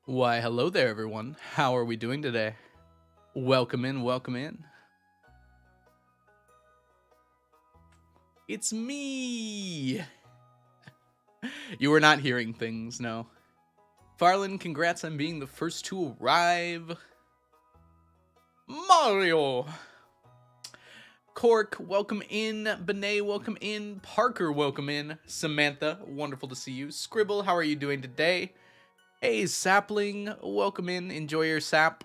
Why, hello there, everyone. How are we doing today? Welcome in, welcome in. It's me! You were not hearing things, no. Farland, congrats on being the first to arrive. Mario! Cork, welcome in. Benet, welcome in. Parker, welcome in. Samantha, wonderful to see you. Scribble, how are you doing today? Hey, Sapling, welcome in. Enjoy your sap.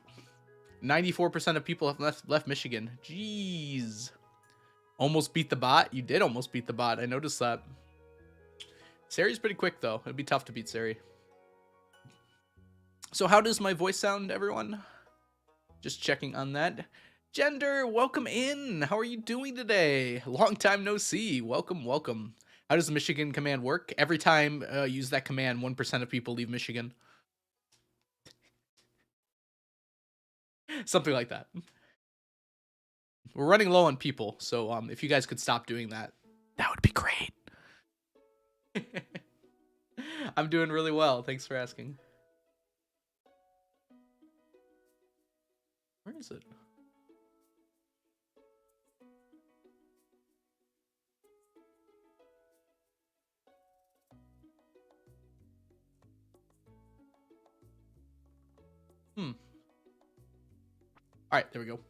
94% of people have left Michigan. Jeez. Almost beat the bot? You did almost beat the bot. I noticed that. Sari's pretty quick, though. It'd be tough to beat Sari. So how does my voice sound, everyone? Just checking on that. Gender, welcome in. How are you doing today? Long time no see. Welcome, welcome. How does the Michigan command work? Every time you use that command, 1% of people leave Michigan. Something like that. We're running low on people, so if you guys could stop doing that, that would be great. I'm doing really well. Thanks for asking. Where is it? All right, there we go.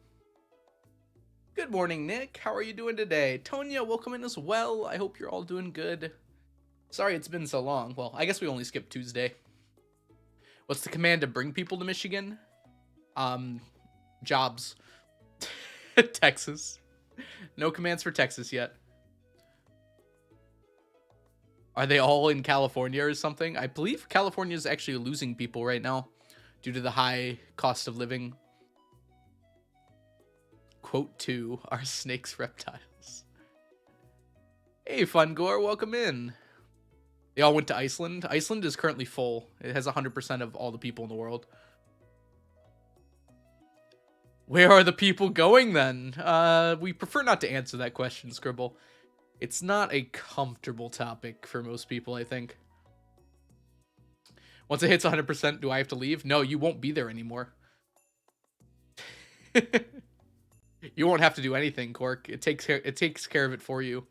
Good morning, Nick. How are you doing today? Tonya, welcome in as well. I hope you're all doing good. Sorry it's been so long. Well, I guess we only skipped Tuesday. What's the command to bring people to Michigan? Jobs. Texas. No commands for Texas yet. Are they all in California or something? I believe California is actually losing people right now due to the high cost of living. Quote 2, are snakes reptiles? Hey, Fungor, welcome in. They all went to Iceland. Iceland is currently full. It has 100% of all the people in the world. Where are the people going then? We prefer not to answer that question, Scribble. It's not a comfortable topic for most people, I think. Once it hits 100%, do I have to leave? No, you won't be there anymore. You won't have to do anything, Cork. It takes care of it for you.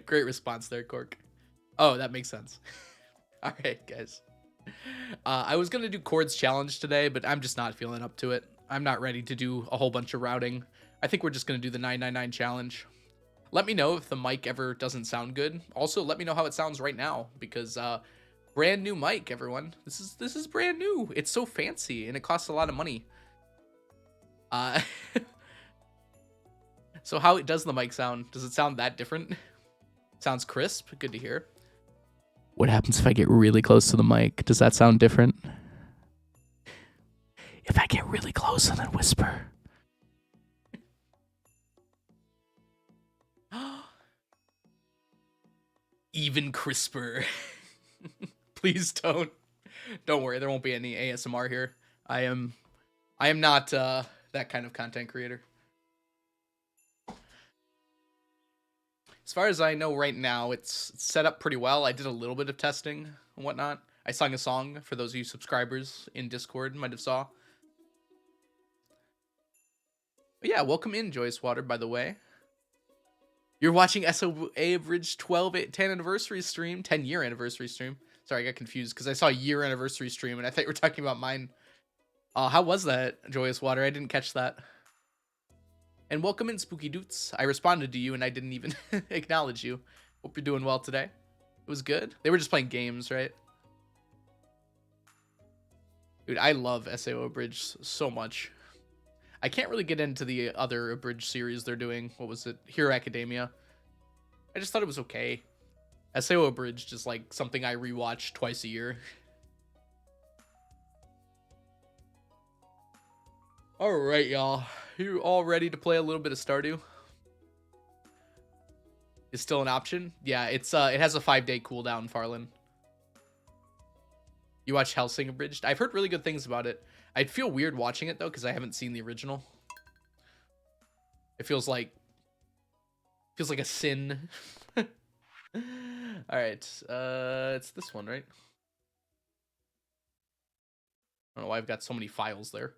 Great response there, Cork. Oh, that makes sense. All right, guys. I was gonna do Chords Challenge today, but I'm just not feeling up to it. I'm not ready to do a whole bunch of routing. I think we're just gonna do the 999 challenge. Let me know if the mic ever doesn't sound good. Also, let me know how it sounds right now, because brand new mic, everyone. This is brand new. It's so fancy and it costs a lot of money. So how does the mic sound? Does it sound that different? Sounds crisp. Good to hear. What happens if I get really close to the mic? Does that sound different? If I get really close and then whisper. Even crisper. Please don't. Don't worry, there won't be any ASMR here. I am not that kind of content creator. As far as I know right now, it's set up pretty well. I did a little bit of testing and whatnot. I sung a song for those of you subscribers in Discord might have saw. But yeah, welcome in, Joyce Water, by the way. You're watching SOA Bridge 10 anniversary stream, 10-year anniversary stream. Sorry, I got confused because I saw a year anniversary stream and I thought you were talking about mine. How was that, Joyous Water? I didn't catch that. And welcome in, Spooky Doots. I responded to you and I didn't even acknowledge you. Hope you're doing well today. It was good. They were just playing games, right? Dude, I love SAO Abridged so much. I can't really get into the other Abridged series they're doing. What was it? Hero Academia. I just thought it was okay. SAO Abridged is like something I rewatch twice a year. Alright, y'all. You all ready to play a little bit of Stardew? Is still an option? Yeah, it has a 5-day cooldown, Farland. You watch Hellsing Abridged? I've heard really good things about it. I'd feel weird watching it though, because I haven't seen the original. It feels like a sin. All right. It's this one, right? I don't know why I've got so many files there.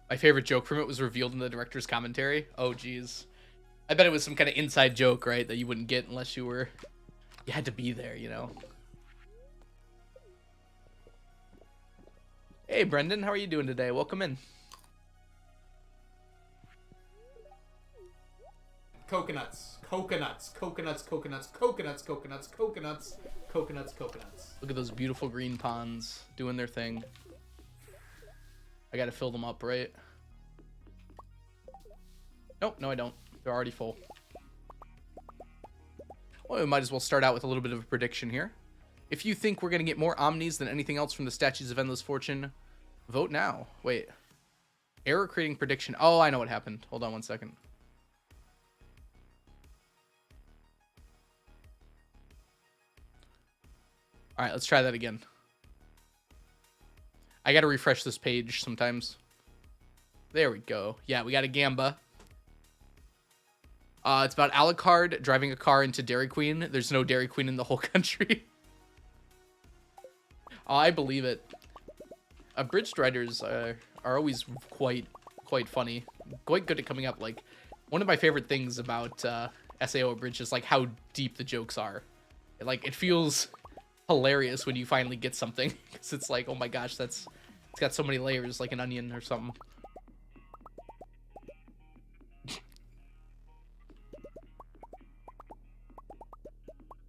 My favorite joke from it was revealed in the director's commentary. Oh, geez. I bet it was some kind of inside joke, right? That you wouldn't get unless you had to be there, you know? Hey, Brendan, how are you doing today? Welcome in. Coconuts, coconuts, coconuts, coconuts, coconuts, coconuts, coconuts, coconuts, coconuts. Look at those beautiful green ponds doing their thing. I gotta fill them up, right? Nope, no I don't. They're already full. Well, we might as well start out with a little bit of a prediction here. If you think we're gonna get more Omnis than anything else from the Statues of Endless Fortune, vote now. Wait. Error creating prediction. Oh, I know what happened. Hold on one second. All right, let's try that again. I got to refresh this page sometimes. There we go. Yeah, we got a Gamba. It's about Alucard driving a car into Dairy Queen. There's no Dairy Queen in the whole country. Oh, I believe it. Abridged writers are always quite funny. Quite good at coming up. Like, one of my favorite things about SAO Abridged is like how deep the jokes are. It feels hilarious when you finally get something, because it's like, oh my gosh, it's got so many layers, like an onion or something.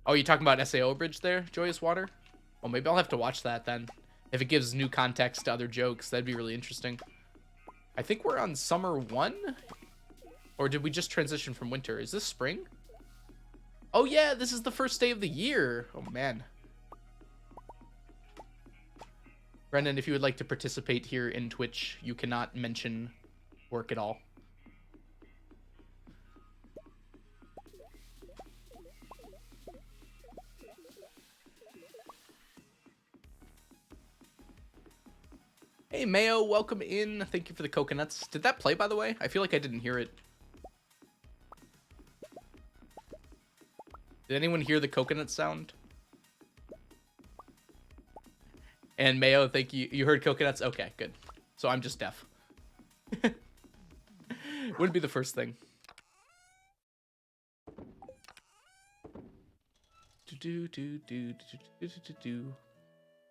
Oh, you talking about SAO Bridge there, Joyous Water? Oh, maybe I'll have to watch that then. If it gives new context to other jokes, that'd be really interesting. I think we're on summer 1? Or did we just transition from winter? Is this spring? Oh yeah, this is the first day of the year. Oh man. Brendan, if you would like to participate here in Twitch, you cannot mention work at all. Hey, Mayo, welcome in. Thank you for the coconuts. Did that play, by the way? I feel like I didn't hear it. Did anyone hear the coconut sound? And Mayo, thank you. You heard coconuts? Okay, good. So I'm just deaf. Wouldn't be the first thing.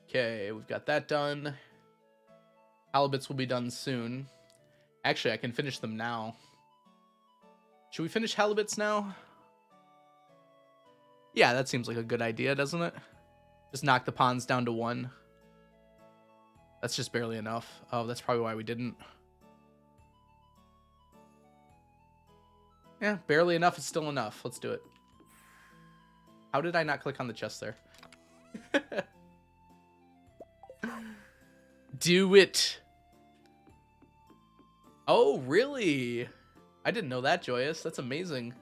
Okay, we've got that done. Halibuts will be done soon. Actually, I can finish them now. Should we finish halibuts now? Yeah, that seems like a good idea, doesn't it? Just knock the ponds down to 1. That's just barely enough. Oh, that's probably why we didn't. Yeah, barely enough is still enough. Let's do it. How did I not click on the chest there? Do it. Oh, really? I didn't know that, Joyous. That's amazing.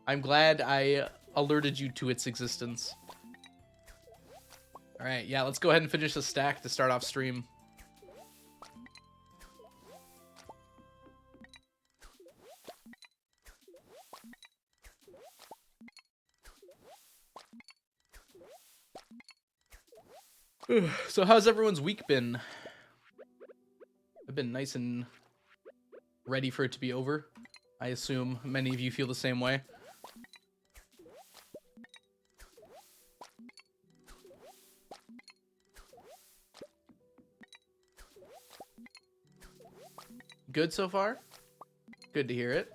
I'm glad I alerted you to its existence. All right, yeah, let's go ahead and finish the stack to start off stream. So how's everyone's week been? I've been nice and ready for it to be over. I assume many of you feel the same way. Good so far? Good to hear it.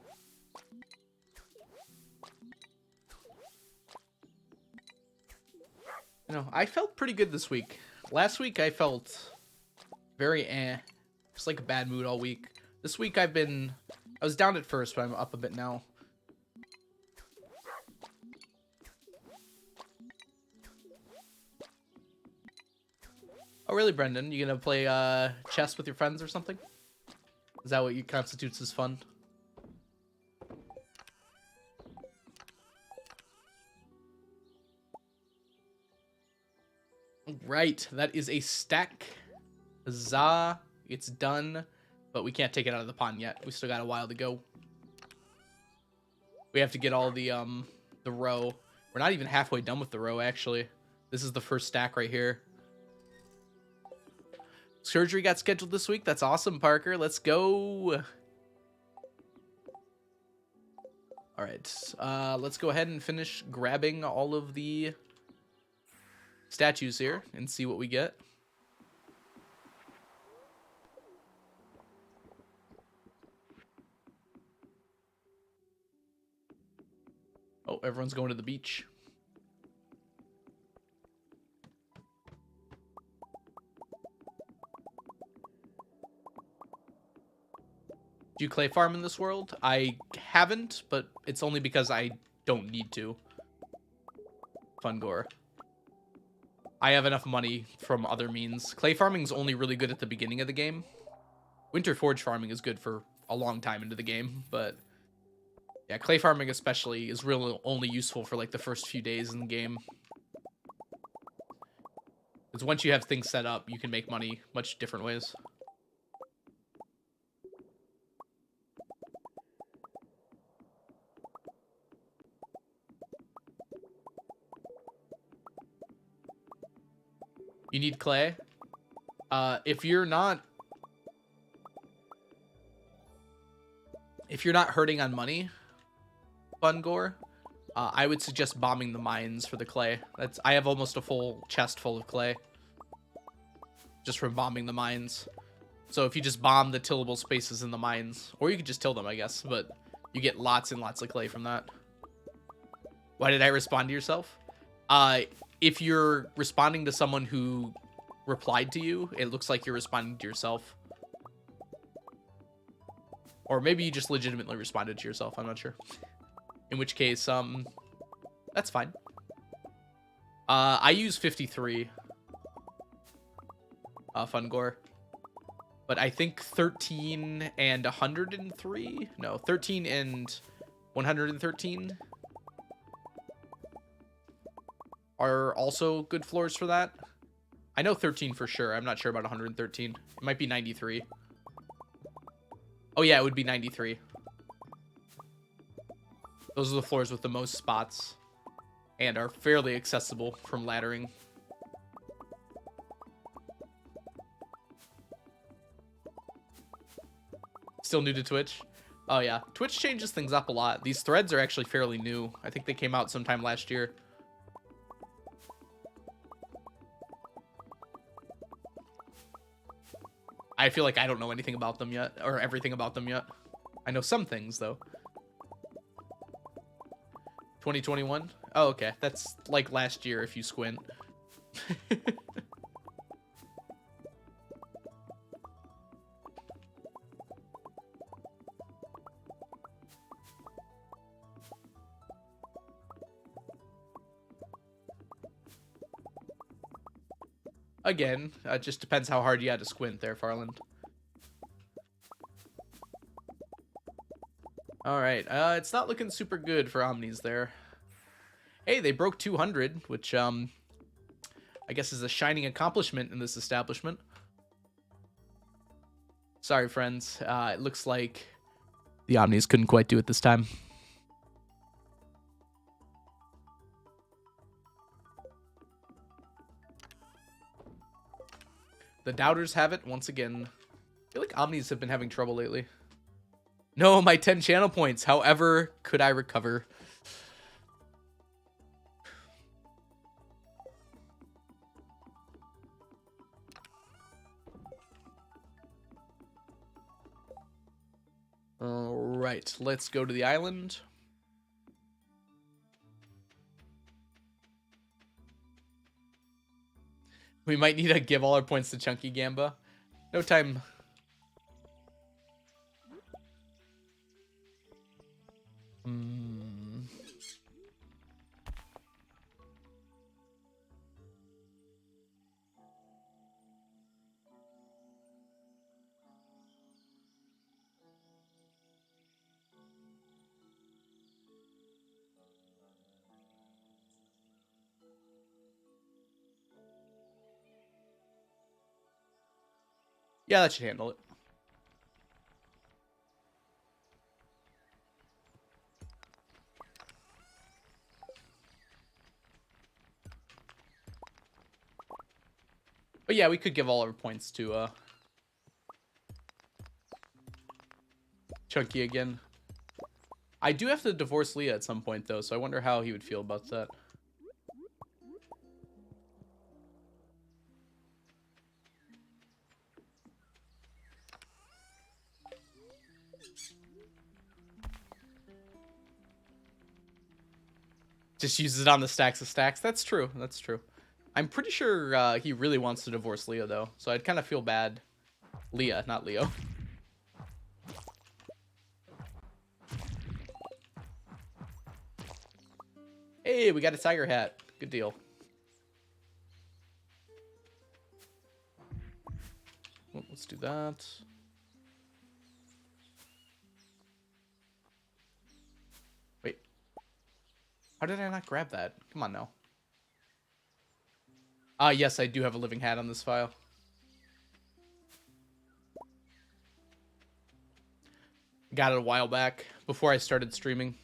You know, I felt pretty good this week. Last week I felt very just like a bad mood all week. This week I was down at first, but I'm up a bit now. Oh really, Brendan? You gonna play chess with your friends or something? Is that what constitutes as fun? Right, that is a stack. Huzzah, it's done. But we can't take it out of the pond yet. We still got a while to go. We have to get all the row. We're not even halfway done with the row, actually. This is the first stack right here. Surgery got scheduled this week. That's awesome, Parker. Let's go. All right. Let's go ahead and finish grabbing all of the statues here and see what we get. Oh, everyone's going to the beach. Do you clay farm in this world? I haven't, but it's only because I don't need to. Fungor. I have enough money from other means. Clay farming is only really good at the beginning of the game. Winter forge farming is good for a long time into the game, but yeah, clay farming especially is really only useful for like the first few days in the game. Because once you have things set up, you can make money much different ways. You need clay. If you're not hurting on money, Fungor, I would suggest bombing the mines for the clay. I have almost a full chest full of clay just from bombing the mines. So if you just bomb the tillable spaces in the mines, or you could just till them, I guess, but you get lots and lots of clay from that. Why did I respond to yourself? If you're responding to someone who replied to you, it looks like you're responding to yourself. Or maybe you just legitimately responded to yourself, I'm not sure. In which case, that's fine. I use 53 Fungor. But I think 13 and 103? No, 13 and 113 are also good floors for that. I know 13 for sure. I'm not sure about 113. It might be 93. Oh yeah, it would be 93. Those are the floors with the most spots and are fairly accessible from laddering. Still new to Twitch? Oh yeah, Twitch changes things up a lot. These threads are actually fairly new. I think they came out sometime last year. I feel like I don't know anything about them yet, or everything about them yet. I know some things, though. 2021? Oh, okay. That's like last year if you squint. Again, it just depends how hard you had to squint there, Farland. Alright, it's not looking super good for Omnis there. Hey, they broke 200, which, I guess is a shining accomplishment in this establishment. Sorry, friends. It looks like the Omnis couldn't quite do it this time. The doubters have it once again. I feel like Omnis have been having trouble lately. No, my 10 channel points. However, could I recover? All right, let's go to the island. We might need to give all our points to Chunky Gamba. No time. Yeah, that should handle it. But yeah, we could give all our points to Chunky again. I do have to divorce Leah at some point, though, so I wonder how he would feel about that. Just uses it on the stacks of stacks. That's true. That's true. I'm pretty sure he really wants to divorce Leah, though, so I'd kind of feel bad. Leah, not Leo. Hey, we got a tiger hat. Good deal. Well, let's do that. Wait. How did I not grab that? Come on now. Ah, yes, I do have a living hat on this file. Got it a while back, before I started streaming.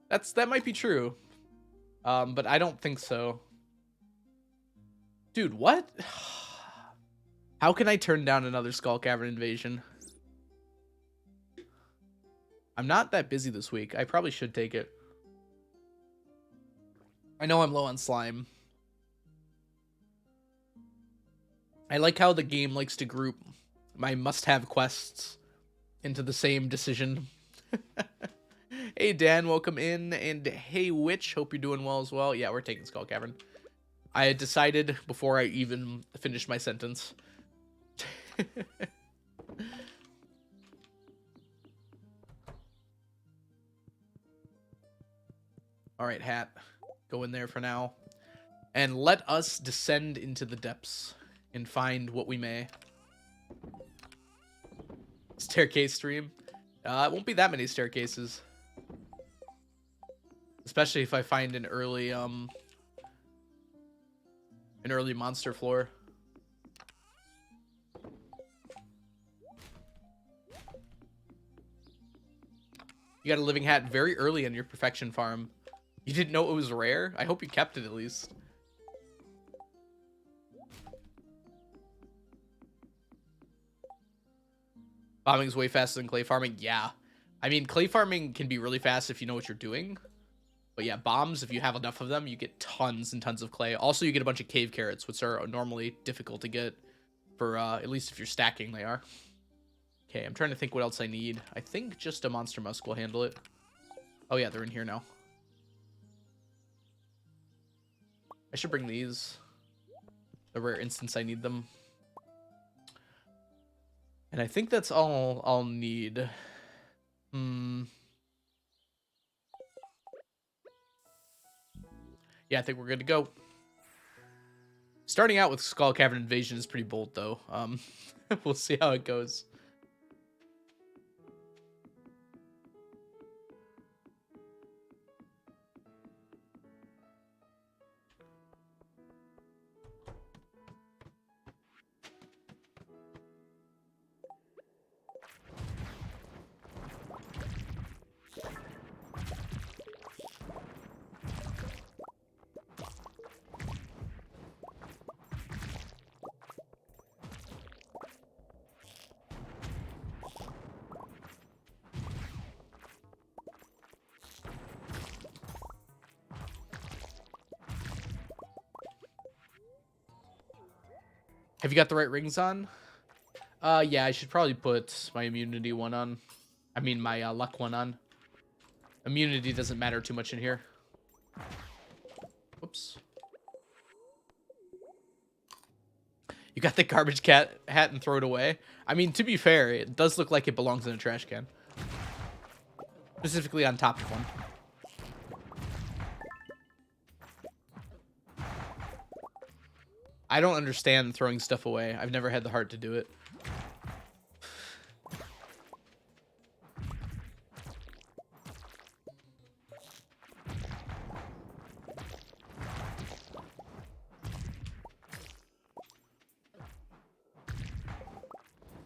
That might be true. But I don't think so. Dude, what? How can I turn down another Skull Cavern invasion? I'm not that busy this week. I probably should take it. I know I'm low on slime. I like how the game likes to group my must-have quests into the same decision. Hey, Dan, welcome in. And hey, Witch, hope you're doing well as well. Yeah, we're taking Skull Cavern. I had decided before I even finished my sentence. All right, hat. Go in there for now. And let us descend into the depths and find what we may. Staircase stream. It won't be that many staircases. Especially if I find an early monster floor. You got a living hat very early in your perfection farm. You didn't know it was rare? I hope you kept it at least. Bombing's way faster than clay farming. Yeah. I mean, clay farming can be really fast if you know what you're doing. But yeah, bombs, if you have enough of them, you get tons and tons of clay. Also, you get a bunch of cave carrots, which are normally difficult to get. For, at least if you're stacking, they are. Okay, I'm trying to think what else I need. I think just a monster musk will handle it. Oh yeah, they're in here now. I should bring these. The rare instance I need them. And I think that's all I'll need. Yeah, I think we're good to go. Starting out with Skull Cavern Invasion is pretty bold, though. We'll see how it goes. Have you got the right rings on? Yeah, I should probably put my immunity one on. I mean, my luck one on. Immunity doesn't matter too much in here. Whoops. You got the garbage cat hat and throw it away? I mean, to be fair, it does look like it belongs in a trash can. Specifically on top of one. I don't understand throwing stuff away. I've never had the heart to do it.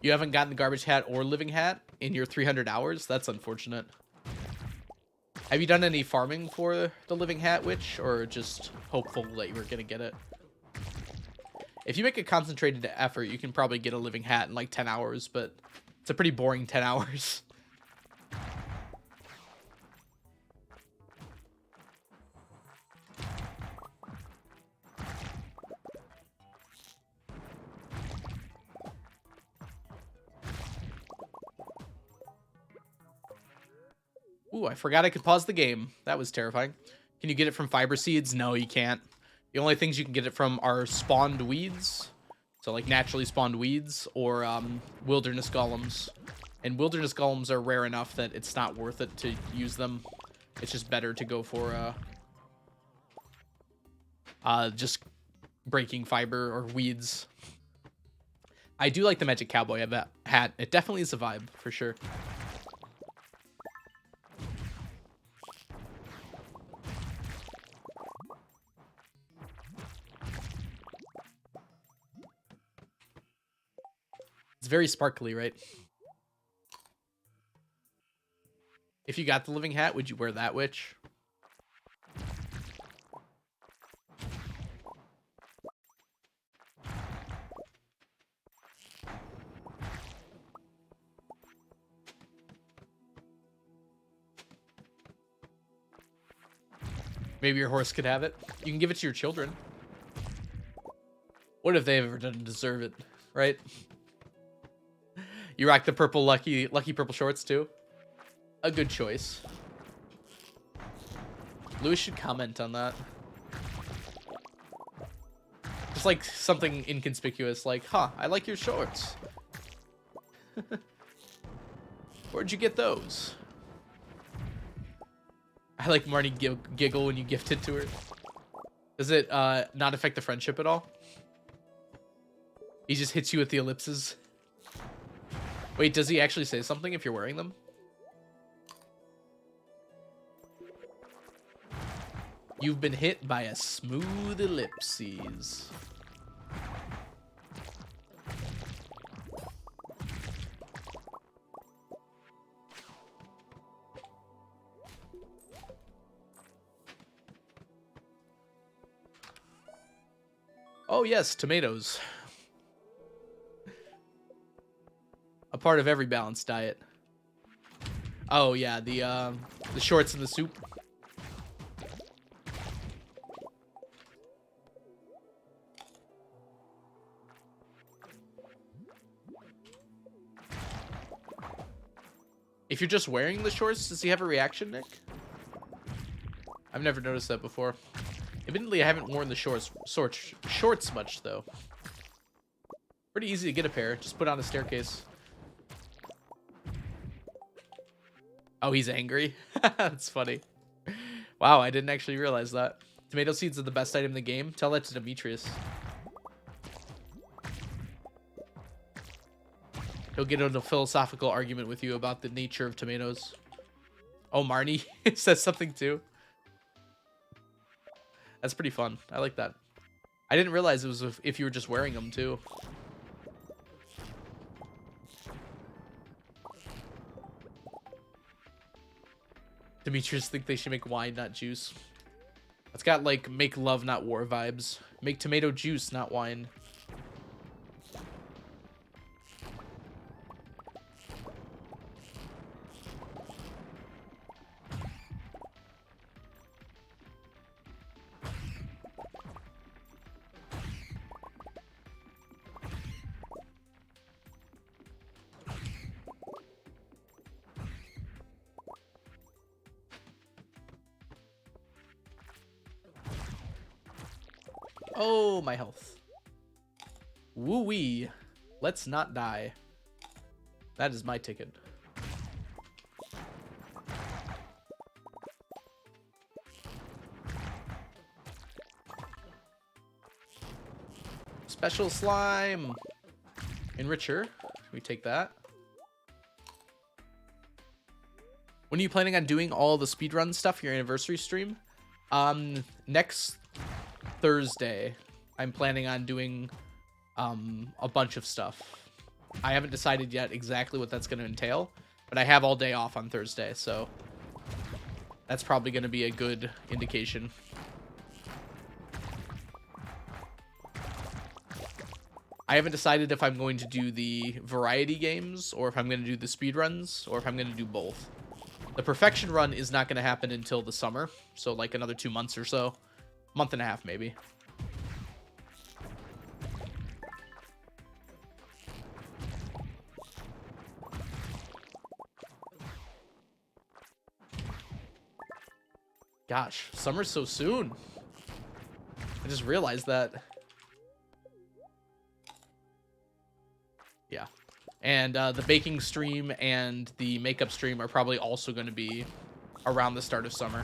You haven't gotten the garbage hat or living hat in your 300 hours? That's unfortunate. Have you done any farming for the Living Hat Witch, or just hopeful that you were gonna get it? If you make a concentrated effort, you can probably get a Living Hat in like 10 hours, but it's a pretty boring 10 hours. Ooh, I forgot I could pause the game. That was terrifying. Can you get it from fiber seeds? No, you can't. The only things you can get it from are spawned weeds. So like naturally spawned weeds or wilderness golems. And wilderness golems are rare enough that it's not worth it to use them. It's just better to go for just breaking fiber or weeds. I do like the Magic Cowboy hat. It definitely is a vibe, for sure. It's very sparkly, right? If you got the Living Hat, would you wear that witch? Maybe your horse could have it. You can give it to your children. What if they ever didn't deserve it, right? You rock the purple lucky purple shorts too. A good choice. Lewis should comment on that. Just like something inconspicuous, like, huh, I like your shorts. Where'd you get those? I like Marnie giggle when you gift it to her. Does it not affect the friendship at all? He just hits you with the ellipses. Wait, does he actually say something if you're wearing them? You've been hit by a smooth ellipses. Oh yes, tomatoes. A part of every balanced diet. Oh yeah, the shorts in the soup. If you're just wearing the shorts, does he have a reaction, Nick? I've never noticed that before. Admittedly, I haven't worn the shorts much, though. Pretty easy to get a pair. Just put on a staircase. Oh, he's angry? That's funny. Wow, I didn't actually realize that. Tomato seeds are the best item in the game. Tell that to Demetrius. He'll get into a philosophical argument with you about the nature of tomatoes. Oh, Marnie says something too. That's pretty fun. I like that. I didn't realize it was if you were just wearing them too. Demetrius think they should make wine, not juice. It's got like make love, not war vibes. Make tomato juice, not wine. Oh, my health. Woo-wee. Let's not die. That is my ticket. Special slime. Enricher. We take that. When are you planning on doing all the speedrun stuff, your anniversary stream? Next Thursday, I'm planning on doing a bunch of stuff. I haven't decided yet exactly what that's going to entail, but I have all day off on Thursday, so That's probably going to be a good indication. I haven't decided if I'm going to do the variety games or if I'm going to do the speed runs or if I'm going to do both. The perfection run is not going to happen until the summer, so like another 2 months or so. Month and a half, maybe. Gosh, summer's so soon. I just realized that. Yeah. And the baking stream and the makeup stream are probably also going to be around the start of summer.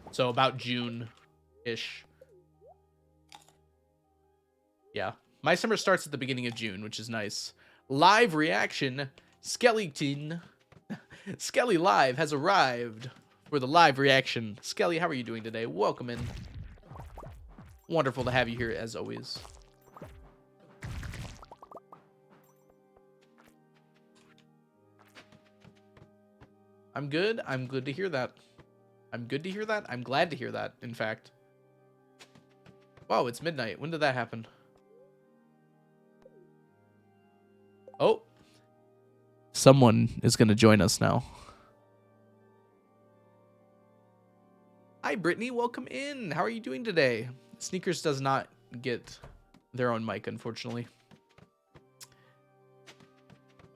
So about June-ish. Yeah. My summer starts at the beginning of June, which is nice. Live reaction. Skeleton. Skelly Live has arrived for the live reaction. Skelly, how are you doing today? Welcome in. Wonderful to have you here as always. I'm good. I'm good to hear that. I'm good to hear that. I'm glad to hear that, in fact. Wow, it's midnight. When did that happen? Oh. Someone is going to join us now. Hi, Brittany. Welcome in. How are you doing today? Sneakers does not get their own mic, unfortunately.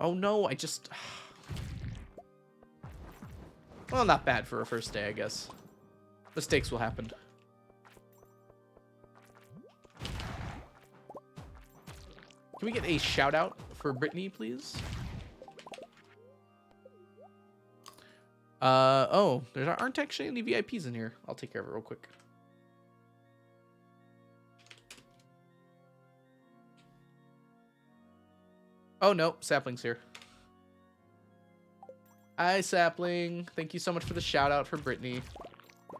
Oh, no. I just... Well, not bad for a first day, I guess. Mistakes will happen. Can we get a shout out for Brittany, please? Oh, there aren't actually any VIPs in here. I'll take care of it real quick. Oh, no, Sapling's here. Hi, Sapling. Thank you so much for the shout out for Brittany.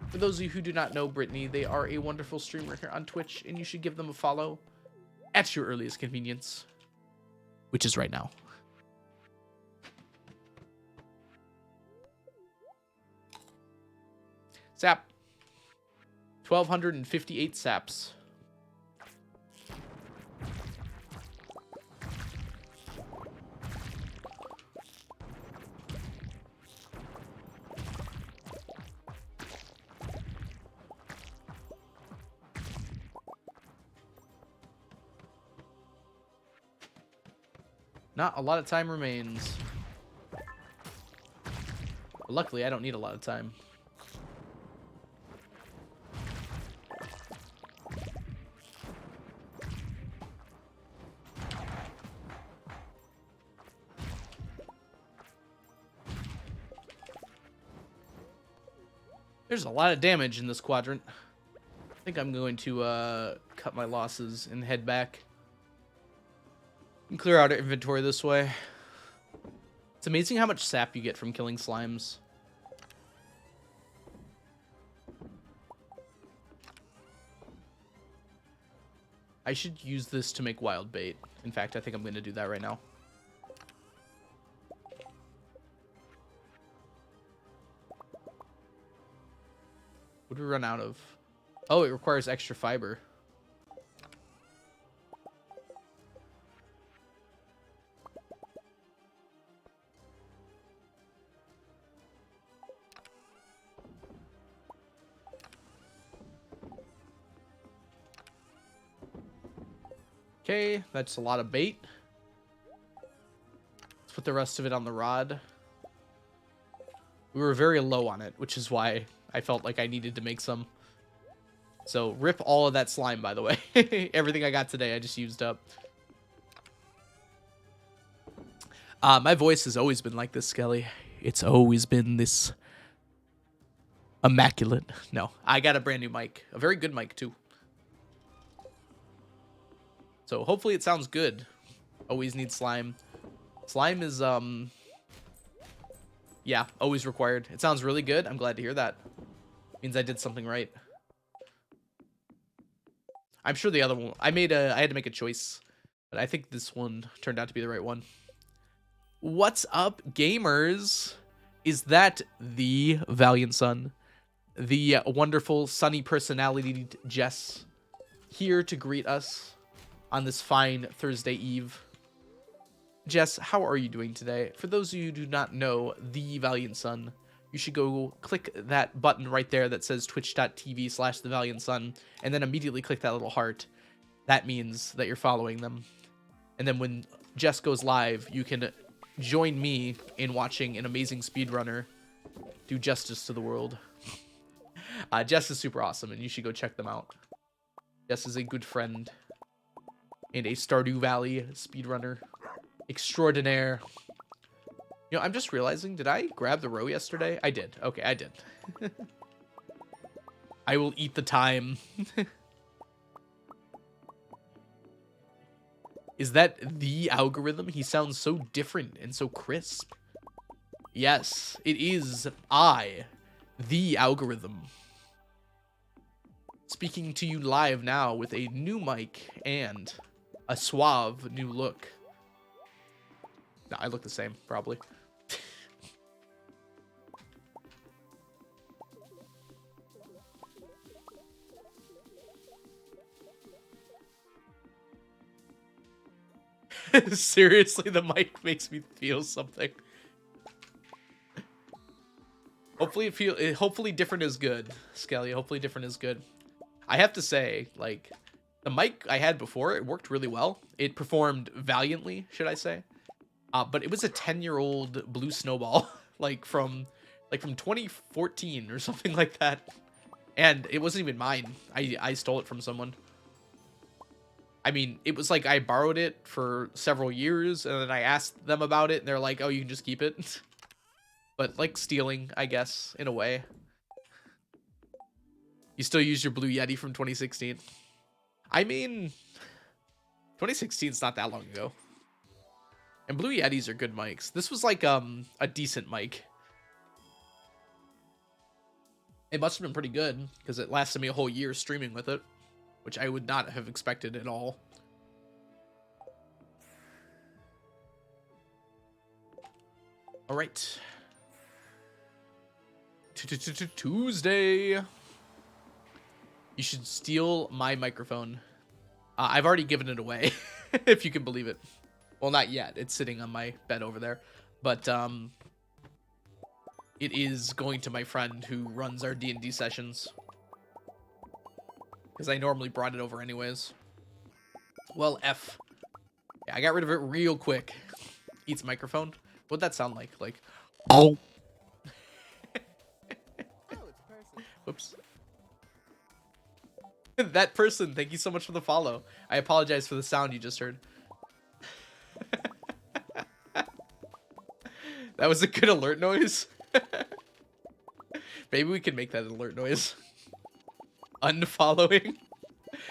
For those of you who do not know Brittany, they are a wonderful streamer here on Twitch, and you should give them a follow at your earliest convenience, which is right now. Sap. 1,258 saps. Not a lot of time remains. But luckily, I don't need a lot of time. There's a lot of damage in this quadrant. I think I'm going to cut my losses and head back. And clear out our inventory this way. It's amazing how much sap you get from killing slimes. I should use this to make wild bait. In fact, I think I'm going to do that right now. What do we run out of? Oh, it requires extra fiber. Okay, that's a lot of bait. Let's put the rest of it on the rod. We were very low on it, which is why I felt like I needed to make some. So rip all of that slime, by the way. Everything I got today, I just used up. My voice has always been like this, Skelly. It's always been this immaculate. No, I got a brand new mic. A very good mic, too. So hopefully it sounds good. Always need slime. Slime is, yeah, always required. It sounds really good. I'm glad to hear that. Means I did something right. I'm sure the other one, I had to make a choice But I think this one turned out to be the right one. What's up, gamers? Is that the Valiant Sun? The wonderful, sunny personality Jess here to greet us on this fine Thursday Eve. Jess, how are you doing today? For those of you who do not know the Valiant Sun, you should go click that button right there that says twitch.tv/thevaliantsun, and then immediately click that little heart. That means that you're following them. And then when Jess goes live, you can join me in watching an amazing speedrunner do justice to the world. Jess is super awesome, and you should go check them out. Jess is a good friend and a Stardew Valley speedrunner extraordinaire. You know, I'm just realizing, did I grab the row yesterday? I did. Okay, I did. I will eat the time. Is that the algorithm? He sounds so different and so crisp. Yes, it is the algorithm. Speaking to you live now with a new mic and a suave new look. No, I look the same, probably. Seriously, the mic makes me feel something. Hopefully different is good, Skelly. Hopefully different is good. I have to say, like, the mic I had before, it worked really well. It performed valiantly, should I say. But it was a 10-year-old blue snowball, like from 2014 or something like that. And it wasn't even mine. I stole it from someone. I mean, it was like I borrowed it for several years, and then I asked them about it, and they're like, oh, you can just keep it. But, like, stealing, I guess, in a way. You still use your Blue Yeti from 2016? I mean, 2016 is not that long ago. And Blue Yetis are good mics. This was, like, a decent mic. It must have been pretty good, because it lasted me a whole year streaming with it, which I would not have expected at all. All right. Tuesday. You should steal my microphone. I've already given it away, if you can believe it. Well, not yet. It's sitting on my bed over there. But it is going to my friend who runs our D&D sessions. Because I normally brought it over anyways. Well, F. Yeah, I got rid of it real quick. Eats microphone. What'd that sound like? Like, oh. Whoops. That person, thank you so much for the follow. I apologize for the sound you just heard. That was a good alert noise. Maybe we can make that an alert noise. Unfollowing.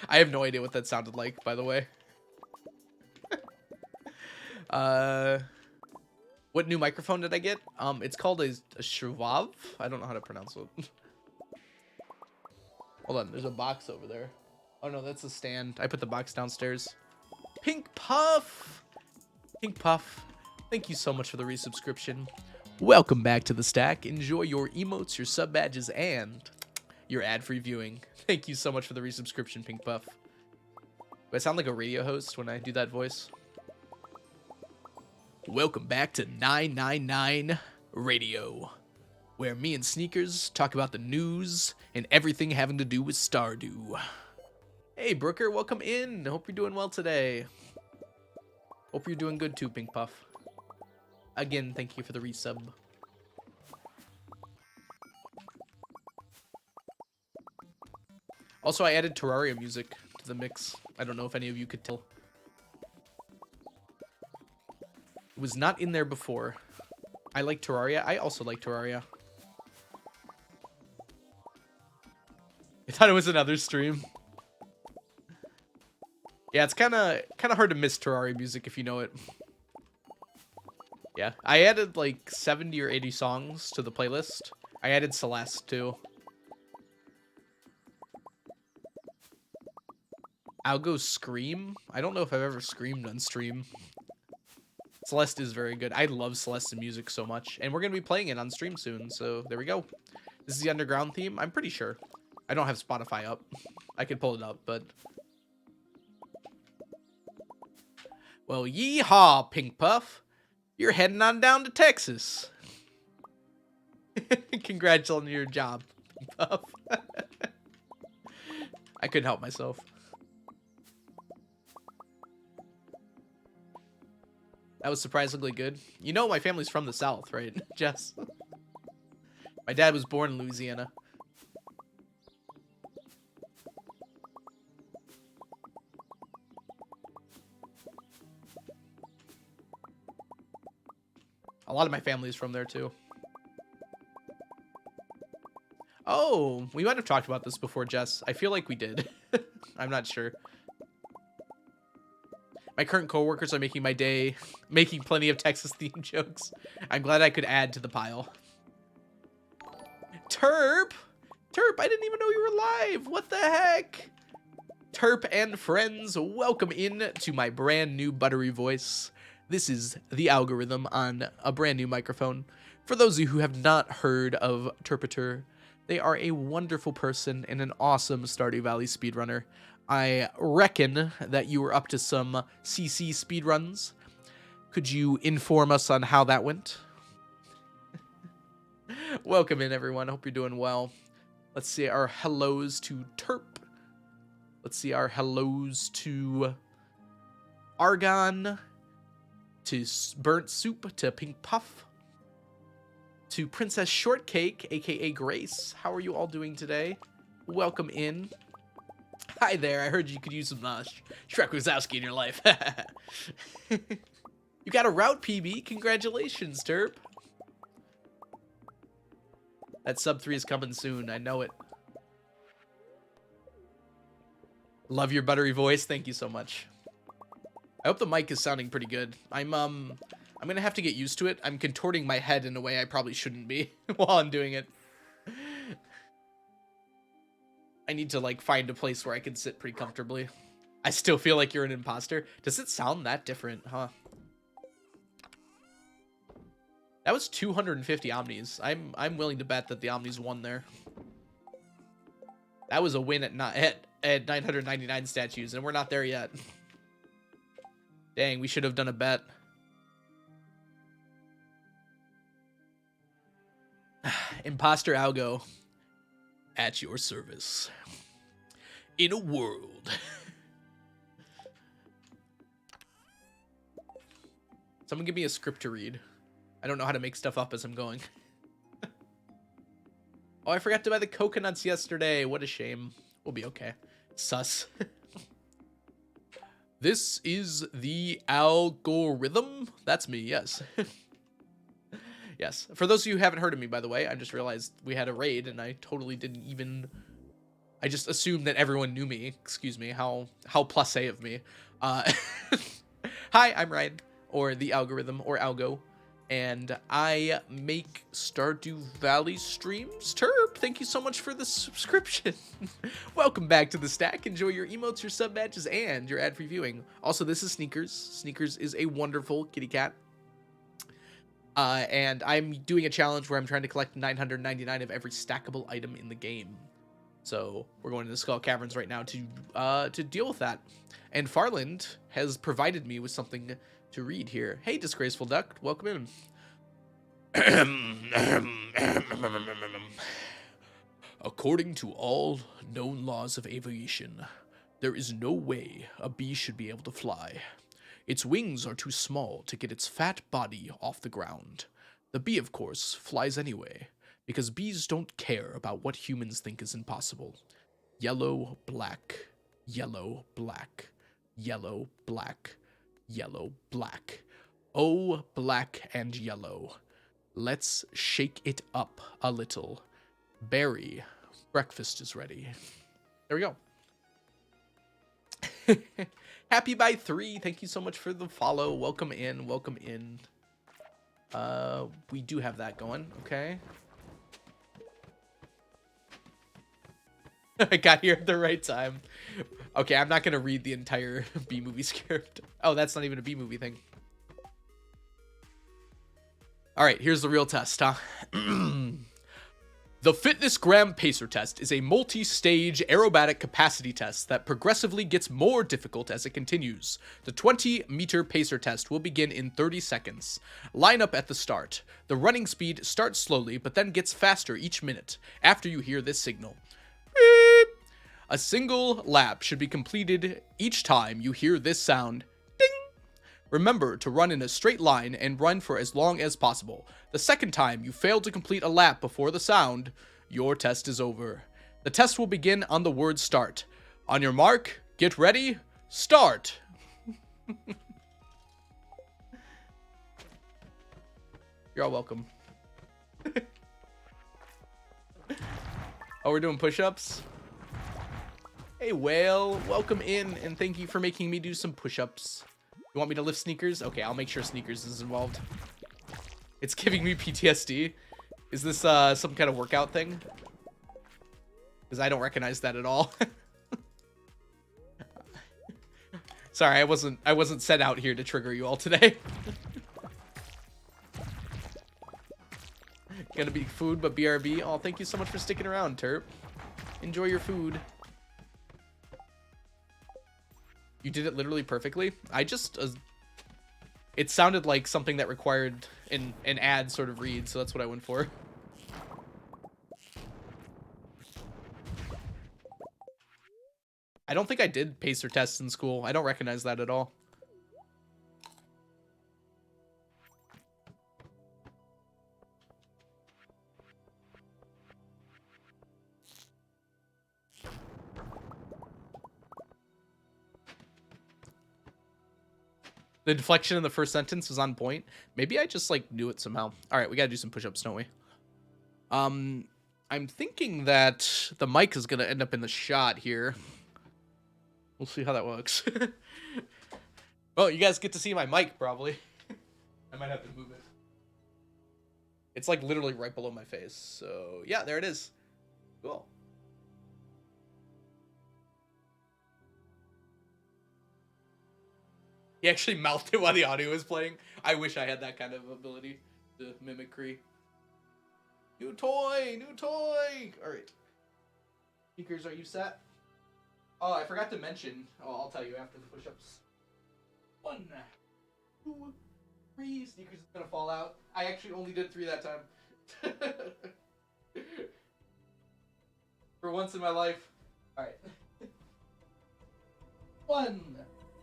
I have no idea what that sounded like, by the way. What new microphone did I get? It's called a Shrivav. I don't know how to pronounce it. Hold on, there's a box over there. Oh no, that's a stand. I put the box downstairs. Pink Puff! Pink Puff, thank you so much for the resubscription. Welcome back to the stack. Enjoy your emotes, your sub badges, and your ad-free viewing. Thank you so much for the resubscription, Pink Puff. Do I sound like a radio host when I do that voice? Welcome back to 999 Radio, where me and Sneakers talk about the news and everything having to do with Stardew. Hey, Brooker, welcome in. Hope you're doing well today. Hope you're doing good too, Pink Puff. Again, thank you for the resub. Also, I added Terraria music to the mix. I don't know if any of you could tell. It was not in there before. I like Terraria. I also like Terraria. I thought it was another stream. Yeah, it's kind of hard to miss Terraria music if you know it. Yeah, I added like 70 or 80 songs to the playlist. I added Celeste too. I'll go scream. I don't know if I've ever screamed on stream. Celeste is very good. I love Celeste's music so much. And we're going to be playing it on stream soon. So there we go. This is the underground theme. I'm pretty sure. I don't have Spotify up. I could pull it up, but... Well, yeehaw, Pink Puff. You're heading on down to Texas. Congrats on your job, Pink Puff. I couldn't help myself. That was surprisingly good. You know my family's from the South, right, Jess? My dad was born in Louisiana. A lot of my family is from there, too. Oh, we might have talked about this before, Jess. I feel like we did. I'm not sure. My current coworkers are making my day, making plenty of Texas-themed jokes. I'm glad I could add to the pile. Terp! Terp, I didn't even know you were live. What the heck? Terp and friends, welcome in to my brand new buttery voice. This is the algorithm on a brand new microphone. For those of you who have not heard of Terpiter, they are a wonderful person and an awesome Stardew Valley speedrunner. I reckon that you were up to some CC speedruns. Could you inform us on how that went? Welcome in, everyone. Hope you're doing well. Let's see our hellos to Terp. Let's see our hellos to Argon, to Burnt Soup, to Pink Puff, to Princess Shortcake, aka Grace. How are you all doing today? Welcome in. Hi there, I heard you could use some Shrek Wazowski in your life. You got a route, PB. Congratulations, Terp. That sub 3 is coming soon. I know it. Love your buttery voice. Thank you so much. I hope the mic is sounding pretty good. I'm gonna have to get used to it. I'm contorting my head in a way I probably shouldn't be while I'm doing it. I need to, like, find a place where I can sit pretty comfortably. I still feel like you're an imposter. Does it sound that different, huh? That was 250 Omnis. I'm willing to bet that the Omnis won there. That was a win at 999 statues, and we're not there yet. Dang, we should have done a bet. Imposter Algo. At your service. In a world. Someone give me a script to read. I don't know how to make stuff up as I'm going. Oh, I forgot to buy the coconuts yesterday. What a shame. We'll be okay. Sus. This is the algorithm. That's me, yes. Yes. For those of you who haven't heard of me, by the way, I just realized we had a raid and I totally didn't even... I just assumed that everyone knew me. Excuse me. How plus A of me. Hi, I'm Ryan, or the algorithm, or Algo. And I make Stardew Valley streams. Terp, thank you so much for the subscription. Welcome back to the stack. Enjoy your emotes, your sub badges, and your ad-free viewing. Also, this is Sneakers. Sneakers is a wonderful kitty cat. And I'm doing a challenge where I'm trying to collect 999 of every stackable item in the game. So we're going to the Skull Caverns right now to deal with that. And Farland has provided me with something to read here. Hey, Disgraceful Duck, welcome in. According to all known laws of aviation, there is no way a bee should be able to fly. Its wings are too small to get its fat body off the ground. The bee, of course, flies anyway, because bees don't care about what humans think is impossible. Yellow, black, yellow, black, yellow, black, yellow, black. Oh, black and yellow. Let's shake it up a little. Berry, breakfast is ready. There we go. Happy by 3. Thank you so much for the follow. Welcome in. Welcome in. We do have that going. Okay. I got here at the right time. Okay, I'm not gonna read the entire B-movie script. Oh, that's not even a B-movie thing. All right, here's the real test, huh? The Fitness Gram Pacer Test is a multi-stage aerobatic capacity test that progressively gets more difficult as it continues. The 20-meter pacer test will begin in 30 seconds. Line up at the start. The running speed starts slowly, but then gets faster each minute after you hear this signal. Beep. A single lap should be completed each time you hear this sound. Ding! Remember to run in a straight line and run for as long as possible. The second time you fail to complete a lap before the sound, your test is over. The test will begin on the word start. On your mark, get ready, start! You're all welcome. Oh, we're doing push-ups? Hey, Whale, welcome in, and thank you for making me do some push-ups. You want me to lift Sneakers? Okay, I'll make sure Sneakers is involved. It's giving me PTSD. Is this some kind of workout thing? Because I don't recognize that at all. Sorry, I wasn't set out here to trigger you all today. Gonna be food, but BRB. Oh, thank you so much for sticking around, Terp. Enjoy your food. You did it literally perfectly. I just... it sounded like something that required an ad sort of read, so that's what I went for. I don't think I did pacer tests in school. I don't recognize that at all. The deflection in the first sentence was on point. Maybe I just, like, knew it somehow. All right, we gotta do some push-ups, don't we? I'm thinking that the mic is gonna end up in the shot here. We'll see how that works. Well, you guys get to see my mic, probably. I might have to move it. It's, like, literally right below my face. So, yeah, there it is. Cool. He actually mouthed it while the audio was playing. I wish I had that kind of ability to mimicry. New toy! New toy! Alright. Speakers, are you set? Oh, I forgot to mention. Oh, I'll tell you after the push-ups. 1, 2, 3. Sneakers is gonna fall out. I actually only did 3 that time. For once in my life. Alright. 1,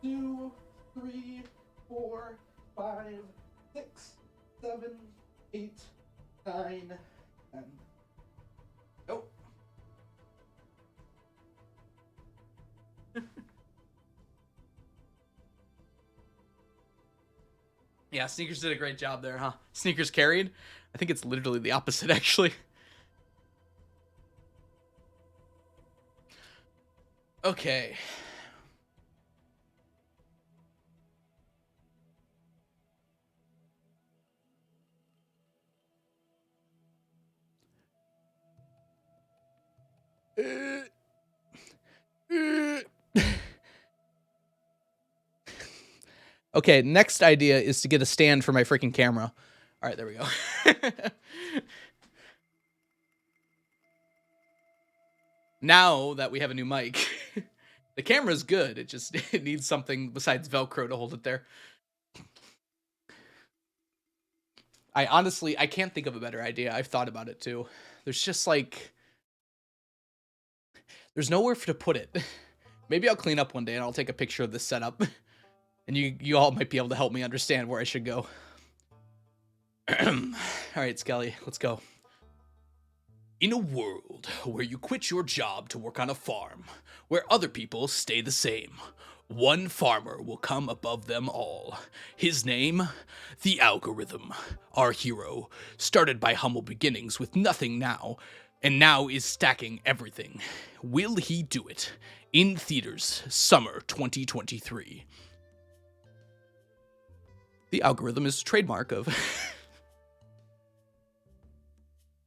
2, 3, 4, 5, 6, 7, 8, 9, 10. Nope. Yeah, Sneakers did a great job there, huh? Sneakers carried? I think it's literally the opposite, actually. Okay. Okay, next idea is to get a stand for my freaking camera. All right, there we go. Now that we have a new mic, the camera's good. It needs something besides Velcro to hold it there. I can't think of a better idea. I've thought about it too. There's just like, there's nowhere to put it. Maybe I'll clean up one day and I'll take a picture of this setup. And you all might be able to help me understand where I should go. Alright, Skelly, let's go. In a world where you quit your job to work on a farm, where other people stay the same, one farmer will come above them all. His name? The Algorithm. Our hero, started by humble beginnings with nothing now, and now is stacking everything. Will he do it? In theaters, summer 2023. The Algorithm is a trademark of...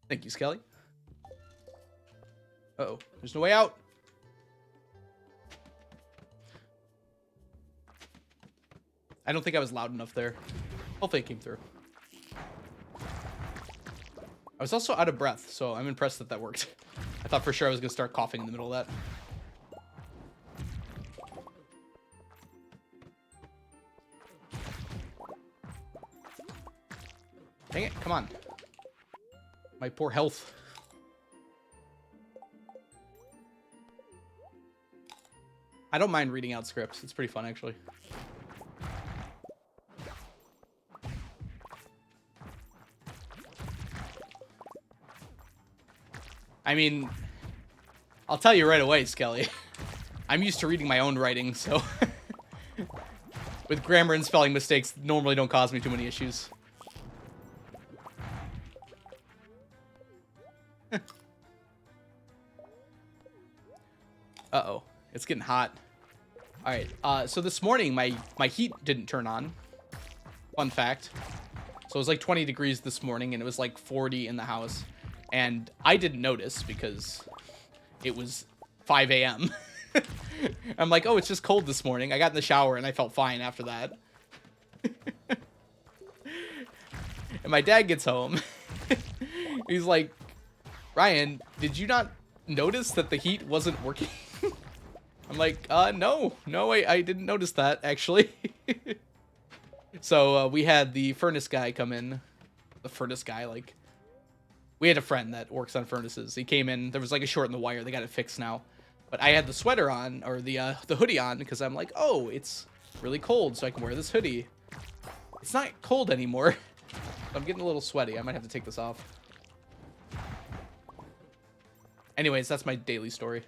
Thank you, Skelly. Uh-oh. There's no way out. I don't think I was loud enough there. Hopefully it came through. I was also out of breath, so I'm impressed that that worked. I thought for sure I was going to start coughing in the middle of that. Dang it, come on. My poor health. I don't mind reading out scripts. It's pretty fun, actually. I mean, I'll tell you right away, Skelly. I'm used to reading my own writing, so... with grammar and spelling mistakes normally don't cause me too many issues. Uh-oh. It's getting hot. Alright, so this morning my heat didn't turn on. Fun fact. So it was like 20 degrees this morning, and it was like 40 in the house. And I didn't notice because it was 5 a.m. I'm like, oh, it's just cold this morning. I got in the shower, and I felt fine after that. And my dad gets home. He's like, Ryan, did you not notice that the heat wasn't working? I'm like, no, I didn't notice that, actually. So we had the furnace guy come in. The furnace guy, like, we had a friend that works on furnaces. He came in, there was like a short in the wire. They got it fixed now. But I had the sweater on, or the hoodie on, because I'm like, oh, it's really cold, so I can wear this hoodie. It's not cold anymore. I'm getting a little sweaty. I might have to take this off. Anyways, that's my daily story.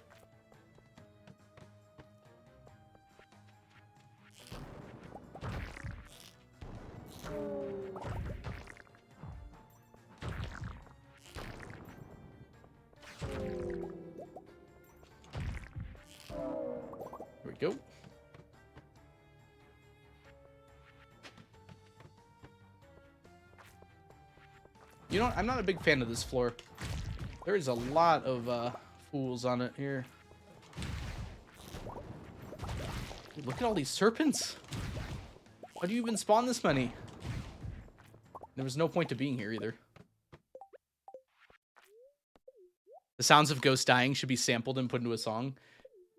Here we go. You know what? I'm not a big fan of this floor. There is a lot of fools on it here. Dude, look at all these serpents. Why do you even spawn this many? There was no point to being here either. The sounds of ghosts dying should be sampled and put into a song.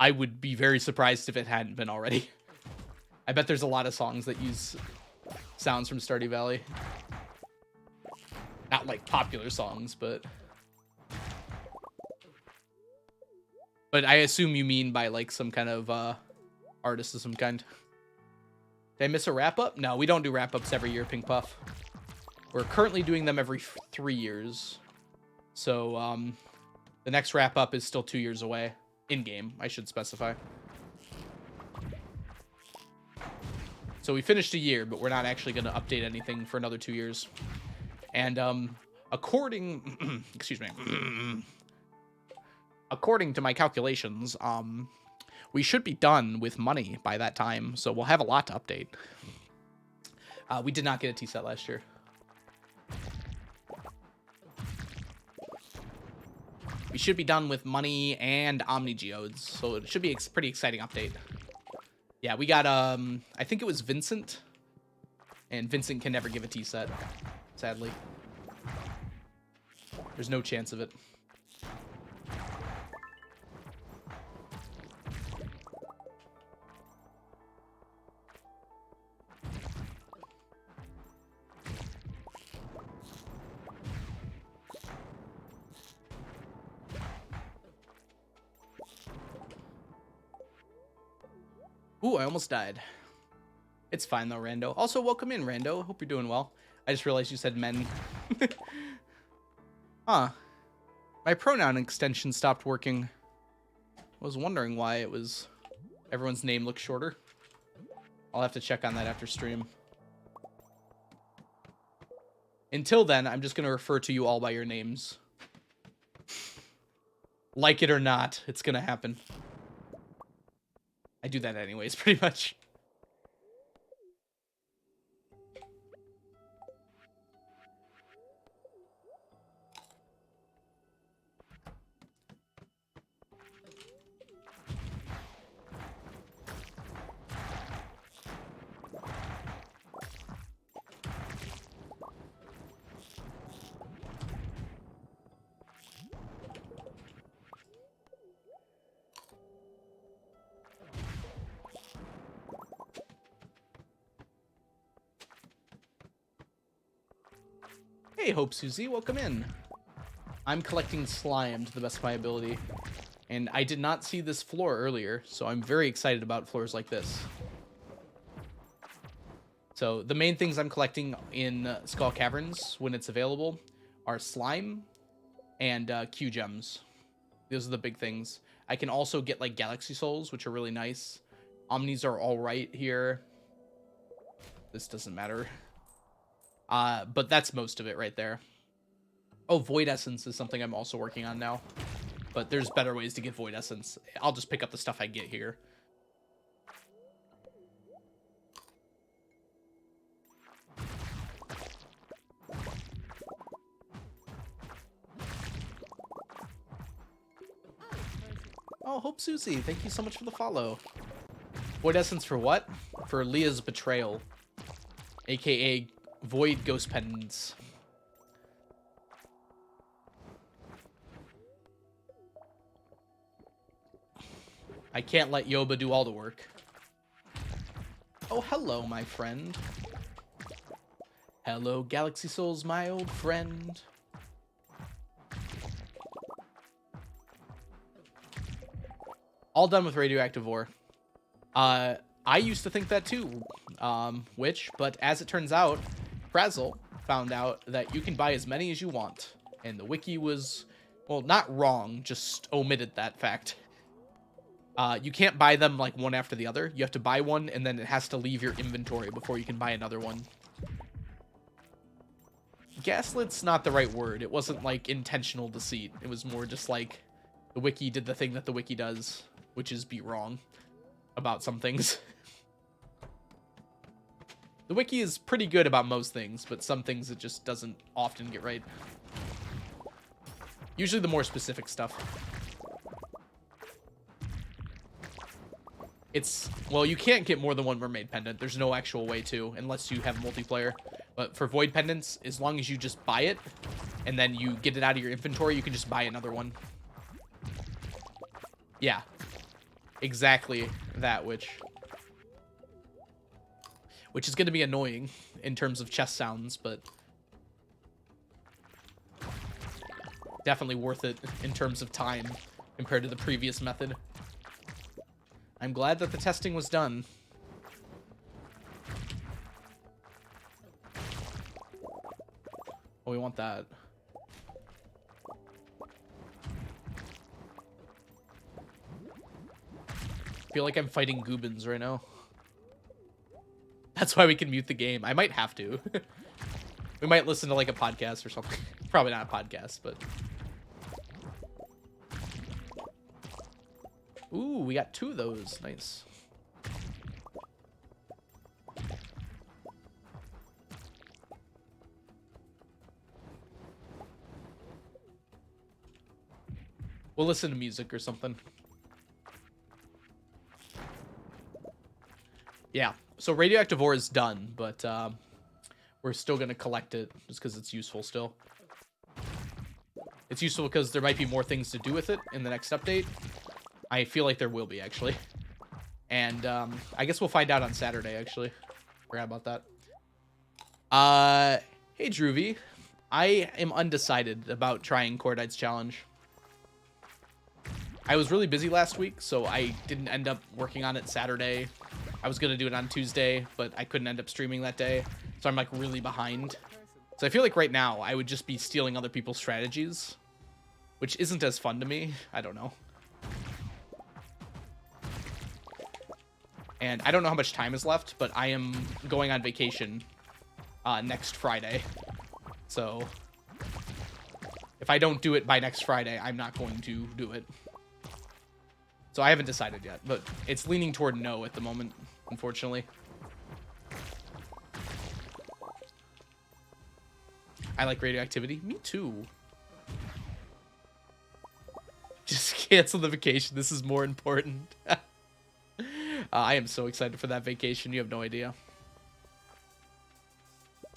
I would be very surprised if it hadn't been already. I bet there's a lot of songs that use sounds from Stardew Valley. Not like popular songs, but I assume you mean by like some kind of artist of some kind. Did I miss a wrap-up? No, we don't do wrap-ups every year, Pink Puff. We're currently doing them every 3 years. So, the next wrap-up is still 2 years away. In-game, I should specify. So we finished a year, but we're not actually going to update anything for another 2 years. And, according... excuse me. According to my calculations, we should be done with money by that time, so we'll have a lot to update. We did not get a T-set last year. We should be done with money and Omni Geodes, so it should be a pretty exciting update. Yeah, we got, I think it was Vincent, and Vincent can never give a T-set, sadly. There's no chance of it. Ooh, I almost died. It's fine, though, Rando. Also, welcome in, Rando. Hope you're doing well. I just realized you said men. Huh. My pronoun extension stopped working. I was wondering why it was... everyone's name looks shorter. I'll have to check on that after stream. Until then, I'm just going to refer to you all by your names. Like it or not, it's going to happen. I do that anyways, pretty much. Hey, Hope Susie, welcome in. I'm collecting slime to the best of my ability. And I did not see this floor earlier, so I'm very excited about floors like this. So the main things I'm collecting in Skull Caverns when it's available are slime and Q gems. Those are the big things. I can also get like galaxy souls, which are really nice. Omnis are all right here. This doesn't matter. But that's most of it right there. Oh, Void Essence is something I'm also working on now. But there's better ways to get Void Essence. I'll just pick up the stuff I get here. Oh, Hope Susie, thank you so much for the follow. Void Essence for what? For Leah's Betrayal. AKA Void Ghost Pendants. I can't let Yoba do all the work. Oh, hello, my friend. Hello, Galaxy Souls, my old friend. All done with radioactive ore. I used to think that too, but as it turns out, Frazzle found out that you can buy as many as you want. And the wiki was, well, not wrong, just omitted that fact. You can't buy them like one after the other. You have to buy one and then it has to leave your inventory before you can buy another one. Gaslit's not the right word. It wasn't like intentional deceit. It was more just like the wiki did the thing that the wiki does, which is be wrong about some things. The wiki is pretty good about most things, but some things it just doesn't often get right. Usually the more specific stuff. Well, you can't get more than one mermaid pendant. There's no actual way to, unless you have multiplayer. But for void pendants, as long as you just buy it, and then you get it out of your inventory, you can just buy another one. Yeah. Exactly that, which is going to be annoying in terms of chest sounds, but definitely worth it in terms of time compared to the previous method. I'm glad that the testing was done. Oh, we want that. I feel like I'm fighting Goobins right now. That's why we can mute the game. I might have to. We might listen to like a podcast or something. Probably not a podcast, but... Ooh, we got 2 of those. Nice. We'll listen to music or something. Yeah. So radioactive ore is done, but we're still going to collect it just because it's useful still. It's useful because there might be more things to do with it in the next update. I feel like there will be, actually. And I guess we'll find out on Saturday, actually. Forgot about that. Hey, Droovy. I am undecided about trying Cordite's challenge. I was really busy last week, so I didn't end up working on it Saturday. I was going to do it on Tuesday, but I couldn't end up streaming that day. So I'm like really behind. So I feel like right now I would just be stealing other people's strategies, which isn't as fun to me. I don't know. And I don't know how much time is left, but I am going on vacation next Friday. So if I don't do it by next Friday, I'm not going to do it. So I haven't decided yet, but it's leaning toward no at the moment, unfortunately. I like radioactivity. Me too. Just cancel the vacation. This is more important. I am so excited for that vacation. You have no idea.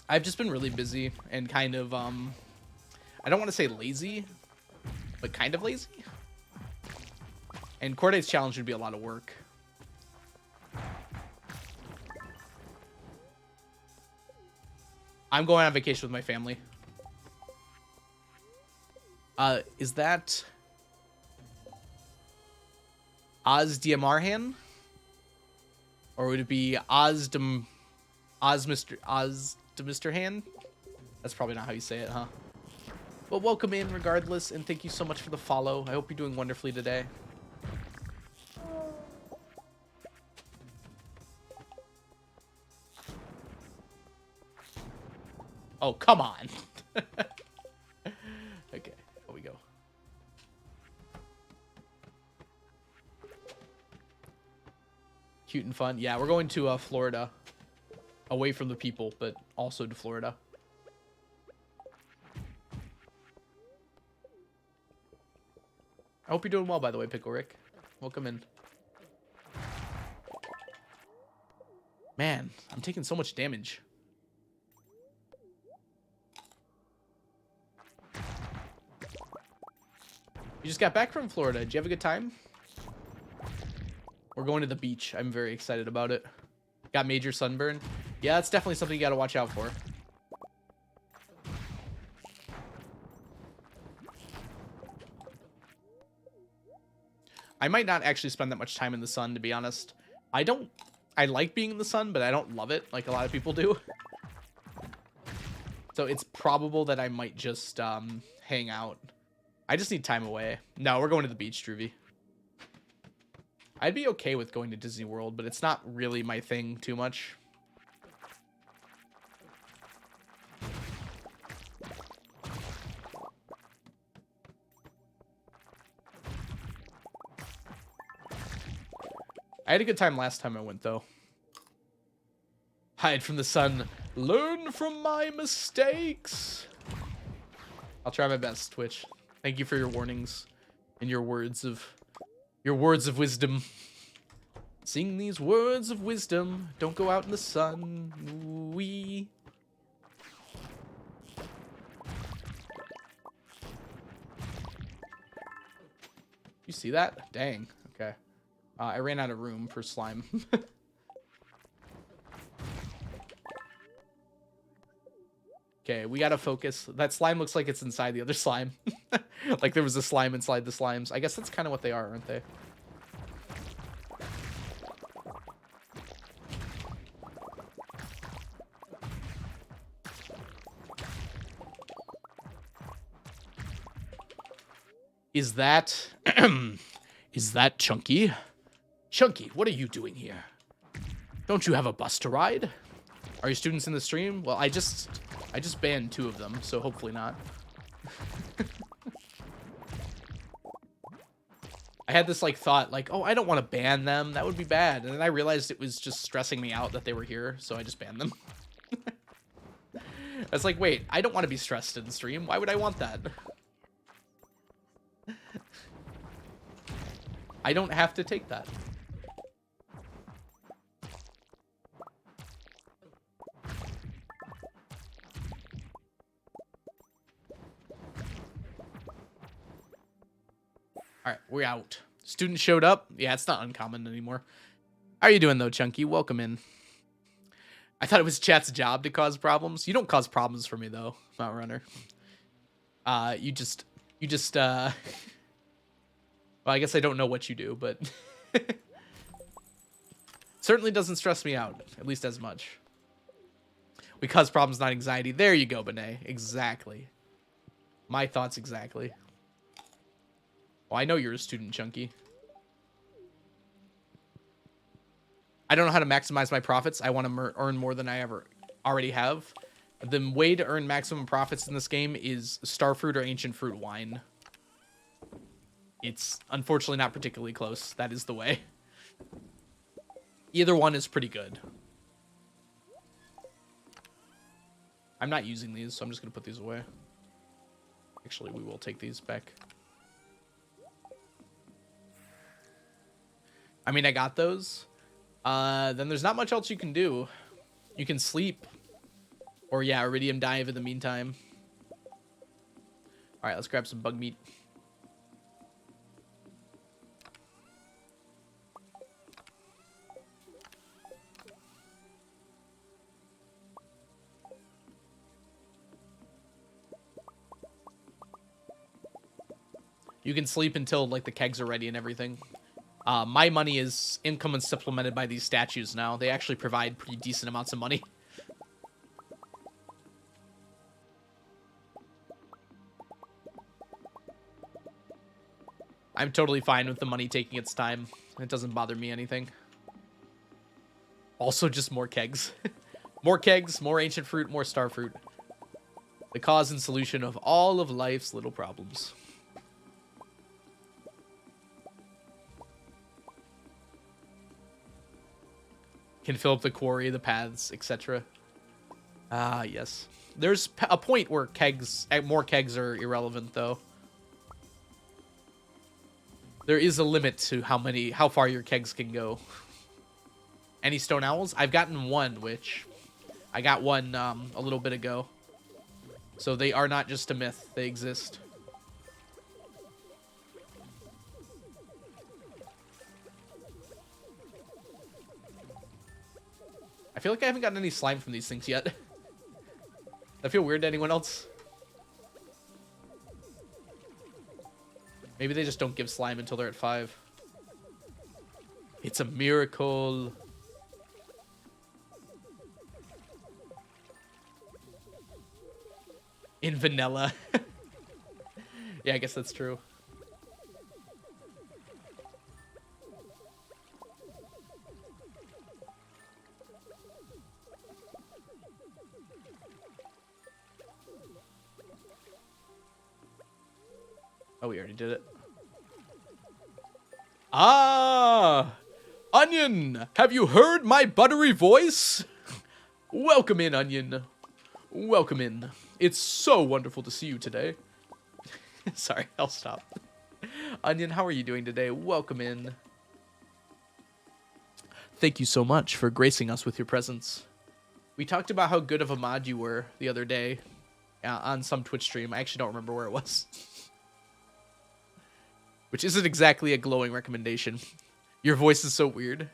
I've just been really busy and kind of, I don't want to say lazy, but kind of lazy. And Cordite's challenge would be a lot of work. I'm going on vacation with my family. Is that Ozdiamarhan? Or would it be Ozdemisterhan? That's probably not how you say it, huh? Well, welcome in regardless, and thank you so much for the follow. I hope you're doing wonderfully today. Oh, come on. Okay, here we go. Cute and fun. Yeah, we're going to Florida. Away from the people, but also to Florida. I hope you're doing well, by the way, Pickle Rick. Welcome in. Man, I'm taking so much damage. You just got back from Florida. Did you have a good time? We're going to the beach. I'm very excited about it. Got major sunburn. Yeah, that's definitely something you got to watch out for. I might not actually spend that much time in the sun, to be honest. I like being in the sun, but I don't love it like a lot of people do. So it's probable that I might just hang out. I just need time away. No, we're going to the beach, Druvy. I'd be okay with going to Disney World, but it's not really my thing too much. I had a good time last time I went, though. Hide from the sun. Learn from my mistakes. I'll try my best, Twitch. Thank you for your warnings and your words of wisdom. Sing these words of wisdom. Don't go out in the sun. Wee. You see that? Dang. Okay. I ran out of room for slime. Okay, we gotta focus. That slime looks like it's inside the other slime. Like there was a slime inside the slimes. I guess that's kind of what they are, aren't they? Is that... Is that Chunky? Chunky, what are you doing here? Don't you have a bus to ride? Are your students in the stream? Well, I just banned 2 of them, so hopefully not. I had this like thought, like, oh, I don't want to ban them. That would be bad. And then I realized it was just stressing me out that they were here, so I just banned them. I was like, wait, I don't want to be stressed in the stream. Why would I want that? I don't have to take that. All right, we're out. Student showed up. Yeah, it's not uncommon anymore. How are you doing, though, Chunky? Welcome in. I thought it was chat's job to cause problems. You don't cause problems for me, though, Mount Runner. You just, well, I guess I don't know what you do, but certainly doesn't stress me out, at least as much. We cause problems, not anxiety. There you go, Benet. Exactly. My thoughts exactly. Well, I know you're a student, Chunky. I don't know how to maximize my profits. I want to earn more than I already have. The way to earn maximum profits in this game is Starfruit or Ancient Fruit Wine. It's unfortunately not particularly close. That is the way. Either one is pretty good. I'm not using these, so I'm just going to put these away. Actually, we will take these back. I mean, I got those. Then there's not much else you can do. You can sleep. Or, yeah, Iridium Dive in the meantime. Alright, let's grab some bug meat. You can sleep until like the kegs are ready and everything. My money is income and supplemented by these statues now. They actually provide pretty decent amounts of money. I'm totally fine with the money taking its time. It doesn't bother me anything. Also just more kegs. More kegs, more ancient fruit, more star fruit. The cause and solution of all of life's little problems. Can fill up the quarry, the paths, etc. Ah, yes. There's a point where more kegs are irrelevant, though. There is a limit to how far your kegs can go. Any stone owls? I've gotten one, which I got one a little bit ago. So they are not just a myth; they exist. I feel like I haven't gotten any slime from these things yet. Does that feel weird to anyone else? Maybe they just don't give slime until they're at 5. It's a miracle. In vanilla. Yeah, I guess that's true. Oh, we already did it. Ah! Onion! Have you heard my buttery voice? Welcome in, Onion. Welcome in. It's so wonderful to see you today. Sorry, I'll stop. Onion, how are you doing today? Welcome in. Thank you so much for gracing us with your presence. We talked about how good of a mod you were the other day on some Twitch stream. I actually don't remember where it was. Which isn't exactly a glowing recommendation. Your voice is so weird.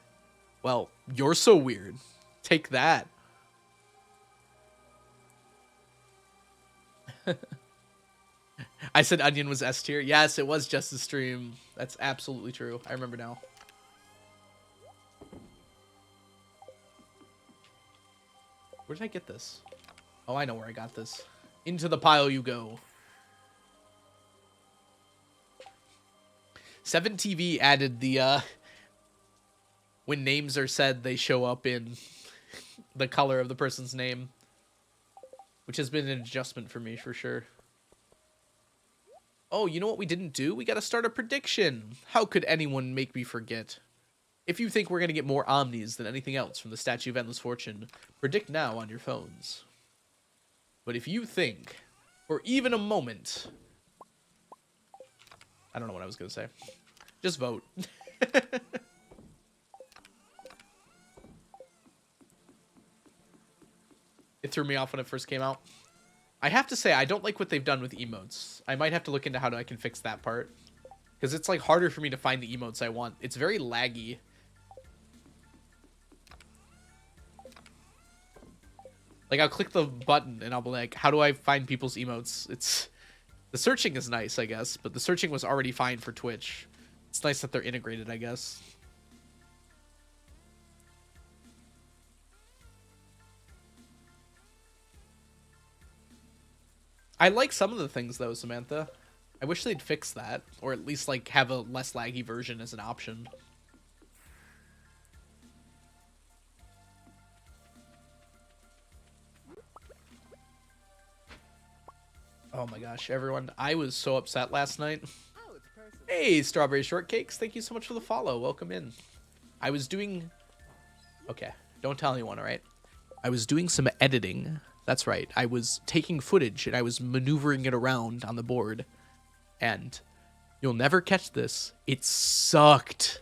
Well, you're so weird. Take that. I said Onion was S tier. Yes, it was just a stream. That's absolutely true. I remember now. Where did I get this? Oh, I know where I got this. Into the pile you go. 7TV added the, when names are said, they show up in the color of the person's name. Which has been an adjustment for me, for sure. Oh, you know what we didn't do? We gotta start a prediction. How could anyone make me forget? If you think we're gonna get more Omnis than anything else from the Statue of Endless Fortune, predict now on your phones. But if you think, for even a moment... I don't know what I was gonna say. Just vote. It threw me off when it first came out. I have to say, I don't like what they've done with emotes. I might have to look into how I can fix that part. Because it's like harder for me to find the emotes I want. It's very laggy. Like, I'll click the button and I'll be like, how do I find people's emotes? It's... The searching is nice, I guess, but the searching was already fine for Twitch. It's nice that they're integrated, I guess. I like some of the things, though, Samantha. I wish they'd fix that, or at least, like, have a less laggy version as an option. Oh my gosh, everyone. I was so upset last night. Hey, Strawberry Shortcakes. Thank you so much for the follow. Welcome in. I was doing... Okay, don't tell anyone, alright? I was doing some editing. That's right. I was taking footage and I was maneuvering it around on the board. And you'll never catch this. It sucked.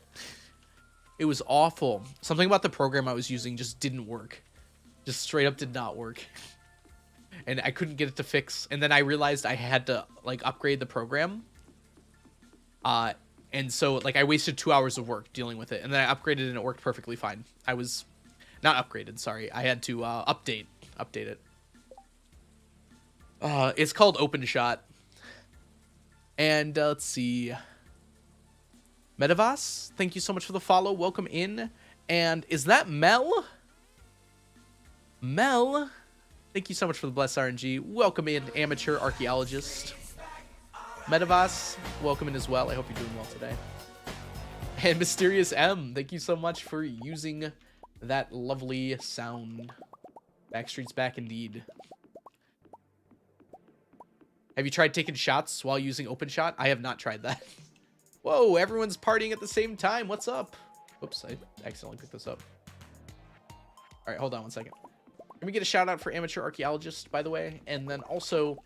It was awful. Something about the program I was using just didn't work. Just straight up did not work. And I couldn't get it to fix. And then I realized I had to, like, upgrade the program. And so, like, I wasted 2 hours of work dealing with it. And then I upgraded and it worked perfectly fine. I was... Not upgraded, sorry. I had to update it. It's called OpenShot. And let's see. Metavas, thank you so much for the follow. Welcome in. And is that Mel? Mel, thank you so much for the blessed RNG. Welcome in, amateur archaeologist. Metavas, welcome in as well. I hope you're doing well today. And Mysterious M, thank you so much for using that lovely sound. Backstreet's back indeed. Have you tried taking shots while using OpenShot? I have not tried that. Whoa, everyone's partying at the same time. What's up? Oops, I accidentally picked this up. All right, hold on one second. Let me get a shout out for Amateur Archaeologist, by the way. And then also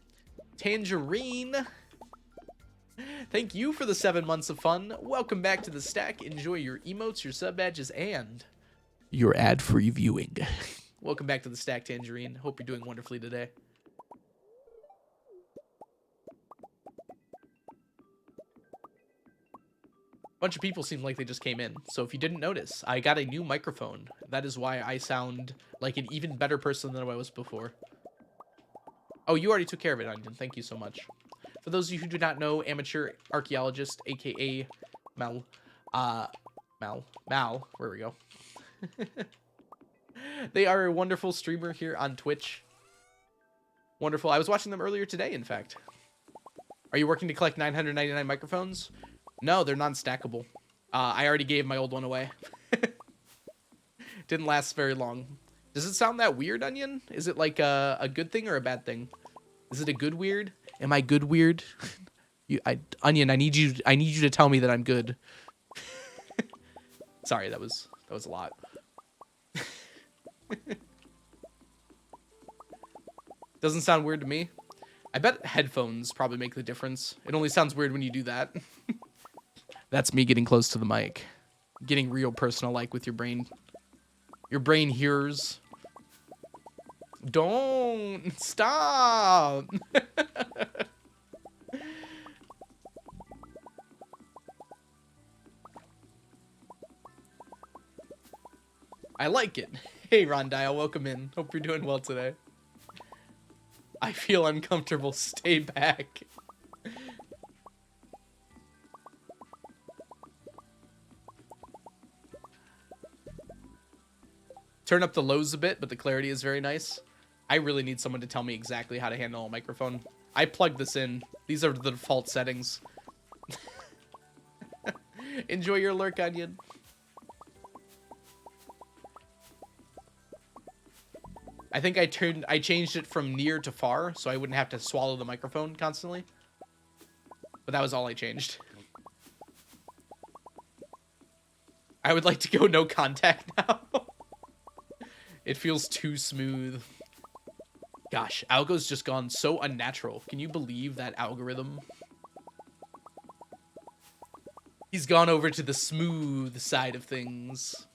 Tangerine. Thank you for the 7 months of fun. Welcome back to the stack. Enjoy your emotes, your sub badges, and your ad-free viewing. Welcome back to the stack, Tangerine. Hope you're doing wonderfully today. Bunch of people seem like they just came in. So if you didn't notice, I got a new microphone. That is why I sound like an even better person than I was before. Oh, you already took care of it, Onion. Thank you so much. For those of you who do not know, Amateur Archaeologist, aka Mal, where we go. They are a wonderful streamer here on Twitch. Wonderful. I was watching them earlier today, in fact. Are you working to collect 999 microphones? No, they're non-stackable. I already gave my old one away. Didn't last very long. Does it sound that weird, Onion? Is it like a good thing or a bad thing? Is it a good weird? Am I good weird? Onion, I need you to tell me that I'm good. Sorry, that was a lot. Doesn't sound weird to me. I bet headphones probably make the difference. It only sounds weird when you do that. That's me getting close to the mic. Getting real personal like with your brain. Your brain hears. Don't stop. I like it. Hey, Rondile, welcome in. Hope you're doing well today. I feel uncomfortable. Stay back. Turn up the lows a bit, but the clarity is very nice. I really need someone to tell me exactly how to handle a microphone. I plugged this in. These are the default settings. Enjoy your lurk, Onion. I think I changed it from near to far, so I wouldn't have to swallow the microphone constantly. But that was all I changed. I would like to go no contact now. It feels too smooth. Gosh, Algo's just gone so unnatural. Can you believe that algorithm? He's gone over to the smooth side of things.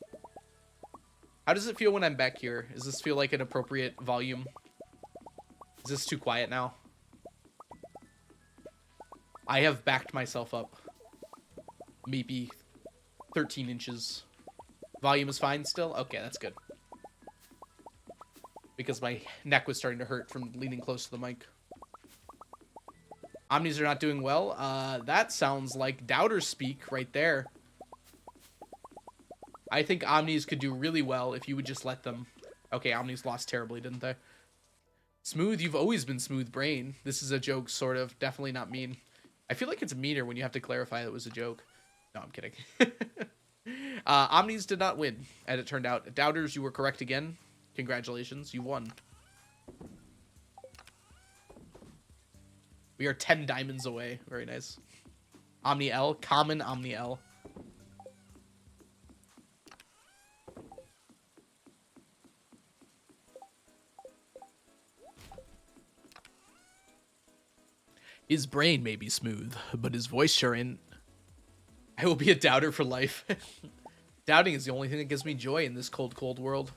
How does it feel when I'm back here? Does this feel like an appropriate volume? Is this too quiet now? I have backed myself up. Maybe 13 inches. Volume is fine still? Okay, that's good. Because my neck was starting to hurt from leaning close to the mic. Omnis are not doing well. That sounds like doubter speak right there. I think Omnis could do really well if you would just let them. Okay, Omnis lost terribly, didn't they? Smooth, you've always been smooth brain. This is a joke, sort of. Definitely not mean. I feel like it's meaner when you have to clarify it was a joke. No, I'm kidding. Omnis did not win, as it turned out. Doubters, you were correct again. Congratulations, you won. We are 10 diamonds away. Very nice. Omni L, common Omni L. His brain may be smooth, but his voice sure ain't. I will be a doubter for life. Doubting is the only thing that gives me joy in this cold, cold world.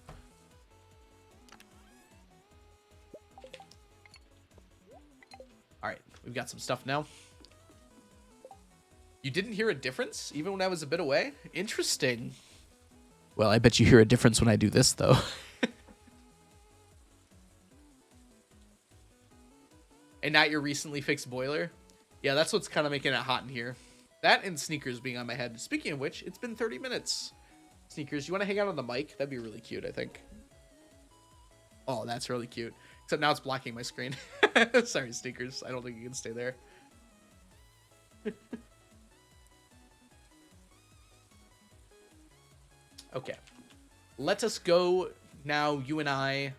Alright, we've got some stuff now. You didn't hear a difference, even when I was a bit away? Interesting. Well, I bet you hear a difference when I do this, though. And not your recently fixed boiler? Yeah, that's what's kind of making it hot in here. That and sneakers being on my head. Speaking of which, it's been 30 minutes. Sneakers, you want to hang out on the mic? That'd be really cute, I think. Oh, that's really cute. Except now it's blocking my screen. Sorry, Sneakers. I don't think you can stay there. Okay. Let us go now, you and I,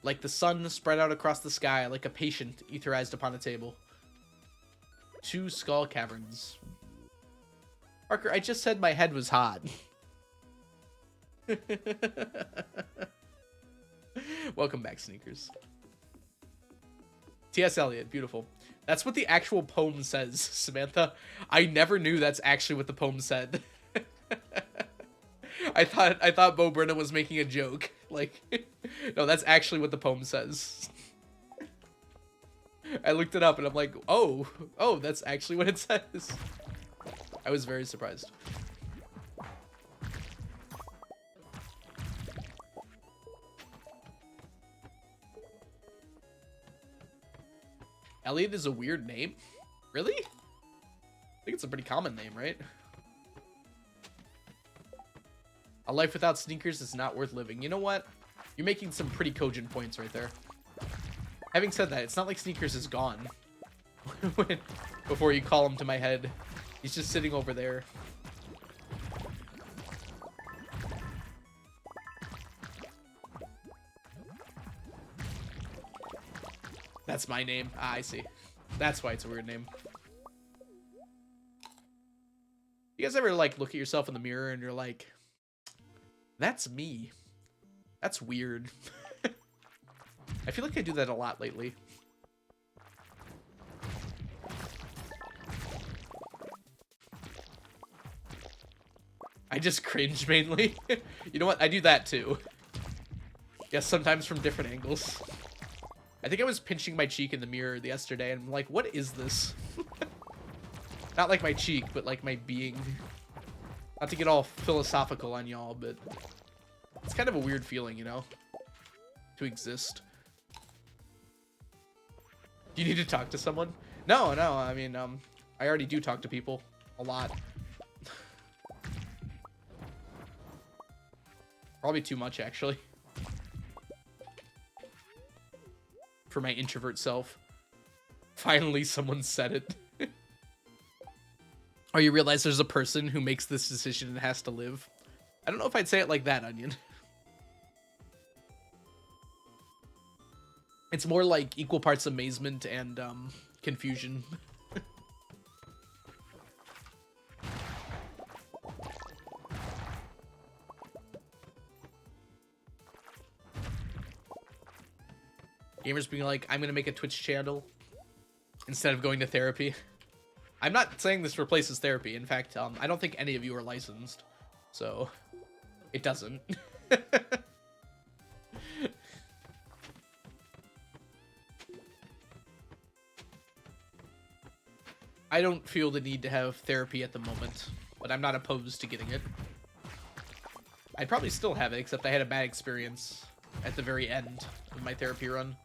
like the sun spread out across the sky, like a patient etherized upon a table. 2 skull caverns. Parker, I just said my head was hot. Welcome back, Sneakers. T.S. Eliot, beautiful. That's what the actual poem says, Samantha. I never knew that's actually what the poem said. I thought Bo Burnham was making a joke. Like, no, that's actually what the poem says. I looked it up and I'm like, oh, that's actually what it says. I was very surprised. Elliot is a weird name? Really? I think it's a pretty common name, right? A life without sneakers is not worth living. You know what? You're making some pretty cogent points right there. Having said that, it's not like Sneakers is gone. Before you call him to my head. He's just sitting over there. That's my name. Ah, I see. That's why it's a weird name. You guys ever, like, look at yourself in the mirror and you're like, that's me. That's weird. I feel like I do that a lot lately. I just cringe mainly. You know what? I do that too. Yes, sometimes from different angles. I think I was pinching my cheek in the mirror yesterday and I'm like, what is this? Not like my cheek, but like my being. Not to get all philosophical on y'all, but it's kind of a weird feeling, you know? To exist. Do you need to talk to someone? No, I mean, I already do talk to people a lot. Probably too much, actually. For my introvert self. Finally, someone said it. Oh, you realize there's a person who makes this decision and has to live? I don't know if I'd say it like that, Onion. It's more like equal parts amazement and confusion. Gamers being like, I'm gonna make a Twitch channel instead of going to therapy. I'm not saying this replaces therapy. In fact, I don't think any of you are licensed, so it doesn't. I don't feel the need to have therapy at the moment, but I'm not opposed to getting it. I'd probably still have it, except I had a bad experience at the very end of my therapy run.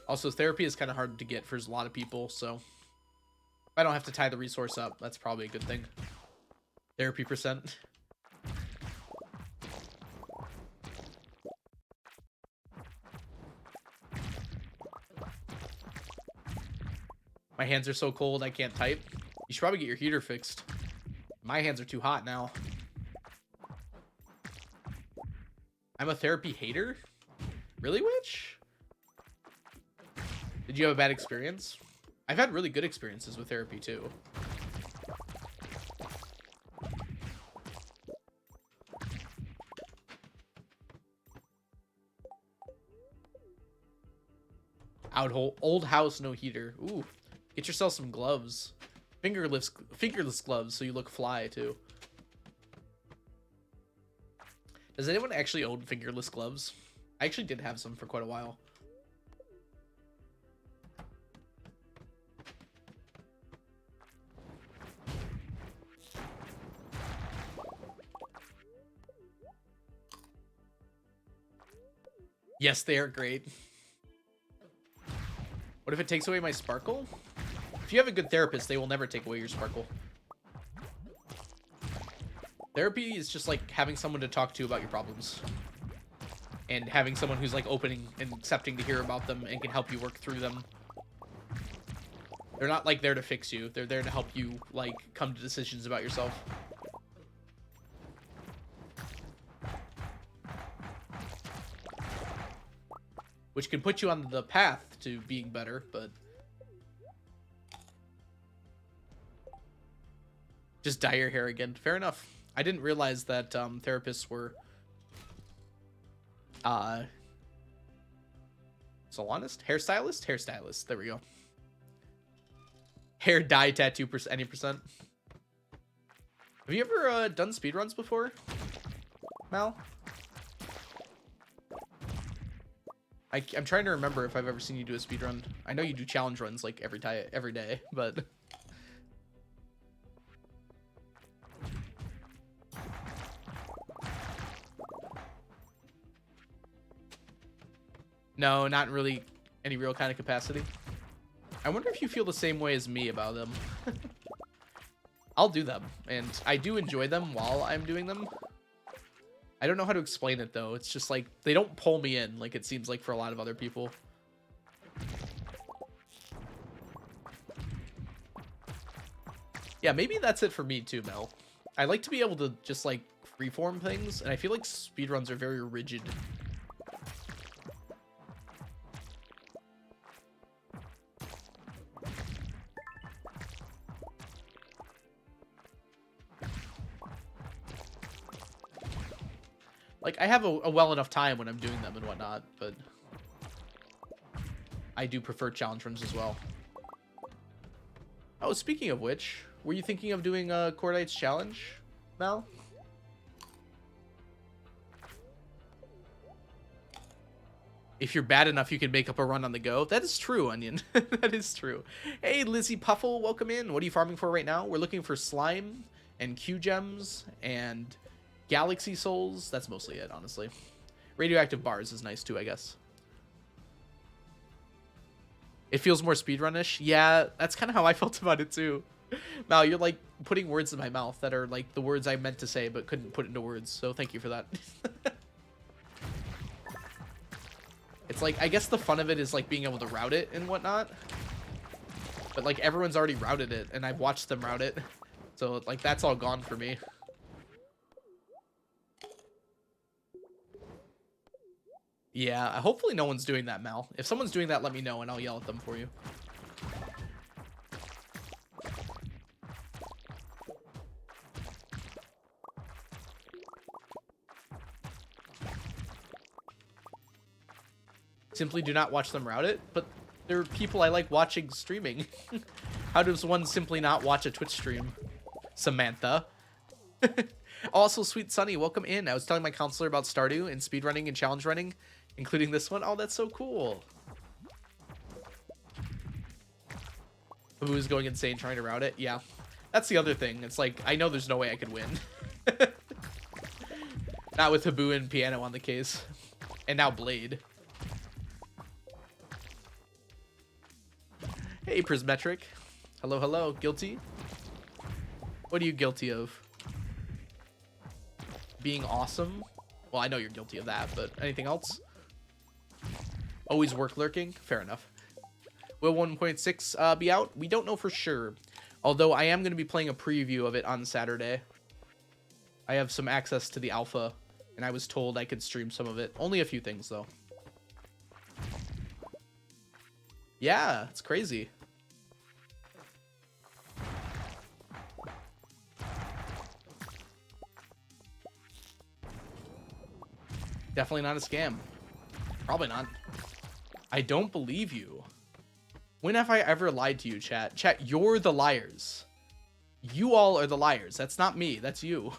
Also, therapy is kind of hard to get for a lot of people, so if I don't have to tie the resource up, that's probably a good thing. Therapy percent. My hands are so cold I can't type. You should probably get your heater fixed. My hands are too hot now. I'm a therapy hater? Really, Witch? Did you have a bad experience? I've had really good experiences with therapy too. Old house, no heater. Ooh, get yourself some gloves. Fingerless gloves so you look fly too. Does anyone actually own fingerless gloves? I actually did have some for quite a while. Yes, they are great. What if it takes away my sparkle? If you have a good therapist, they will never take away your sparkle. Therapy is just like having someone to talk to about your problems. And having someone who's like opening and accepting to hear about them and can help you work through them. They're not like there to fix you. They're there to help you like come to decisions about yourself. Which can put you on the path to being better, but just dye your hair again. Fair enough. I didn't realize that therapists were salonist, hairstylist. There we go. Hair dye tattoo any percent. Have you ever done speedruns before, Mal? I'm trying to remember if I've ever seen you do a speedrun. I know you do challenge runs like every day, but no, not really any real kind of capacity. I wonder if you feel the same way as me about them. I'll do them, and I do enjoy them while I'm doing them. I don't know how to explain it, though. It's just like, they don't pull me in like it seems like for a lot of other people. Yeah, maybe that's it for me, too, Mel. I like to be able to just, like, freeform things, and I feel like speedruns are very rigid. Like, I have a well enough time when I'm doing them and whatnot, but I do prefer challenge runs as well. Oh, speaking of which, were you thinking of doing a Cordites challenge, Mel? If you're bad enough, you can make up a run on the go. That is true, Onion. That is true. Hey, Lizzie Puffle, welcome in. What are you farming for right now? We're looking for slime and Q gems and galaxy souls. That's mostly it, honestly. Radioactive bars is nice too, I guess. It feels more speedrun-ish. Yeah, that's kind of how I felt about it too. Mal, you're like putting words in my mouth that are like the words I meant to say but couldn't put into words. So thank you for that. It's like, I guess the fun of it is like being able to route it and whatnot. But like everyone's already routed it and I've watched them route it. So like that's all gone for me. Yeah, hopefully no one's doing that, Mal. If someone's doing that, let me know and I'll yell at them for you. Simply do not watch them route it, but there are people I like watching streaming. How does one simply not watch a Twitch stream? Samantha. Also, Sweet Sunny, welcome in. I was telling my counselor about Stardew and speedrunning and challenge running, including this one. Oh, that's so cool. Who's going insane trying to route it? Yeah. That's the other thing. It's like, I know there's no way I could win. Not with Habu and Piano on the case. And now Blade. Hey, Prismetric. Hello, hello. Guilty? What are you guilty of? Being awesome? Well, I know you're guilty of that, but anything else? Always work lurking? Fair enough. Will 1.6 be out? We don't know for sure. Although I am going to be playing a preview of it on Saturday. I have some access to the alpha, and I was told I could stream some of it. Only a few things, though. Yeah, it's crazy. Definitely not a scam. Probably not. I don't believe you. When have I ever lied to you, chat? Chat, you're the liars. You all are the liars. That's not me. That's you.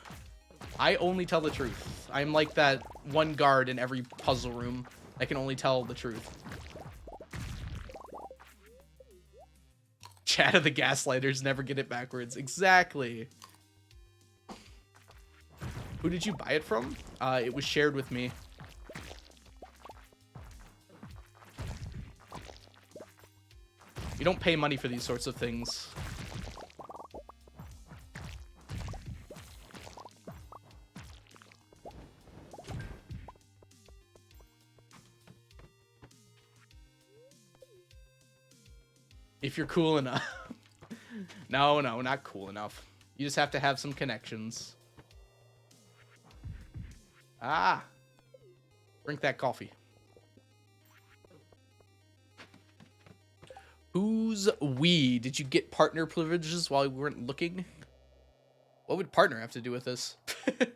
I only tell the truth. I'm like that one guard in every puzzle room that can only tell the truth. Chat of the gaslighters never get it backwards. Exactly. Who did you buy it from? It was shared with me. don't pay money for these sorts of things. If you're cool enough. No, not cool enough. You just have to have some connections. Ah. Drink that coffee. Who's we? Did you get partner privileges while we weren't looking? What would partner have to do with this? This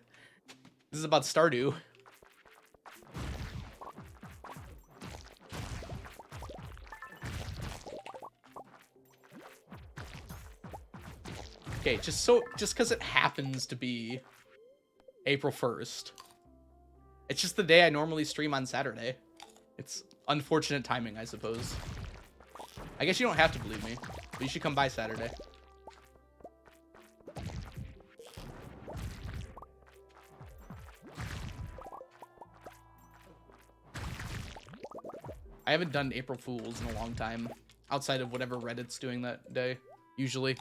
is about Stardew. Okay, just because it happens to be April 1st. It's just the day I normally stream on Saturday. It's unfortunate timing, I suppose. I guess you don't have to believe me, but you should come by Saturday. I haven't done April Fools in a long time, outside of whatever Reddit's doing that day, usually.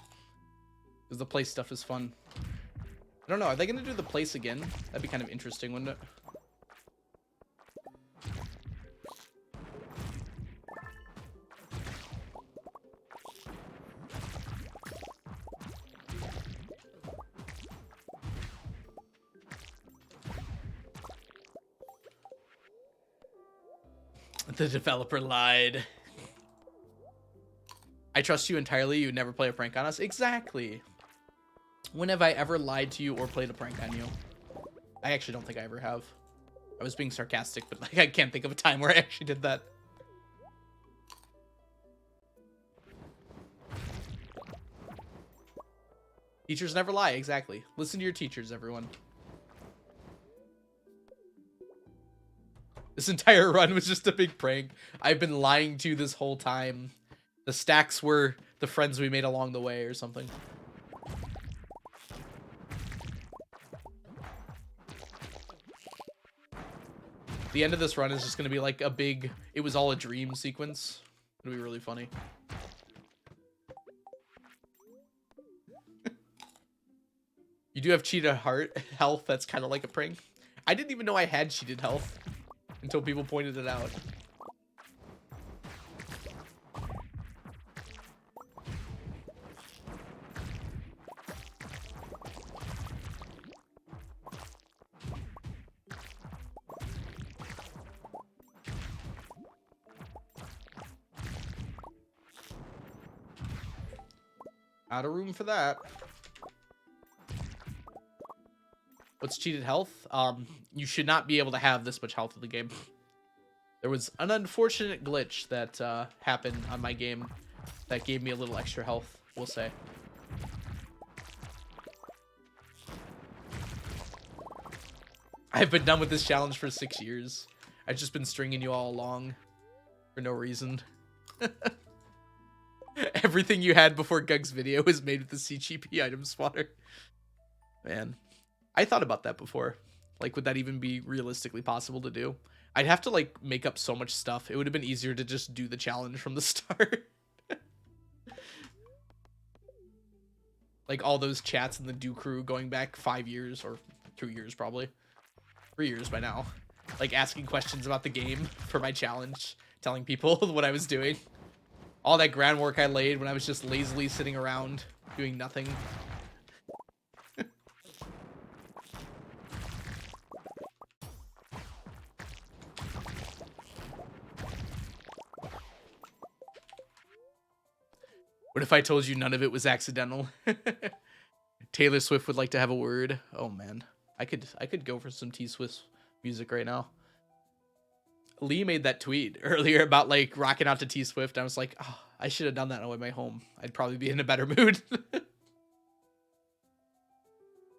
Because the place stuff is fun. I don't know, are they going to do the place again? That'd be kind of interesting, wouldn't it? The developer lied. I trust you entirely. You never play a prank on us. Exactly. When have I ever lied to you or played a prank on you? I actually don't think I ever have. I was being sarcastic, but like I can't think of a time where I actually did that. Teachers never lie. Exactly. Listen to your teachers, everyone. This entire run was just a big prank. I've been lying to you this whole time. The stacks were the friends we made along the way or something. The end of this run is just going to be like a big, it was all a dream sequence. It'll be really funny. You do have cheated health. That's kind of like a prank. I didn't even know I had cheated health until people pointed it out. Out of room for that. What's cheated health? You should not be able to have this much health in the game. There was an unfortunate glitch that happened on my game that gave me a little extra health, we'll say. I've been done with this challenge for 6 years. I've just been stringing you all along for no reason. Everything you had before Gug's video was made with the CGP item spotter. Man, I thought about that before. Like, would that even be realistically possible to do? I'd have to, like, make up so much stuff. It would have been easier to just do the challenge from the start. Like, all those chats in the Do Crew going back 5 years, or 2 years probably. 3 years by now. Like, asking questions about the game for my challenge. Telling people what I was doing. All that groundwork I laid when I was just lazily sitting around doing nothing. What if I told you none of it was accidental? Taylor Swift would like to have a word. Oh man, I could go for some T Swift music right now. Lee made that tweet earlier about like rocking out to T Swift. I was like, oh, I should have done that on my way home. I'd probably be in a better mood.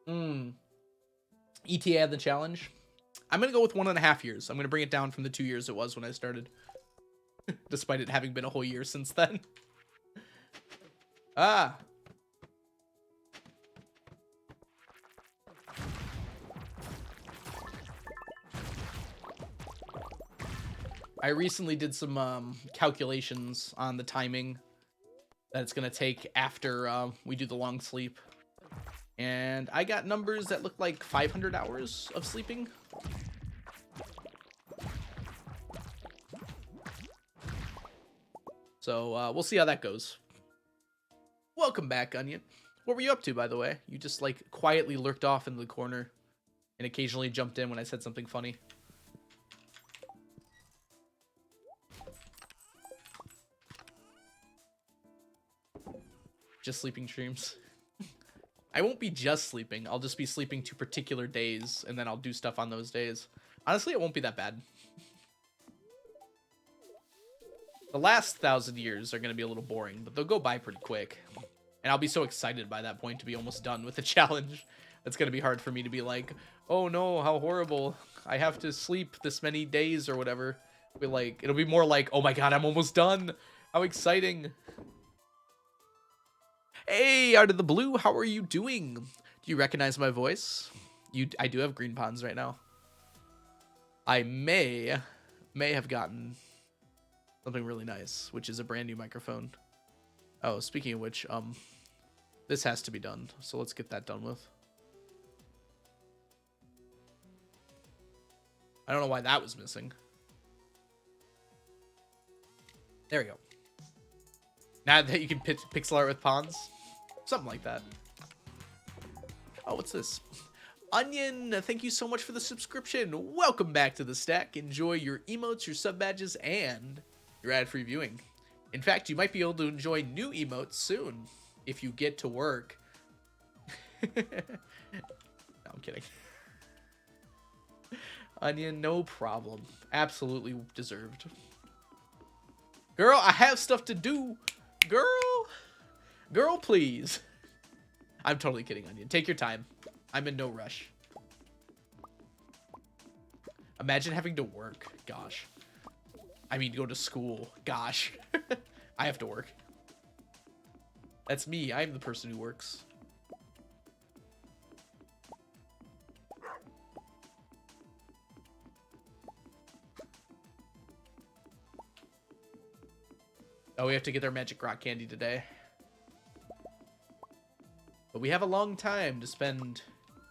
ETA had the challenge. I'm gonna go with 1.5 years. I'm gonna bring it down from the 2 years it was when I started, despite it having been a whole year since then. Ah. I recently did some calculations on the timing that it's gonna take after we do the long sleep. And I got numbers that look like 500 hours of sleeping. So we'll see how that goes. Welcome back, Onion. What were you up to, by the way? You just like quietly lurked off in the corner and occasionally jumped in when I said something funny. Just sleeping streams. I won't be just sleeping. I'll just be sleeping to particular days, and then I'll do stuff on those days. Honestly, it won't be that bad. The last 1,000 years are going to be a little boring, but they'll go by pretty quick. And I'll be so excited by that point to be almost done with the challenge. That's going to be hard for me to be like, oh no, how horrible. I have to sleep this many days or whatever. It'll be more like, oh my god, I'm almost done. How exciting. Hey, Out of the Blue, how are you doing? Do you recognize my voice? I do have green pawns right now. I may have gotten something really nice, which is a brand new microphone. Oh, speaking of which, this has to be done, so let's get that done with. I don't know why that was missing. There we go. Now that you can pixel art with pawns. Something like that. Oh, what's this? Onion, thank you so much for the subscription. Welcome back to the stack. Enjoy your emotes, your sub badges, and your ad-free viewing. In fact, you might be able to enjoy new emotes soon if you get to work. No, I'm kidding. Onion, no problem. Absolutely deserved. Girl, I have stuff to do. Girl, please. I'm totally kidding, Onion. Take your time. I'm in no rush. Imagine having to work. Gosh. I mean, go to school. Gosh. I have to work. That's me. I'm the person who works. Oh, we have to get our magic rock candy today. But we have a long time to spend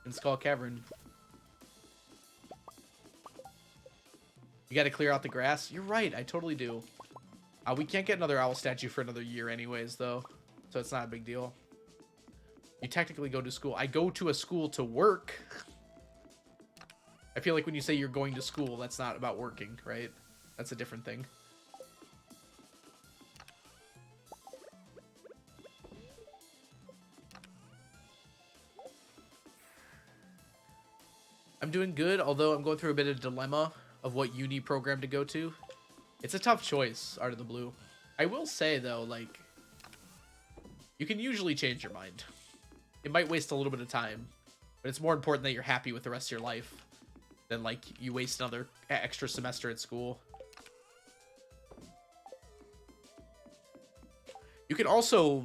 in Skull Cavern. You gotta clear out the grass? You're right, I totally do. We can't get another owl statue for another year anyways, though. So it's not a big deal. You technically go to school. I go to a school to work. I feel like when you say you're going to school, that's not about working, right? That's a different thing. I'm doing good, although I'm going through a bit of dilemma of what uni program to go to. It's a tough choice, Art of the Blue. I will say, though, like, you can usually change your mind. It might waste a little bit of time, but it's more important that you're happy with the rest of your life than, like, you waste another extra semester at school. You can also...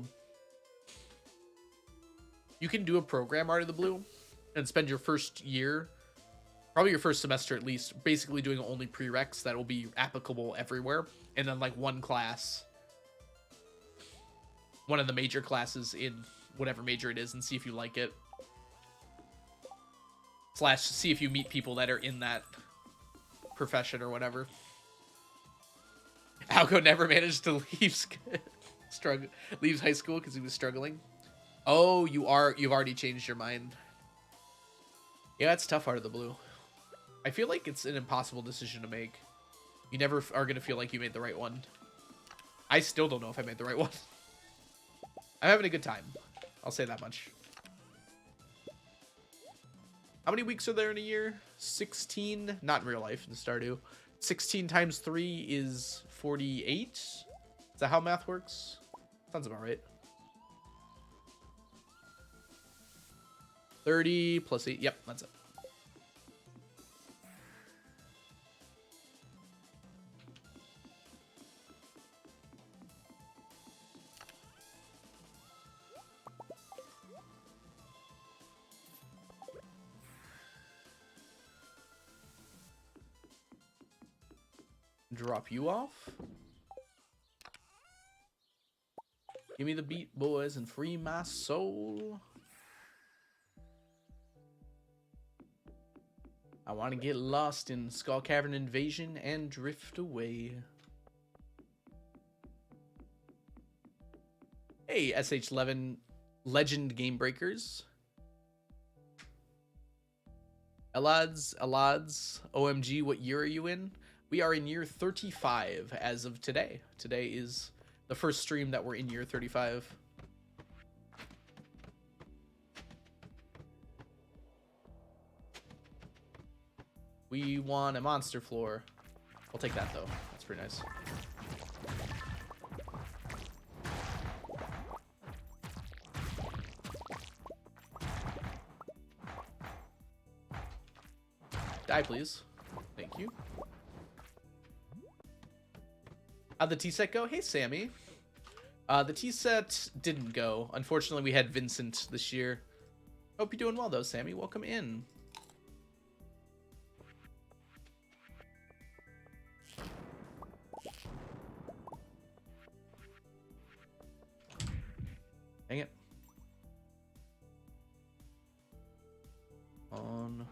You can do a program, Art of the Blue, and spend your first year... Probably your first semester at least, basically doing only prereqs that will be applicable everywhere. And then like one class, one of the major classes in whatever major it is, and see if you like it. / see if you meet people that are in that profession or whatever. Alco never managed to leave leaves high school because he was struggling. Oh, you've already changed your mind. Yeah, it's tough, Art of the Blue. I feel like it's an impossible decision to make. You never are going to feel like you made the right one. I still don't know if I made the right one. I'm having a good time. I'll say that much. How many weeks are there in a year? 16? Not in real life, in Stardew. 16 times 3 is 48? Is that how math works? Sounds about right. 30 plus 8. Yep, that's it. Drop you off. Give me the beat, boys, and free my soul. I want to get lost in Skull Cavern Invasion and drift away. Hey, SH11 Legend Game Breakers. Elads, OMG, what year are you in? We are in year 35 as of today. Today is the first stream that we're in year 35. We want a monster floor. I'll take that though. That's pretty nice. Die, please. Thank you. How'd the tea set go? Hey, Sammy. The tea set didn't go. Unfortunately, we had Vincent this year. Hope you're doing well, though, Sammy. Welcome in. Dang it. On.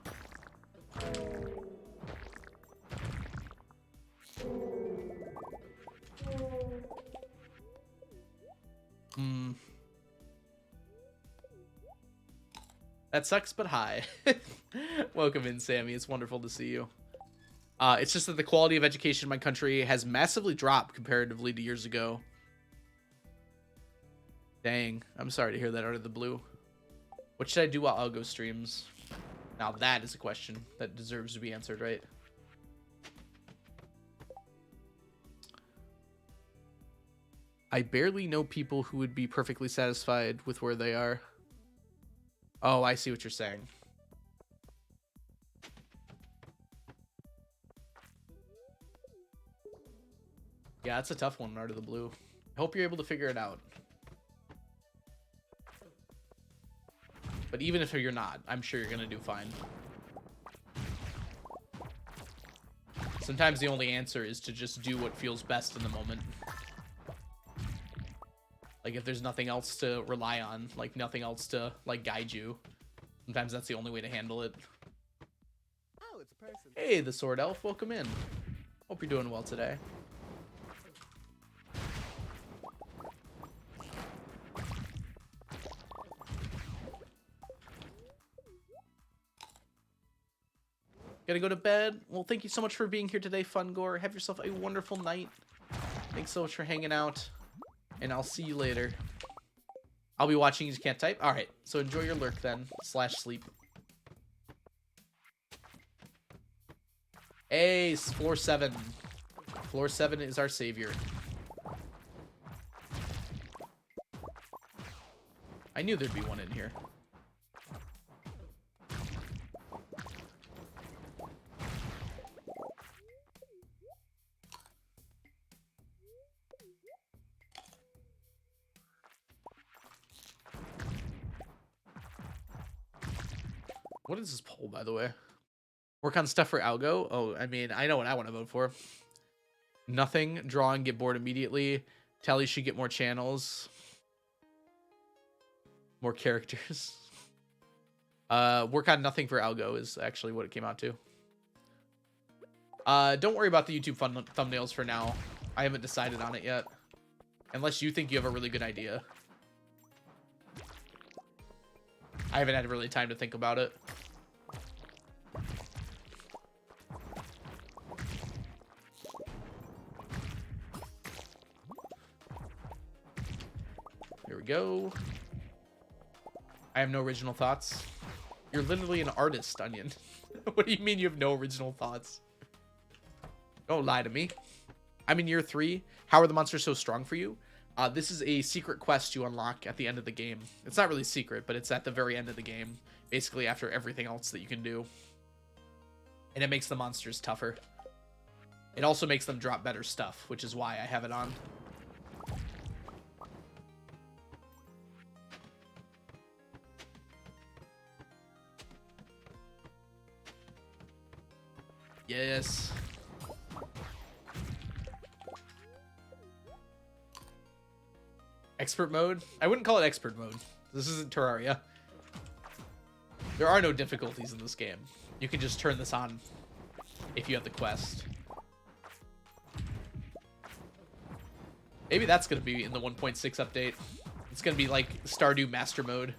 That sucks, but hi. Welcome in, Sammy. It's wonderful to see you. It's just that the quality of education in my country has massively dropped comparatively to years ago. Dang. I'm sorry to hear that out of the blue. What should I do while Algo streams? Now that is a question that deserves to be answered, right? I barely know people who would be perfectly satisfied with where they are. Oh, I see what you're saying. Yeah, it's a tough one out of the blue. I hope you're able to figure it out. But even if you're not, I'm sure you're going to do fine. Sometimes the only answer is to just do what feels best in the moment. Like, if there's nothing else to rely on, like, nothing else to, like, guide you, sometimes that's the only way to handle it. Oh, it's a person. Hey, the Sword Elf, welcome in. Hope you're doing well today. Gotta go to bed. Well, thank you so much for being here today, Fungor. Have yourself a wonderful night. Thanks so much for hanging out. And I'll see you later. I'll be watching. You just can't type. All right. So enjoy your lurk then. / sleep. Hey, floor 7. Floor 7 is our savior. I knew there'd be one in here. What is this poll, by the way? Work on stuff for Algo? Oh, I mean, I know what I want to vote for. Nothing. Draw and get bored immediately. Tally should get more channels. More characters. Work on nothing for Algo is actually what it came out to. Don't worry about the YouTube thumbnails for now. I haven't decided on it yet. Unless you think you have a really good idea. I haven't had really time to think about it. Here we go. I have no original thoughts. You're literally an artist, Onion. What do you mean you have no original thoughts? Don't lie to me. I'm in year 3. How are the monsters so strong for you? This is a secret quest you unlock at the end of the game. It's not really secret, but it's at the very end of the game. Basically after everything else that you can do. And it makes the monsters tougher. It also makes them drop better stuff, which is why I have it on. Yes. Expert mode? I wouldn't call it expert mode. This isn't Terraria. There are no difficulties in this game. You can just turn this on if you have the quest. Maybe that's going to be in the 1.6 update. It's going to be like Stardew Master Mode.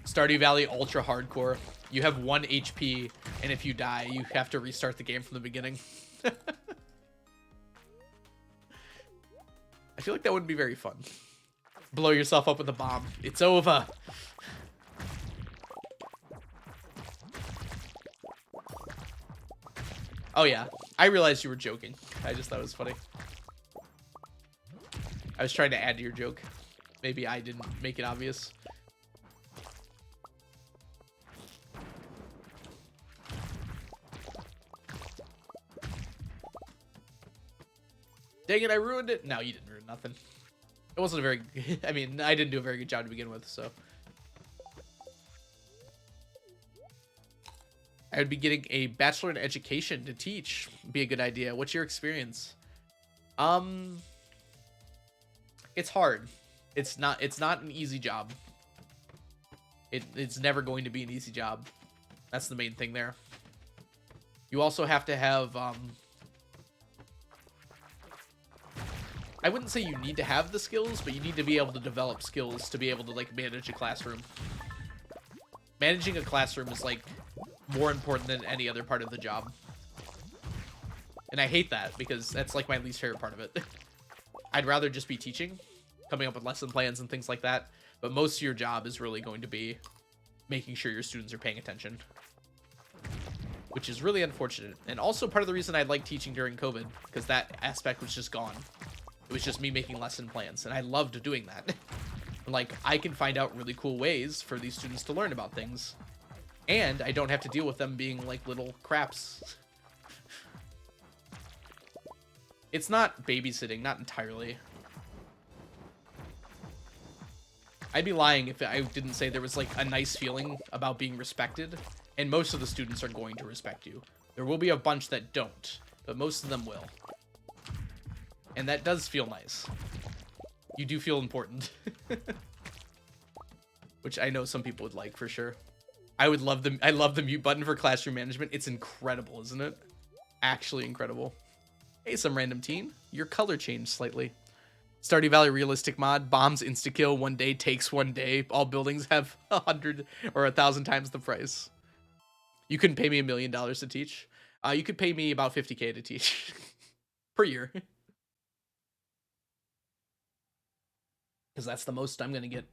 Stardew Valley Ultra Hardcore. You have 1 HP, and if you die, you have to restart the game from the beginning. I feel like that wouldn't be very fun. Blow yourself up with a bomb. It's over. Oh yeah, I realized you were joking. I just thought it was funny. I was trying to add to your joke. Maybe I didn't make it obvious. Dang it, I ruined it. No, you didn't ruin nothing. It wasn't a very... I mean, I didn't do a very good job to begin with, so... I would be getting a bachelor in education to teach. Be a good idea. What's your experience? It's hard. It's not an easy job. It's never going to be an easy job. That's the main thing there. You also have to have I wouldn't say you need to have the skills, but you need to be able to develop skills to be able to like manage a classroom. Managing a classroom is like more important than any other part of the job. And I hate that because that's like my least favorite part of it. I'd rather just be teaching, coming up with lesson plans and things like that. But most of your job is really going to be making sure your students are paying attention, which is really unfortunate. And also part of the reason I like teaching during COVID, because that aspect was just gone. It was just me making lesson plans, and I loved doing that. Like, I can find out really cool ways for these students to learn about things. And I don't have to deal with them being like little craps. It's not babysitting, not entirely. I'd be lying if I didn't say there was like a nice feeling about being respected. And most of the students are going to respect you. There will be a bunch that don't, but most of them will. And that does feel nice. You do feel important. Which I know some people would like for sure. I love the mute button for classroom management. It's incredible, isn't it? Actually incredible. Hey, some random teen. Your color changed slightly. Stardew Valley realistic mod. Bombs insta-kill 1 day, takes 1 day. All buildings have 100 or 1,000 times the price. You couldn't pay me $1 million to teach. You could pay me about $50K to teach. Per year. Because that's the most I'm going to get.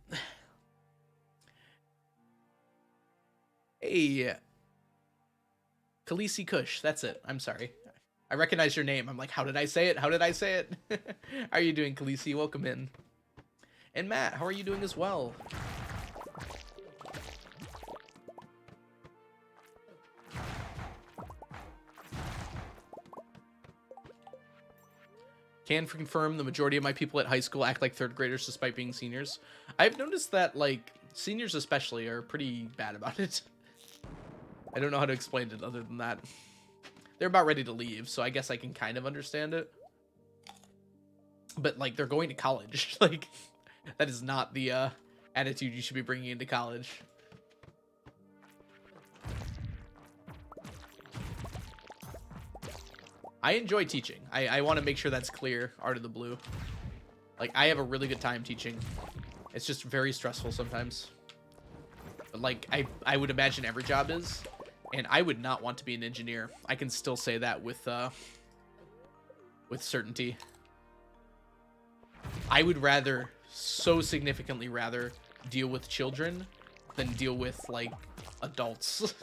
Hey. Khaleesi Kush. That's it. I'm sorry. I recognize your name. I'm like, how did I say it? How did I say it? How are you doing, Khaleesi? Welcome in. And Matt, how are you doing as well? Can confirm the majority of my people at high school act like third graders despite being seniors. I've noticed that, like, seniors especially are pretty bad about it. I don't know how to explain it other than that. They're about ready to leave, so I guess I can kind of understand it. But, like, they're going to college. Like, that is not the attitude you should be bringing into college. I enjoy teaching. I want to make sure that's clear, Art of the Blue. Like, I have a really good time teaching. It's just very stressful sometimes. But, like, I would imagine every job is. And I would not want to be an engineer. I can still say that with certainty. I would rather, so significantly rather, deal with children than deal with, like, adults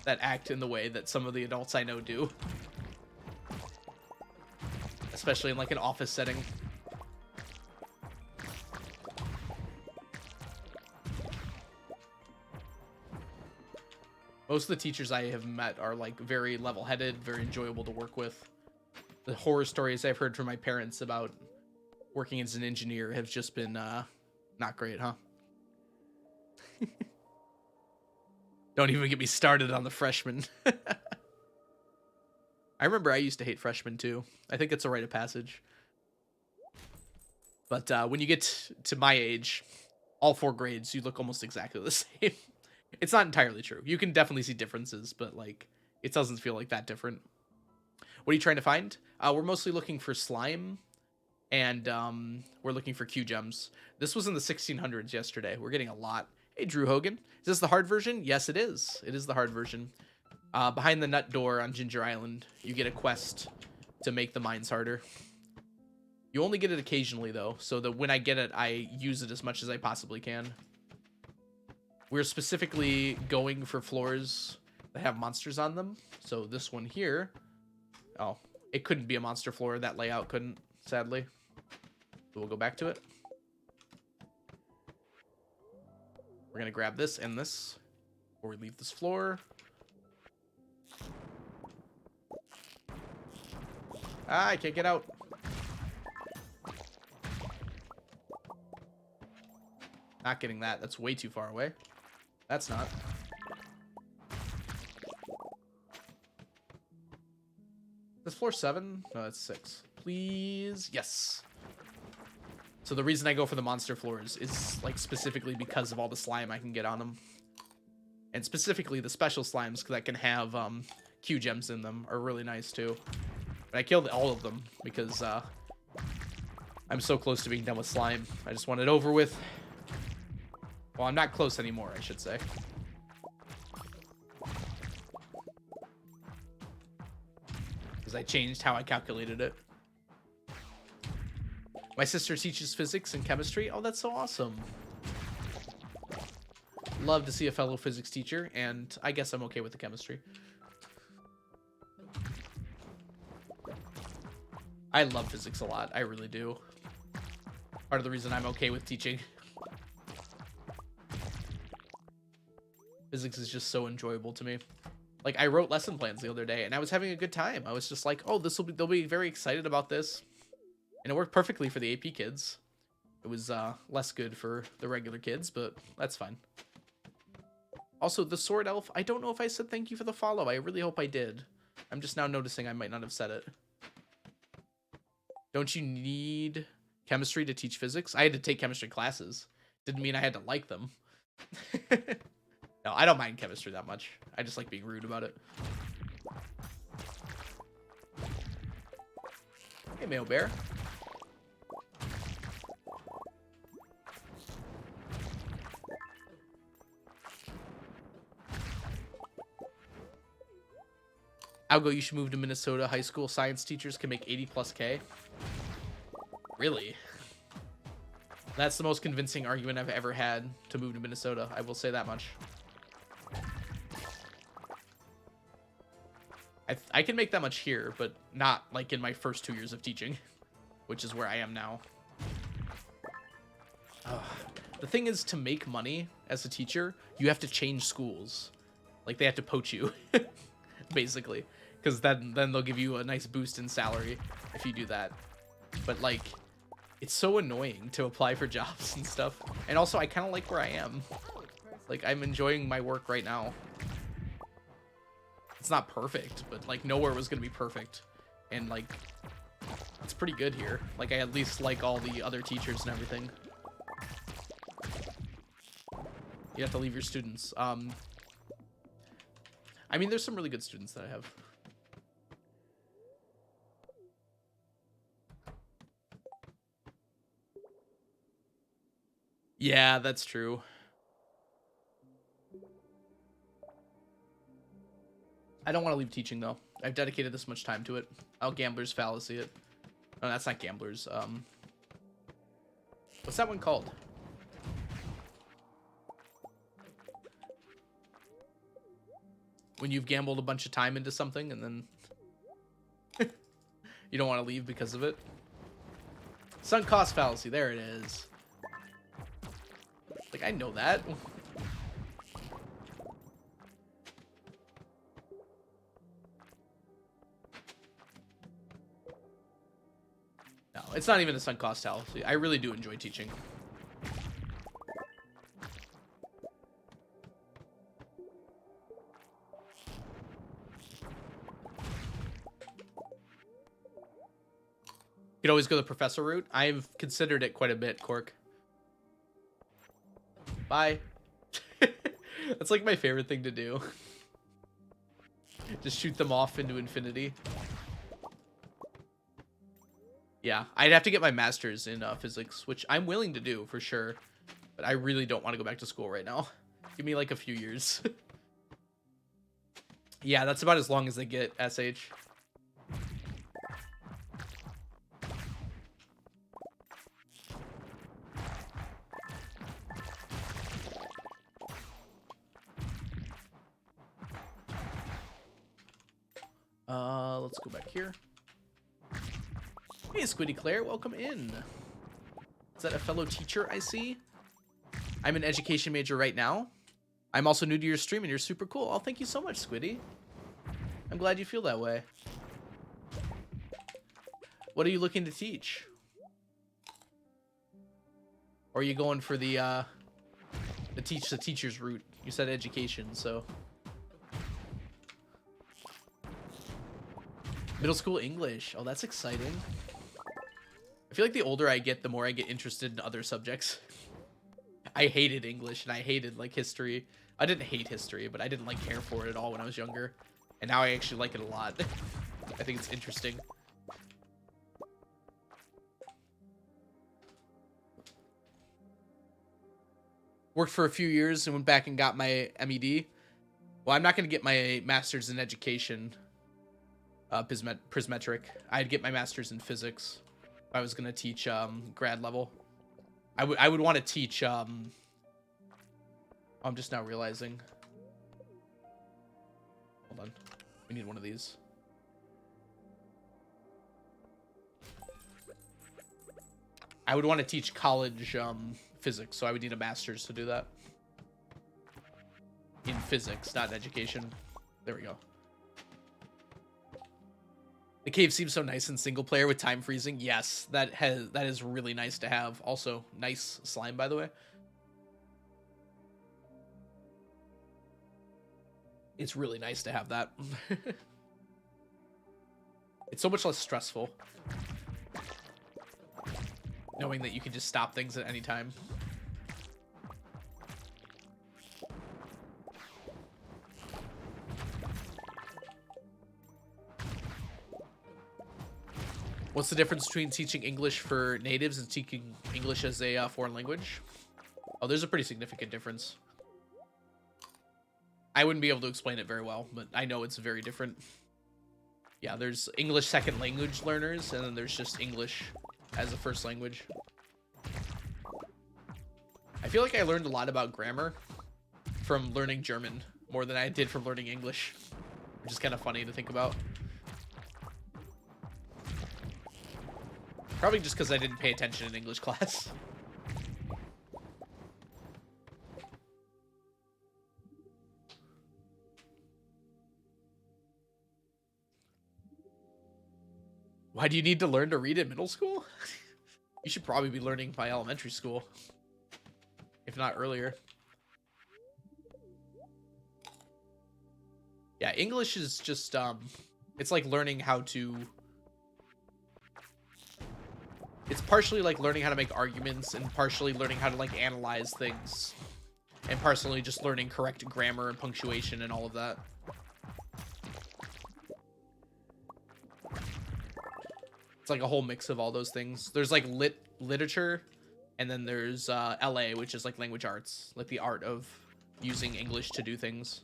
that act in the way that some of the adults I know do. Especially in, like, an office setting. Most of the teachers I have met are, like, very level-headed, very enjoyable to work with. The horror stories I've heard from my parents about working as an engineer have just been, not great, huh? Don't even get me started on the freshmen. I remember I used to hate freshmen too. I think it's a rite of passage. But when you get to my age, all 4 grades, you look almost exactly the same. It's not entirely true. You can definitely see differences, but like it doesn't feel like that different. What are you trying to find? We're mostly looking for slime, and we're looking for Q gems. This was in the 1600s yesterday. We're getting a lot. Hey, Drew Hogan. Is this the hard version? Yes, it is. It is the hard version. Behind the nut door on Ginger Island, you get a quest to make the mines harder. You only get it occasionally, though, so that when I get it, I use it as much as I possibly can. We're specifically going for floors that have monsters on them. So this one here, oh, it couldn't be a monster floor. That layout couldn't, sadly. So we'll go back to it. We're going to grab this and this before we leave this floor. Ah, I can't get out. Not getting that. That's way too far away. That's not. That's floor 7? No, that's 6. Please. Yes. So the reason I go for the monster floors is like specifically because of all the slime I can get on them. And specifically the special slimes that can have Q gems in them are really nice too. But I killed all of them because I'm so close to being done with slime. I just want it over with. Well, I'm not close anymore, I should say. Because I changed how I calculated it. My sister teaches physics and chemistry. Oh, that's so awesome. Love to see a fellow physics teacher, and I guess I'm okay with the chemistry. I love physics a lot. I really do. Part of the reason I'm okay with teaching. Physics is just so enjoyable to me. Like, I wrote lesson plans the other day, and I was having a good time. I was just like, oh, they'll be very excited about this. And it worked perfectly for the AP kids. It was less good for the regular kids, but that's fine. Also, the Sword Elf, I don't know if I said thank you for the follow. I really hope I did. I'm just now noticing I might not have said it. Don't you need chemistry to teach physics? I had to take chemistry classes. Didn't mean I had to like them. No, I don't mind chemistry that much. I just like being rude about it. Hey, Mail Bear. Algo, you should move to Minnesota. High school science teachers can make 80+K. Really? That's the most convincing argument I've ever had to move to Minnesota. I will say that much. I can make that much here, but not like in my first 2 years of teaching, which is where I am now. The thing is, to make money as a teacher, you have to change schools. Like, they have to poach you, basically. Because then they'll give you a nice boost in salary if you do that. But, like, it's so annoying to apply for jobs and stuff. And also, I kind of like where I am. Like, I'm enjoying my work right now. It's not perfect, but, like, nowhere was going to be perfect. And, like, it's pretty good here. Like, I at least like all the other teachers and everything. You have to leave your students. I mean, there's some really good students that I have. Yeah, that's true. I don't want to leave teaching, though. I've dedicated this much time to it. I'll Gambler's Fallacy it. No, that's not Gambler's. What's that one called? When you've gambled a bunch of time into something and then you don't want to leave because of it. Sunk cost fallacy. There it is. Like, I know that. No, it's not even a sunk cost fallacy. I really do enjoy teaching. could always go the professor route. I've considered it quite a bit, Cork. Bye. That's like my favorite thing to do. Just shoot them off into infinity. Yeah, I'd have to get my master's in physics, which I'm willing to do for sure. But I really don't want to go back to school right now. Give me like a few years. Yeah, that's about as long as they get, SH. Let's go back here. Hey, Squiddy Claire, welcome in. Is that a fellow teacher I see? I'm an education major right now. I'm also new to your stream and you're super cool. Oh, thank you so much, Squiddy. I'm glad you feel that way. What are you looking to teach? Or are you going for the teacher's route? You said education, so. Middle school English. Oh, that's exciting. I feel like the older I get, the more I get interested in other subjects. I hated English and I hated like history. I didn't hate history, but I didn't like care for it at all when I was younger. And now I actually like it a lot. I think it's interesting. Worked for a few years and went back and got my MED. Well, I'm not going to get my master's in education. Prismetric. I'd get my master's in physics if I was going to teach grad level. I would want to teach I'm just now realizing. Hold on. We need one of these. I would want to teach college physics, so I would need a master's to do that. In physics, not in education. There we go. The cave seems so nice in single player with time freezing. Yes, that is really nice to have. Also, nice slime, by the way. It's really nice to have that. It's so much less stressful. Knowing that you can just stop things at any time. What's the difference between teaching English for natives and teaching English as a foreign language? Oh, there's a pretty significant difference. I wouldn't be able to explain it very well, but I know it's very different. Yeah, there's English second language learners, and then there's just English as a first language. I feel like I learned a lot about grammar from learning German more than I did from learning English, which is kind of funny to think about. Probably just because I didn't pay attention in English class. Why do you need to learn to read in middle school? You should probably be learning by elementary school, if not earlier. Yeah, English is just, it's like learning how to... It's partially like learning how to make arguments and partially learning how to like analyze things and partially just learning correct grammar and punctuation and all of that. It's like a whole mix of all those things. There's like literature and then there's LA, which is like language arts, like the art of using English to do things.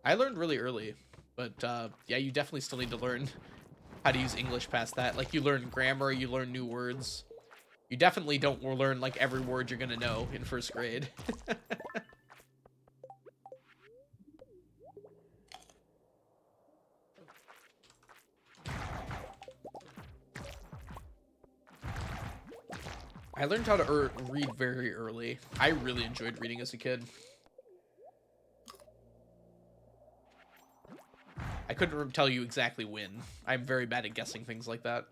I learned really early, but yeah, you definitely still need to learn how to use English past that. Like, you learn grammar, you learn new words. You definitely don't learn, like, every word you're gonna know in first grade. I learned how to read very early. I really enjoyed reading as a kid. I couldn't tell you exactly when. I'm very bad at guessing things like that.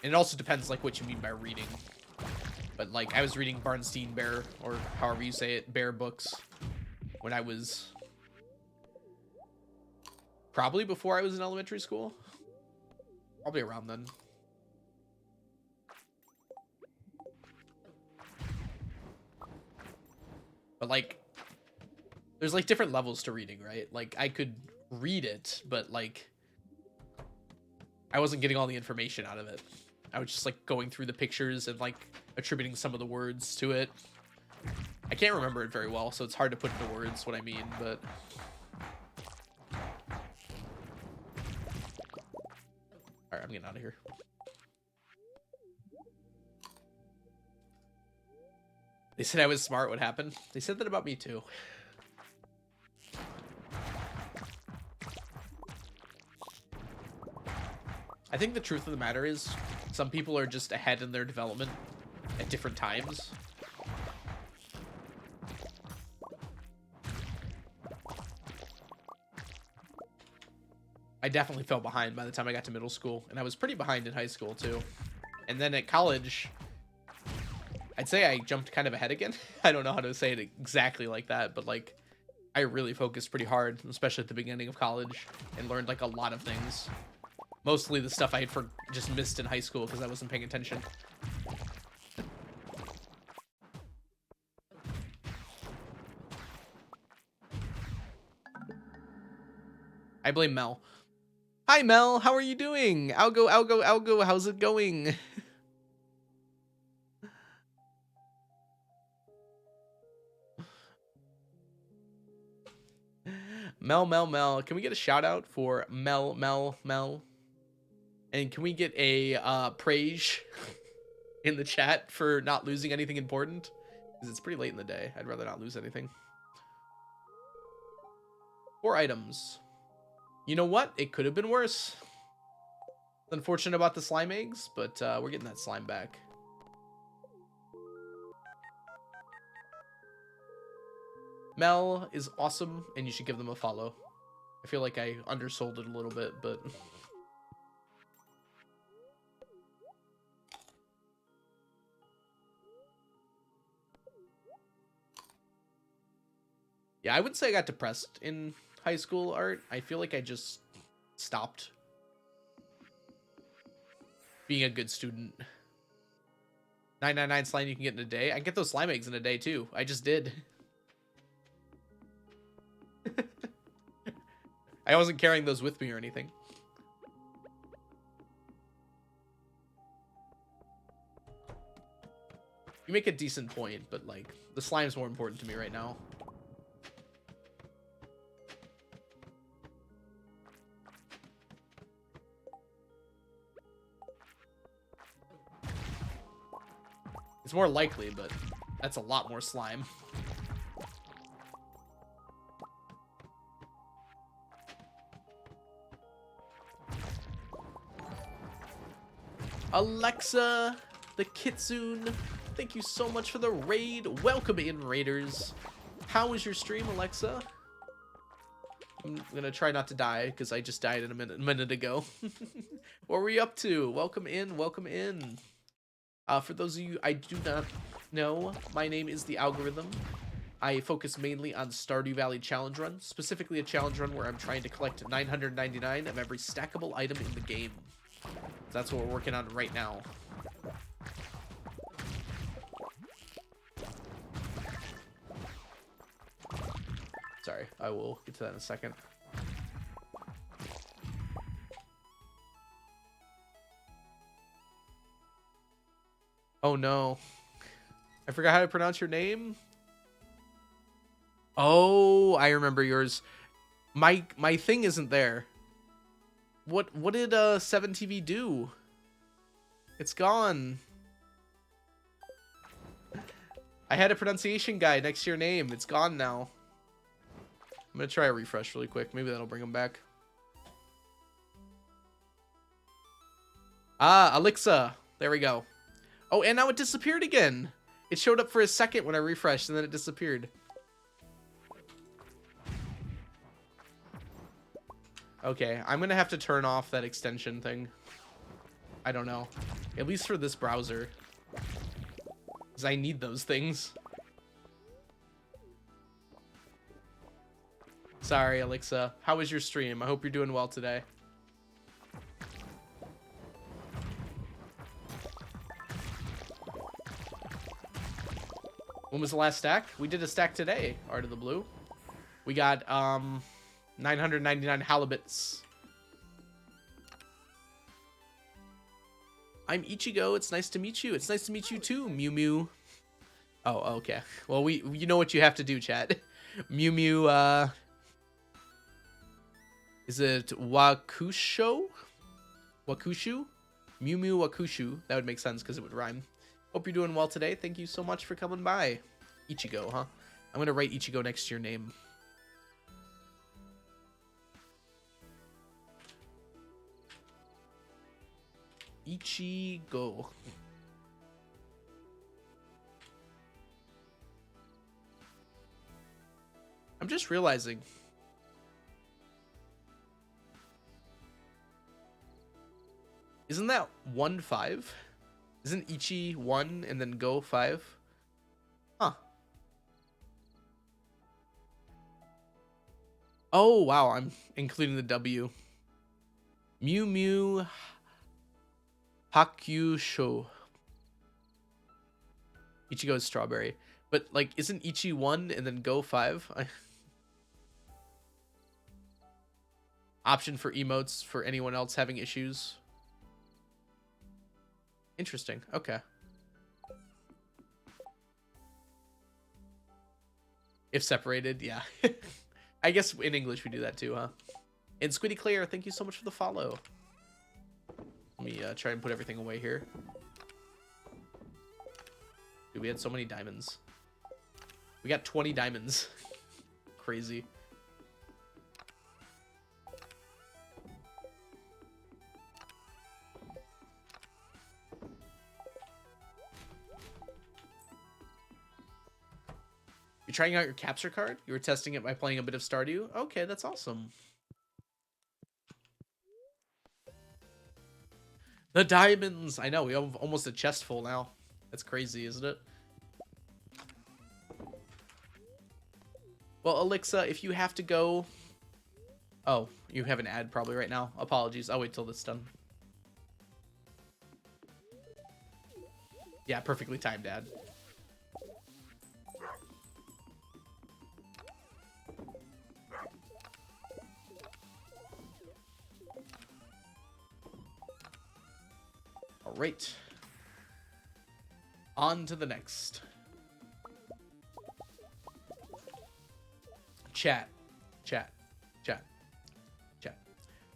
And it also depends, like, what you mean by reading. But like I was reading Barnstein Bear, or however you say it, Bear books, when I was probably before I was in elementary school. Probably around then. But like there's like different levels to reading, right? Like I could read it, but like I wasn't getting all the information out of it. I was just like going through the pictures and like attributing some of the words to it. I can't remember it very well, so it's hard to put into words what I mean, but all right, I'm getting out of here. They said I was smart. What happened? They said that about me too. I think the truth of the matter is some people are just ahead in their development at different times. I definitely fell behind by the time I got to middle school, and I was pretty behind in high school too. And then at college, I'd say I jumped kind of ahead again. I don't know how to say it exactly like that, but like I really focused pretty hard, especially at the beginning of college, and learned like a lot of things. Mostly the stuff I had just missed in high school because I wasn't paying attention. I blame Mel. Hi, Mel. How are you doing? Algo, Algo, Algo. How's it going? Mel, Mel, Mel. Can we get a shout out for Mel, Mel, Mel? And can we get a praise in the chat for not losing anything important? Because it's pretty late in the day. I'd rather not lose anything. 4 items. You know what? It could have been worse. Unfortunate about the slime eggs, but we're getting that slime back. Mel is awesome, and you should give them a follow. I feel like I undersold it a little bit, but... yeah, I wouldn't say I got depressed in high school art. I feel like I just stopped being a good student. 999 slime you can get in a day. I can get those slime eggs in a day too. I just did. I wasn't carrying those with me or anything. You make a decent point, but like the slime's more important to me right now. It's more likely, but that's a lot more slime. Alexa, the Kitsune, thank you so much for the raid. Welcome in, raiders. How was your stream, Alexa? I'm gonna try not to die because I just died in a minute ago. What were you up to? Welcome in, welcome in. For those of you I do not know, my name is The Algorithm. I focus mainly on Stardew Valley challenge run, specifically a challenge run where I'm trying to collect 999 of every stackable item in the game. That's what we're working on right now. Sorry, I will get to that in a second. Oh no. I forgot how to pronounce your name. Oh, I remember yours. My thing isn't there. What did 7TV do? It's gone. I had a pronunciation guide next to your name. It's gone now. I'm gonna try a refresh really quick. Maybe that'll bring them back. Ah, Alexa. There we go. Oh, and now it disappeared again. It showed up for a second when I refreshed, and then it disappeared. Okay, I'm gonna have to turn off that extension thing. I don't know. At least for this browser. because I need those things. Sorry, Alexa. How was your stream? I hope you're doing well today. When was the last stack? We did a stack today, Art of the Blue. We got 999 halibuts. I'm Ichigo. It's nice to meet you. It's nice to meet you too, Mew Mew. Oh, okay. Well, you know what you have to do, chat. Mew Mew, is it Wakusho? Wakushu? Mew Mew Wakushu. That would make sense because it would rhyme. Hope you're doing well today. Thank you so much for coming by. Ichigo, huh? I'm going to write Ichigo next to your name. Ichigo. I'm just realizing. Isn't that 1-5? Isn't Ichi 1 and then go 5? Huh. Oh, wow. I'm including the W. Mew Mew Hakusho. Ichigo is strawberry. But, like, isn't Ichi 1 and then go 5? Option for emotes for anyone else having issues. Interesting. Okay. If separated, yeah. I guess in English we do that too, huh? And Squiddy Claire, thank you so much for the follow. Let me try and put everything away here. Dude, we had so many diamonds. We got 20 diamonds. Crazy. You're trying out your capture card? You were testing it by playing a bit of Stardew? Okay, that's awesome. The diamonds! I know, we have almost a chest full now. That's crazy, isn't it? Well, Alexa, if you have to go... Oh, you have an ad probably right now. Apologies, I'll wait till this is done. Yeah, perfectly timed ad. All right. On to the next. Chat.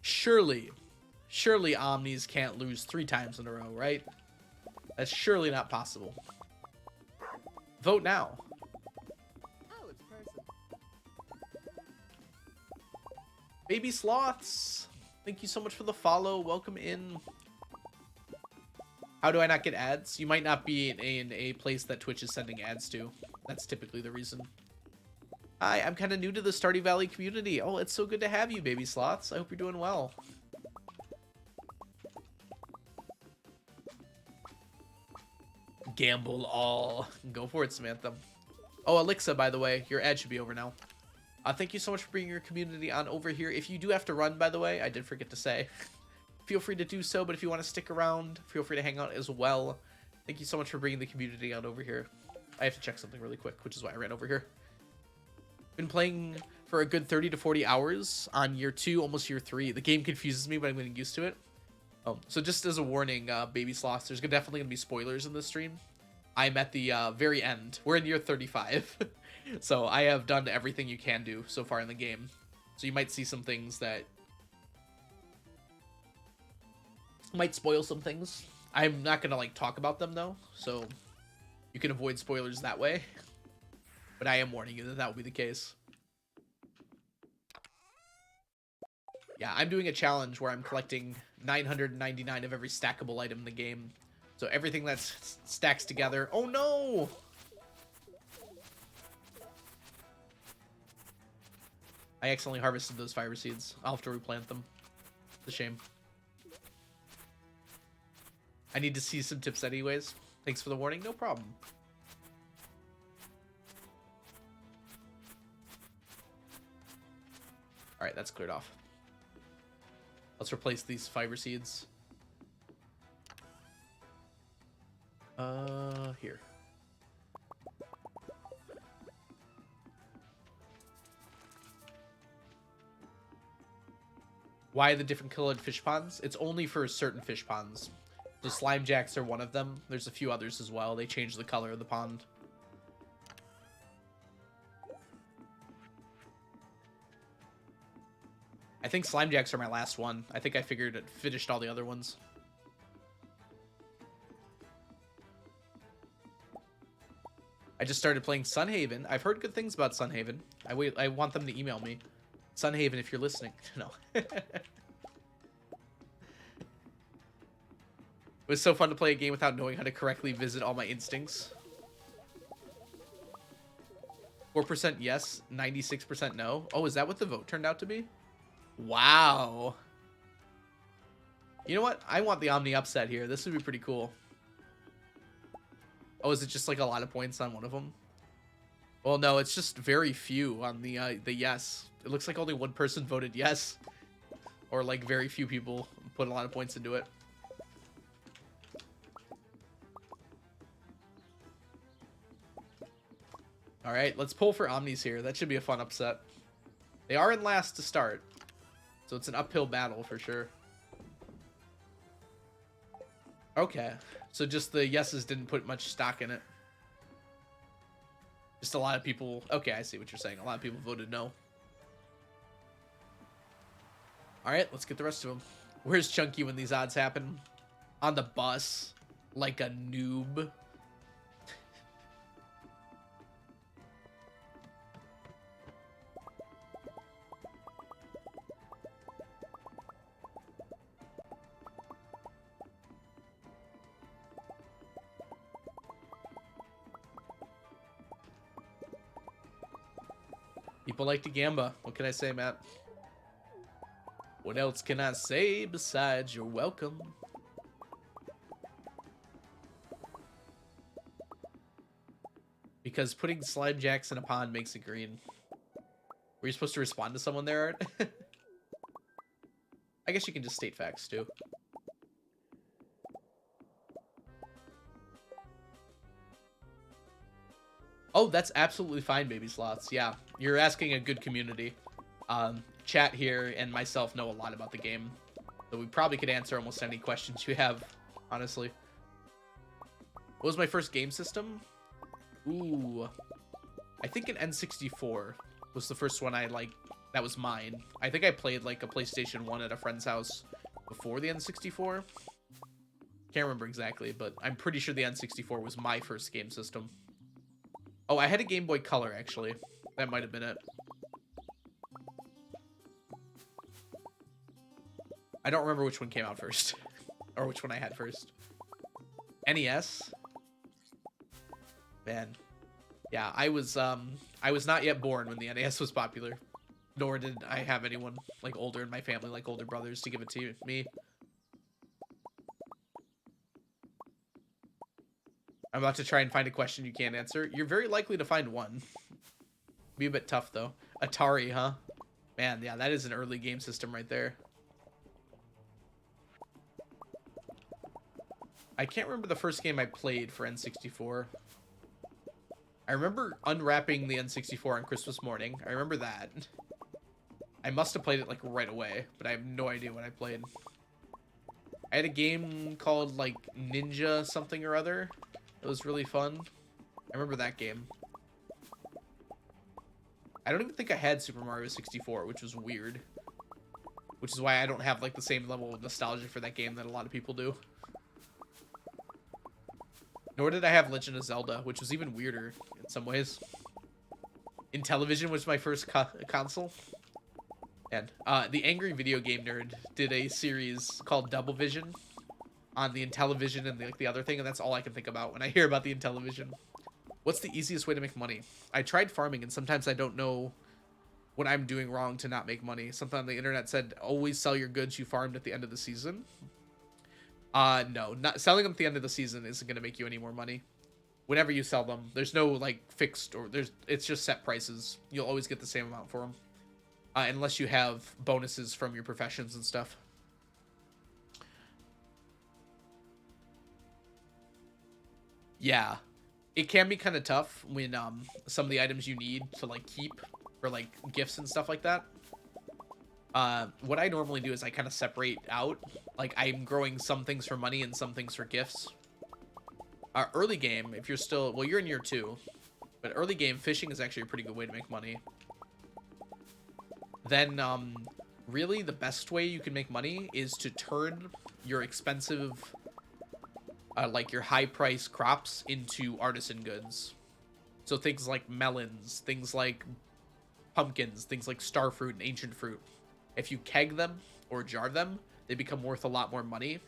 Surely Omnis can't lose 3 times in a row, right? That's surely not possible. Vote now. Oh, it's a person. Baby Sloths, thank you so much for the follow. Welcome in. How do I not get ads? You might not be in a place that Twitch is sending ads to. That's typically the reason. Hi, I'm kind of new to the Stardew Valley community. Oh, it's so good to have you, Baby Sloths. I hope you're doing well. Gamble all. Go for it, Samantha. Oh, Alexa, by the way, your ad should be over now. Thank you so much for bringing your community on over here. If you do have to run, by the way, I did forget to say, feel free to do so. But if you want to stick around, feel free to hang out as well. Thank you so much for bringing the community on over here. I have to check something really quick, which is why I ran over here. Been playing for a good 30 to 40 hours on year 2, almost year 3. The game confuses me, but I'm getting used to it. So just as a warning, Baby Sloths, there's definitely going to be spoilers in this stream. I'm at the very end. We're in year 35. So I have done everything you can do so far in the game. So you might see some things that might spoil some things. I'm not going to like talk about them though. So you can avoid spoilers that way. But I am warning you that that will be the case. Yeah, I'm doing a challenge where I'm collecting 999 of every stackable item in the game. So everything that stacks together... Oh no! I accidentally harvested those fiber seeds. I'll have to replant them. It's a shame. I need to see some tips anyways. Thanks for the warning. No problem. All right, that's cleared off. Let's replace these fiber seeds. Here. Why the different colored fish ponds? It's only for certain fish ponds. The slime jacks are one of them. There's a few others as well. They change the color of the pond. I think slime jacks are my last one. I think I finished all the other ones. I just started playing Sunhaven. I've heard good things about Sunhaven. I want them to email me. Sunhaven, if you're listening. No. It was so fun to play a game without knowing how to correctly visit all my instincts. 4% yes, 96% no. Oh, is that what the vote turned out to be? Wow. You know what? I want the Omni upset here. This would be pretty cool. Oh, is it just like a lot of points on one of them? Well, no, it's just very few on the yes. It looks like only one person voted yes. Or like very few people put a lot of points into it. All right, let's pull for Omnis here. That should be a fun upset. They are in last to start, so it's an uphill battle for sure. Okay, so just the yeses didn't put much stock in it. Just a lot of people... Okay, I see what you're saying. A lot of people voted no. All right, let's get the rest of them. Where's Chunky when these odds happen? On the bus, like a noob. People like to gamba. What can I say, Matt? What else can I say besides you're welcome? Because putting slime jacks in a pond makes it green. Were you supposed to respond to someone there, Art? I guess you can just state facts, too. Oh, that's absolutely fine, baby sloths. Yeah, you're asking a good community. Chat here and myself know a lot about the game, so we probably could answer almost any questions you have, honestly. What was my first game system? Ooh, I think an N64 was the first one I, like, that was mine. I think I played, like, a PlayStation 1 at a friend's house before the N64. Can't remember exactly, but I'm pretty sure the N64 was my first game system. Oh, I had a Game Boy Color, actually. That might have been it. I don't remember which one came out first. Or which one I had first. NES? Man. Yeah, I was not yet born when the NES was popular. Nor did I have anyone, like, older in my family, like older brothers, to give it to me. I'm about to try and find a question you can't answer. You're very likely to find one. Be a bit tough, though. Atari, huh? Man, yeah, that is an early game system right there. I can't remember the first game I played for N64. I remember unwrapping the N64 on Christmas morning. I remember that. I must have played it, like, right away, but I have no idea what I played. I had a game called, like, Ninja something or other. It was really fun. I remember that game. I don't even think I had Super Mario 64, which was weird. Which is why I don't have, like, the same level of nostalgia for that game that a lot of people do. Nor did I have Legend of Zelda, which was even weirder in some ways. Intellivision was my first console. And the Angry Video Game Nerd did a series called Double Vision on the Intellivision and the other thing, and that's all I can think about when I hear about the Intellivision. What's the easiest way to make money? I tried farming, and sometimes I don't know what I'm doing wrong to not make money. Something on the internet said, always sell your goods you farmed at the end of the season. No, not selling them at the end of the season isn't going to make you any more money. Whenever you sell them, there's no, like, fixed, or it's just set prices. You'll always get the same amount for them. unless you have bonuses from your professions and stuff. Yeah, it can be kind of tough when some of the items you need to like keep for like gifts and stuff like that. What I normally do is I kind of separate out. Like I'm growing some things for money and some things for gifts. Early game, if you're still, well, you're in year 2, but early game fishing is actually a pretty good way to make money. Then really the best way you can make money is to turn your expensive, like your high price crops into artisan goods. So things like melons, things like pumpkins, things like star fruit and ancient fruit. If you keg them or jar them, they become worth a lot more money,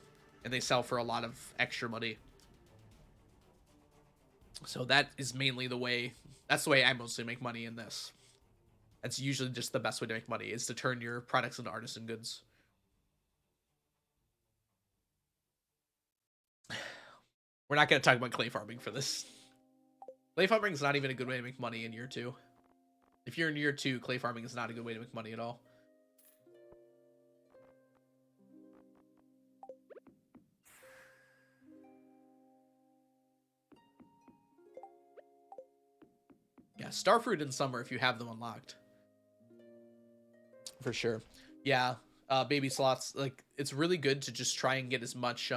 and they sell for a lot of extra money. So that is mainly the way, that's the way I mostly make money in this. That's usually just the best way to make money, is to turn your products into artisan goods. We're not going to talk about clay farming for this. Clay farming is not even a good way to make money in year 2. If you're in year 2, clay farming is not a good way to make money at all. Yeah, starfruit in summer if you have them unlocked. For sure. Yeah, baby sloths, like, it's really good to just try and get as much,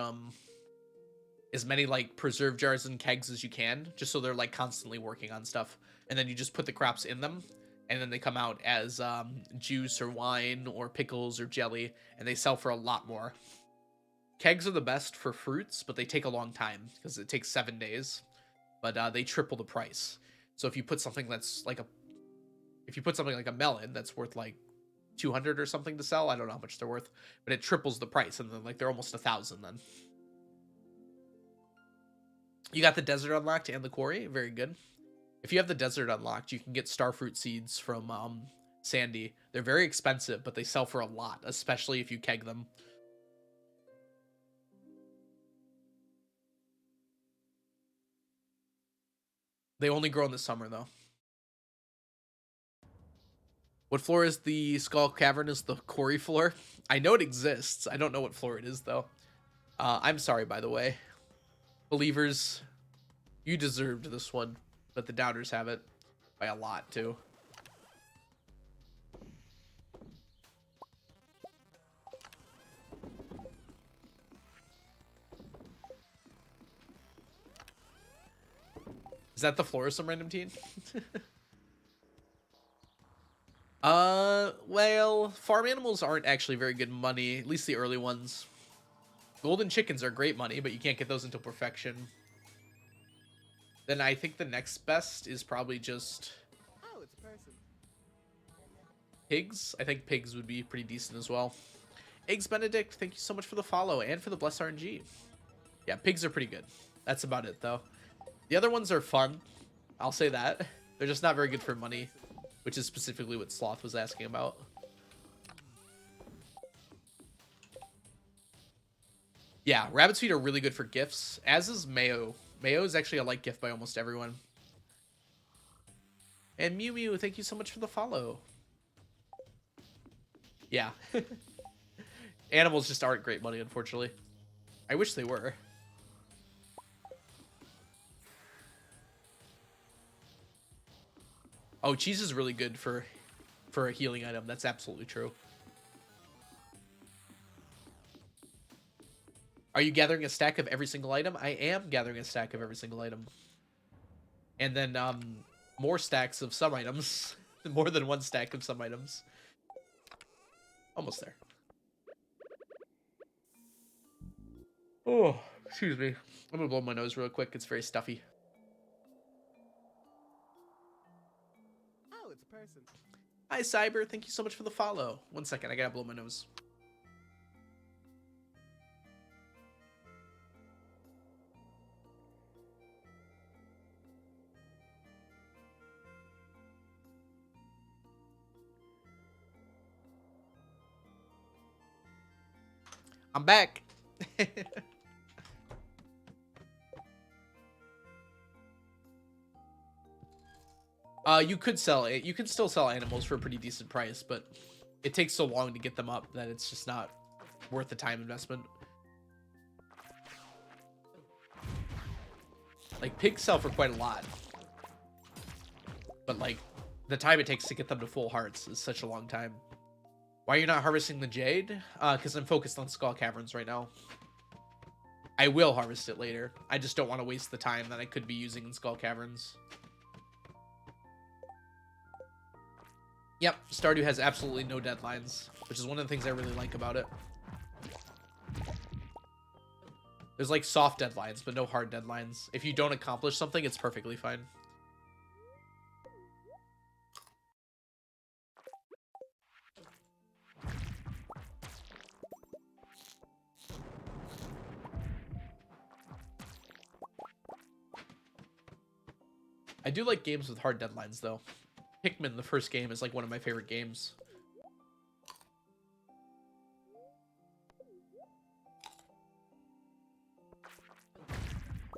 as many, like, preserve jars and kegs as you can, just so they're, like, constantly working on stuff. And then you just put the crops in them, and then they come out as, juice or wine or pickles or jelly, and they sell for a lot more. Kegs are the best for fruits, but they take a long time, because it takes 7 days. But, they triple the price. So if you put something that's, like, if you put something like a melon that's worth, like, 200 or something to sell, I don't know how much they're worth, but it triples the price, and then, like, they're almost 1,000 then. You got the desert unlocked and the quarry. Very good. If you have the desert unlocked, you can get starfruit seeds from Sandy. They're very expensive, but they sell for a lot, especially if you keg them. They only grow in the summer, though. What floor is the Skull Cavern? Is the quarry floor? I know it exists. I don't know what floor it is, though. I'm sorry, by the way. Believers, you deserved this one, but the doubters have it by a lot, too. Is that the floor of some random teen? Well, farm animals aren't actually very good money, at least the early ones. Golden chickens are great money, but you can't get those until perfection. Then I think the next best is probably just Oh, it's a person. pigs. I think pigs would be pretty decent as well. Eggs Benedict, thank you so much for the follow and for the bless RNG. Yeah, pigs are pretty good. That's about it, though. The other ones are fun. I'll say that. They're just not very good for money, which is specifically what Sloth was asking about. Yeah, rabbit's feet are really good for gifts, as is mayo. Mayo is actually a light gift by almost everyone. And Mew Mew, thank you so much for the follow. Yeah. Animals just aren't great money, unfortunately. I wish they were. Oh, cheese is really good for a healing item. That's absolutely true. Are you gathering a stack of every single item? I am gathering a stack of every single item. And then more stacks of some items. More than one stack of some items. Almost there. Oh, excuse me. I'm gonna blow my nose real quick. It's very stuffy. Oh, it's a person. Hi, Cyber. Thank you so much for the follow. 1 second. I gotta blow my nose. I'm back. You could sell it. You can still sell animals for a pretty decent price, but it takes so long to get them up that it's just not worth the time investment. Like, pigs sell for quite a lot. But, like, the time it takes to get them to full hearts is such a long time. Why are you not harvesting the jade? Because I'm focused on skull caverns right now. I will harvest it later. I just don't want to waste the time that I could be using in skull caverns. Yep, Stardew has absolutely no deadlines, which is one of the things I really like about it. There's like soft deadlines, but no hard deadlines. If you don't accomplish something, it's perfectly fine. I do like games with hard deadlines, though. Pikmin, the first game, is like one of my favorite games.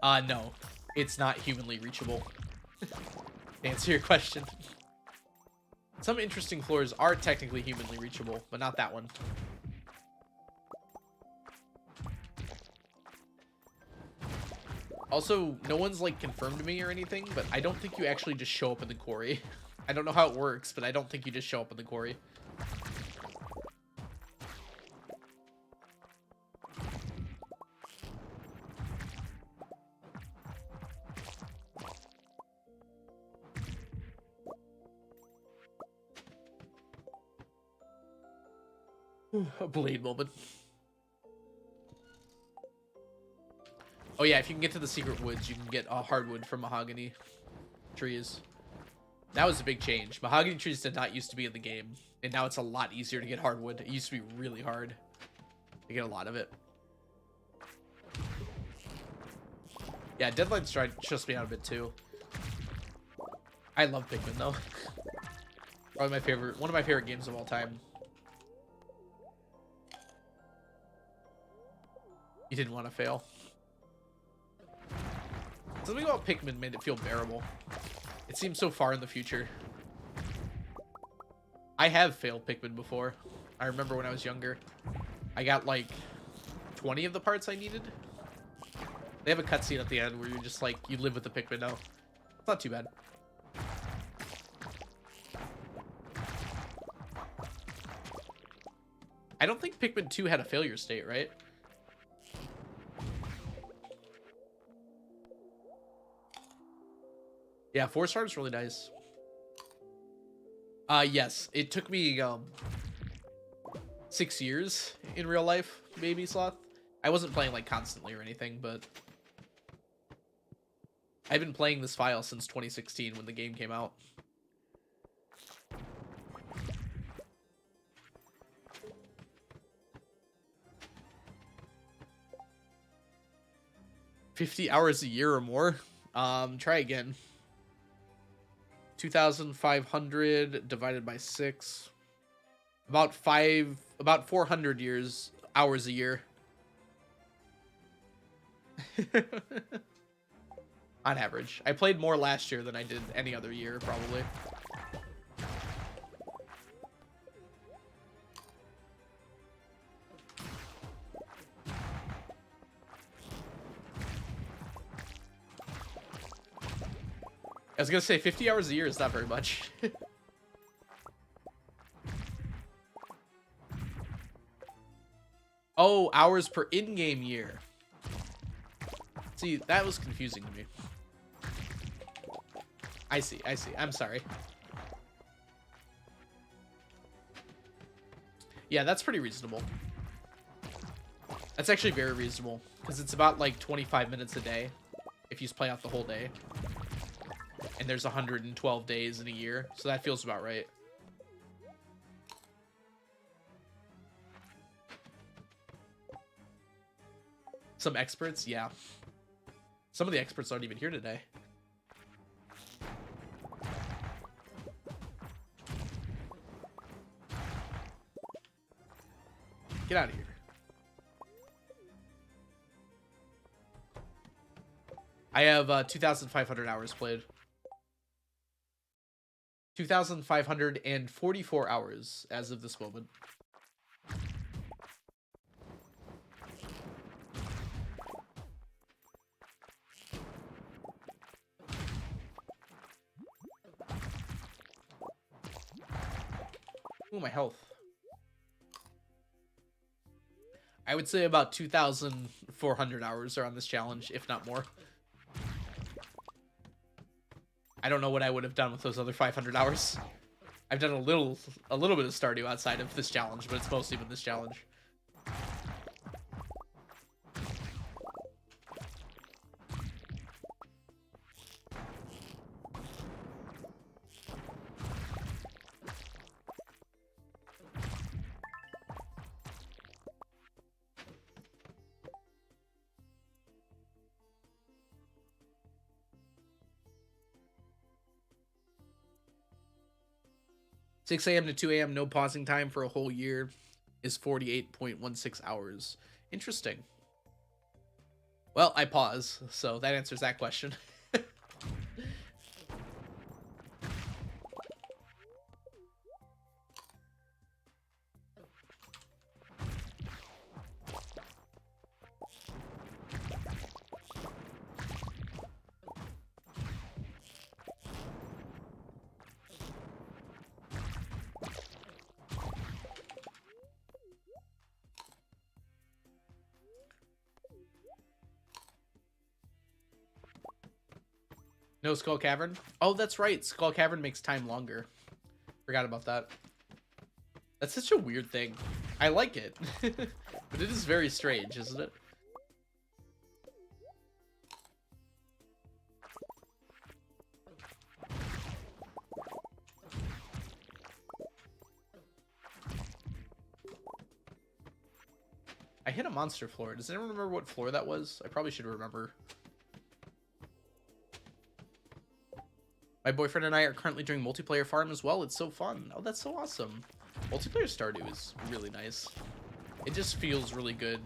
No. It's not humanly reachable. To answer your question. Some interesting floors are technically humanly reachable, but not that one. Also, no one's like confirmed me or anything, but I don't think you actually just show up in the quarry. I don't know how it works, but I don't think you just show up in the quarry. A blade moment. Oh yeah, if you can get to the secret woods, you can get hardwood from mahogany trees. That was a big change. Mahogany trees did not used to be in the game, and now it's a lot easier to get hardwood. It used to be really hard to get a lot of it. Yeah, deadlines tried to stress me out a bit too. I love Pikmin though. Probably one of my favorite games of all time. You didn't want to fail. Something about Pikmin made it feel bearable. It seems so far in the future. I have failed Pikmin before. I remember when I was younger. I got like 20 of the parts I needed. They have a cutscene at the end where you're just like, you live with the Pikmin now. It's not too bad. I don't think Pikmin 2 had a failure state, right? Yeah, 4 stars really nice. Yes, it took me 6 years in real life, maybe, Sloth. I wasn't playing like constantly or anything, but I've been playing this file since 2016 when the game came out. $50 hours a year or more. Try again. 2,500 divided by 6. About 400 hours a year. On average. I played more last year than I did any other year, probably. I was gonna say 50 hours a year is not very much. Oh, hours per in-game year. See, that was confusing to me. I see. I'm sorry. Yeah, that's pretty reasonable. That's actually very reasonable, because it's about like 25 minutes a day if you play out the whole day. And there's 112 days in a year, so that feels about right. Some experts, yeah. Some of the experts aren't even here today. Get out of here. I have 2,500 hours played. 2,544 hours as of this moment. Ooh, my health. I would say about 2,400 hours are on this challenge, if not more. I don't know what I would have done with those other 500 hours. I've done a little bit of Stardew outside of this challenge, but it's mostly been this challenge. 6 a.m. to 2 a.m. no pausing time for a whole year is 48.16 hours. Interesting. Well, I pause, so that answers that question. No Skull Cavern? Oh, that's right. Skull Cavern makes time longer. Forgot about that. That's such a weird thing. I like it. But it is very strange, isn't it? I hit a monster floor. Does anyone remember what floor that was? I probably should remember. My boyfriend and I are currently doing multiplayer farm as well. It's so fun. Oh, that's so awesome. Multiplayer Stardew is really nice. It just feels really good.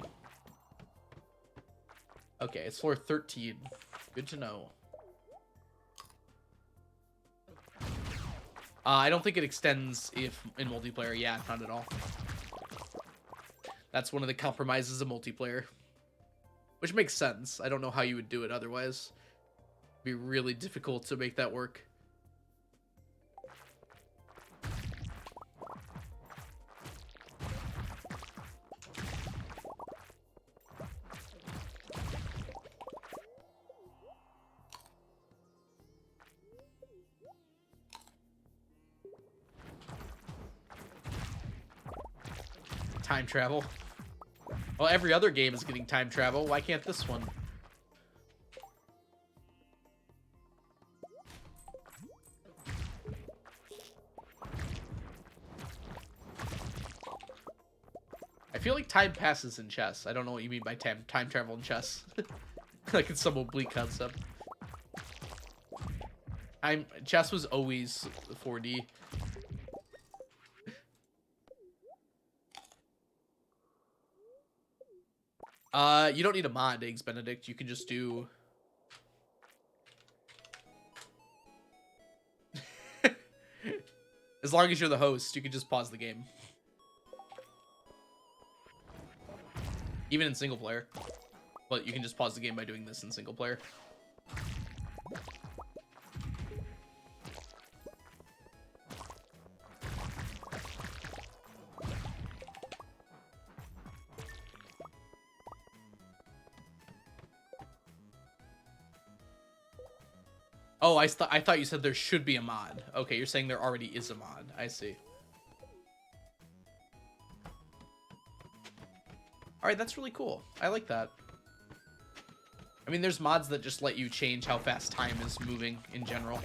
Okay, it's floor 13. Good to know. I don't think it extends if in multiplayer. Yeah, not at all. That's one of the compromises of multiplayer. Which makes sense. I don't know how you would do it otherwise. It'd be really difficult to make that work. Time travel. Well, every other game is getting time travel. Why can't this one? I feel like time passes in chess. I don't know what you mean by time travel in chess. Like it's some oblique concept. Chess was always 4D. You don't need a mod, Eggs Benedict. You can just do... As long as you're the host, you can just pause the game. Even in single player. But you can just pause the game by doing this in single player. Oh, I thought you said there should be a mod. Okay, you're saying there already is a mod. I see. Alright, that's really cool. I like that. I mean, there's mods that just let you change how fast time is moving in general.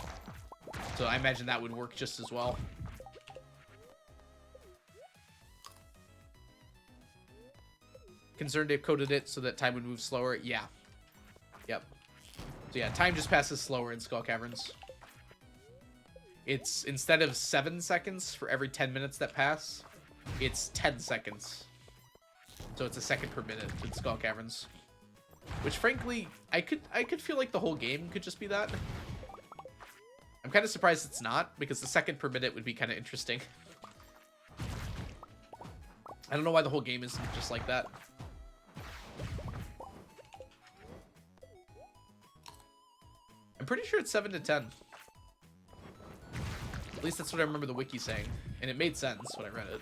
So I imagine that would work just as well. Concerned they've coded it so that time would move slower. Yeah. Yep. So yeah, time just passes slower in Skull Caverns. It's, instead of 7 seconds for every 10 minutes that pass, it's 10 seconds. So it's a second per minute in Skull Caverns. Which frankly, I could feel like the whole game could just be that. I'm kind of surprised it's not, because the second per minute would be kind of interesting. I don't know why the whole game isn't just like that. I'm pretty sure it's 7 to 10. At least that's what I remember the wiki saying. And it made sense when I read it.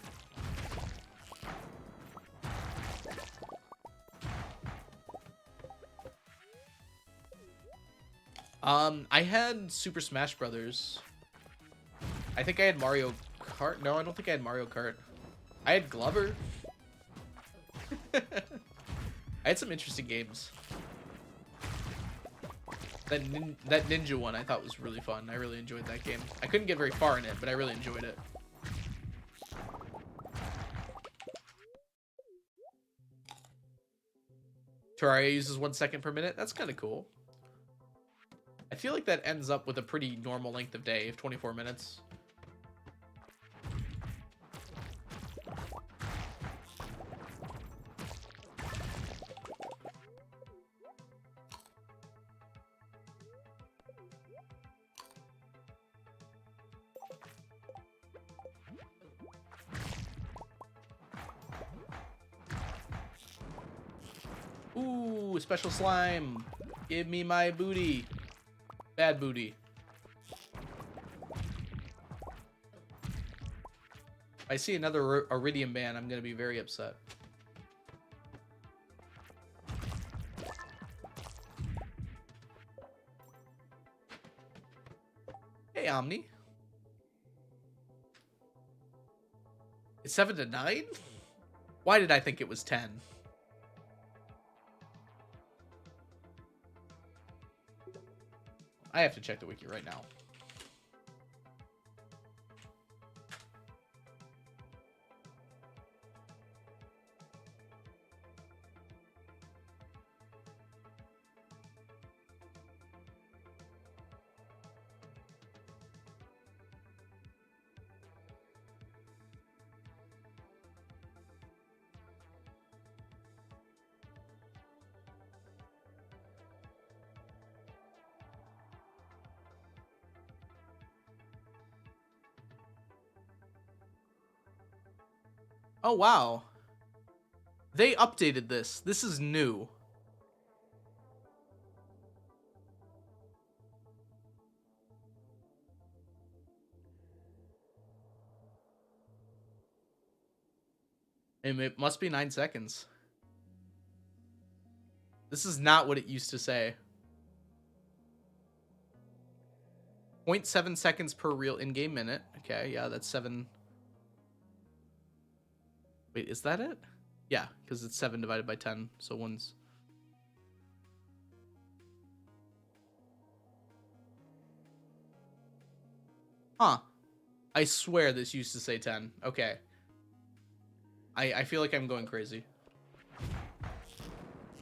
I had Super Smash Brothers. I think I had Mario Kart. No, I don't think I had Mario Kart. I had Glover. I had some interesting games. That ninja one I thought was really fun. I really enjoyed that game. I couldn't get very far in it, but I really enjoyed it. Terraria uses 1 second per minute. That's kind of cool. I feel like that ends up with a pretty normal length of day of 24 minutes. Ooh, special slime. Give me my booty. Bad booty. If I see another Iridium band, I'm going to be very upset. Hey, Omni. It's 7 to 9? Why did I think it was 10? I have to check the wiki right now. Oh, wow. They updated this. This is new. And it must be 9 seconds. This is not what it used to say. 0.7 seconds per real in-game minute. Okay, yeah, that's 7. Wait, is that it? Yeah, because it's 7 divided by 10. So one's... Huh. I swear this used to say 10. Okay. I feel like I'm going crazy.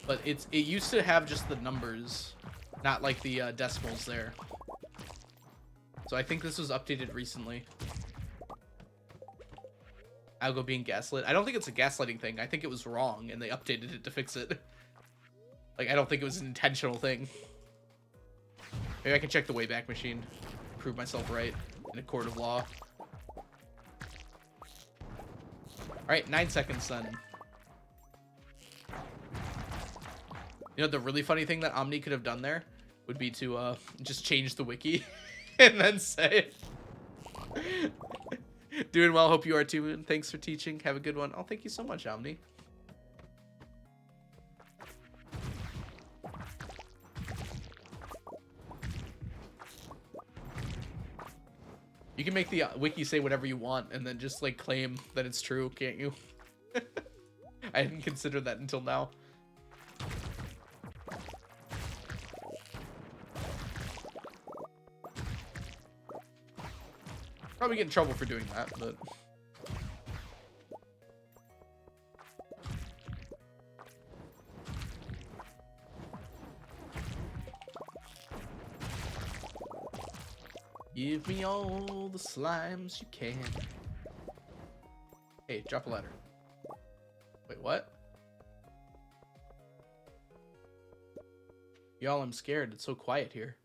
But it used to have just the numbers, not like the decimals there. So I think this was updated recently. Algo being gaslit. I don't think it's a gaslighting thing. I think it was wrong and they updated it to fix it. Like, I don't think it was an intentional thing. Maybe I can check the Wayback Machine. Prove myself right in a court of law. Alright, 9 seconds then. You know, the really funny thing that Omni could have done there would be to just change the wiki and then say doing well, hope you are too, and thanks for teaching. Have a good one. Oh, thank you so much, Omni. You can make the wiki say whatever you want and then just like claim that it's true, can't you? I didn't consider that until now. Probably get in trouble for doing that, but... Give me all the slimes you can. Hey, drop a ladder. Wait, what? Y'all, I'm scared. It's so quiet here.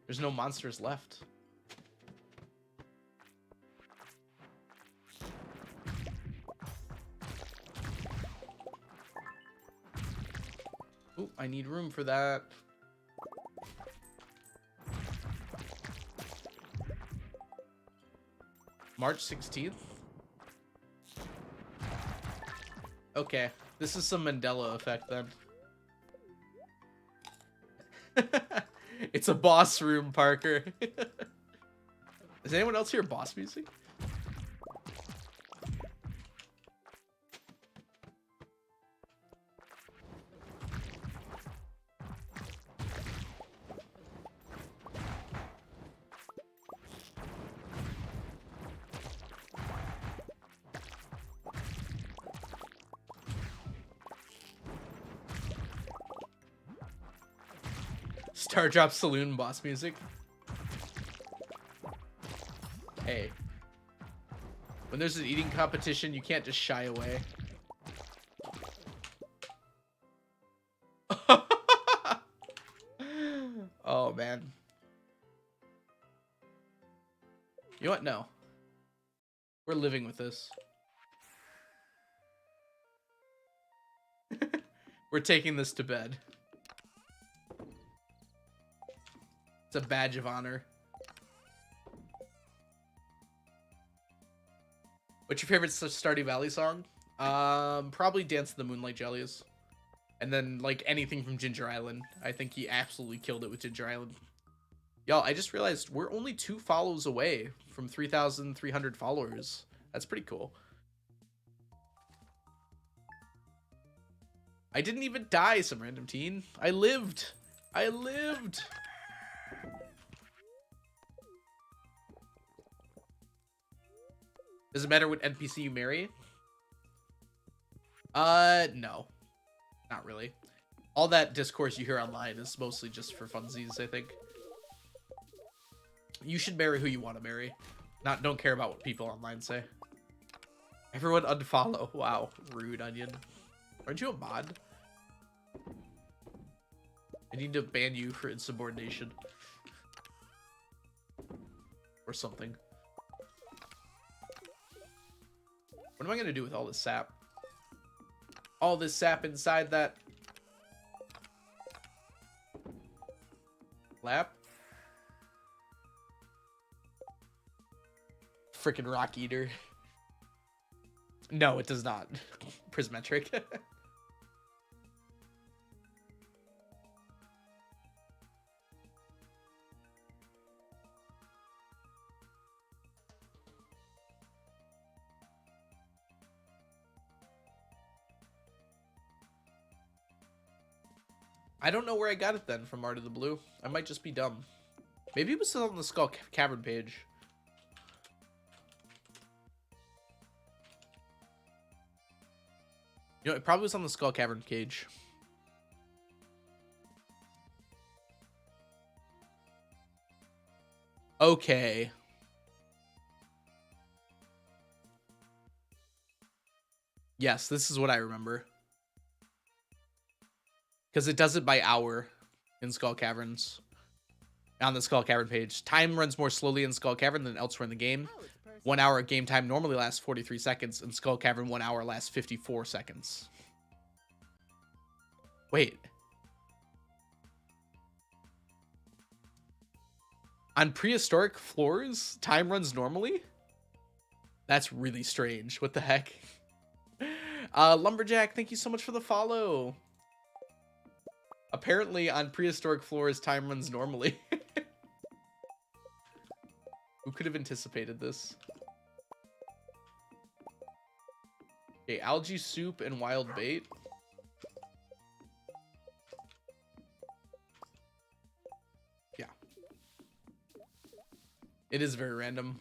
There's no monsters left. Oh, I need room for that. March 16th? Okay, this is some Mandela effect then. It's a boss room, Parker. Is anyone else hear boss music? Star Drop Saloon boss music. Hey. When there's an eating competition, you can't just shy away. Oh, man. You know what? No. We're living with this. We're taking this to bed. It's a badge of honor. What's your favorite Stardew Valley song? Probably Dance of the Moonlight Jellies. And then, like, anything from Ginger Island. I think he absolutely killed it with Ginger Island. Y'all, I just realized we're only 2 follows away from 3,300 followers. That's pretty cool. I didn't even die, some random teen. I lived. I lived. Does it matter what NPC you marry? No. Not really. All that discourse you hear online is mostly just for funsies, I think. You should marry who you want to marry. Don't care about what people online say. Everyone unfollow. Wow. Rude, Onion. Aren't you a mod? I need to ban you for insubordination. Or something. What am I going to do with all this sap? All this sap inside that lap? Frickin' rock eater. No, it does not. Prismetric. I don't know where I got it then from Art of the Blue. I might just be dumb. Maybe it was still on the Skull Cavern page. You know, it probably was on the Skull Cavern page. Okay. Yes, this is what I remember. Because it does it by hour in Skull Caverns. On the Skull Cavern page. Time runs more slowly in Skull Cavern than elsewhere in the game. 1 hour game time normally lasts 43 seconds. In Skull Cavern, 1 hour lasts 54 seconds. Wait. On prehistoric floors, time runs normally? That's really strange. What the heck? Lumberjack, thank you so much for the follow. Apparently, on prehistoric floors, time runs normally. Who could have anticipated this? Okay, algae soup and wild bait. Yeah. It is very random.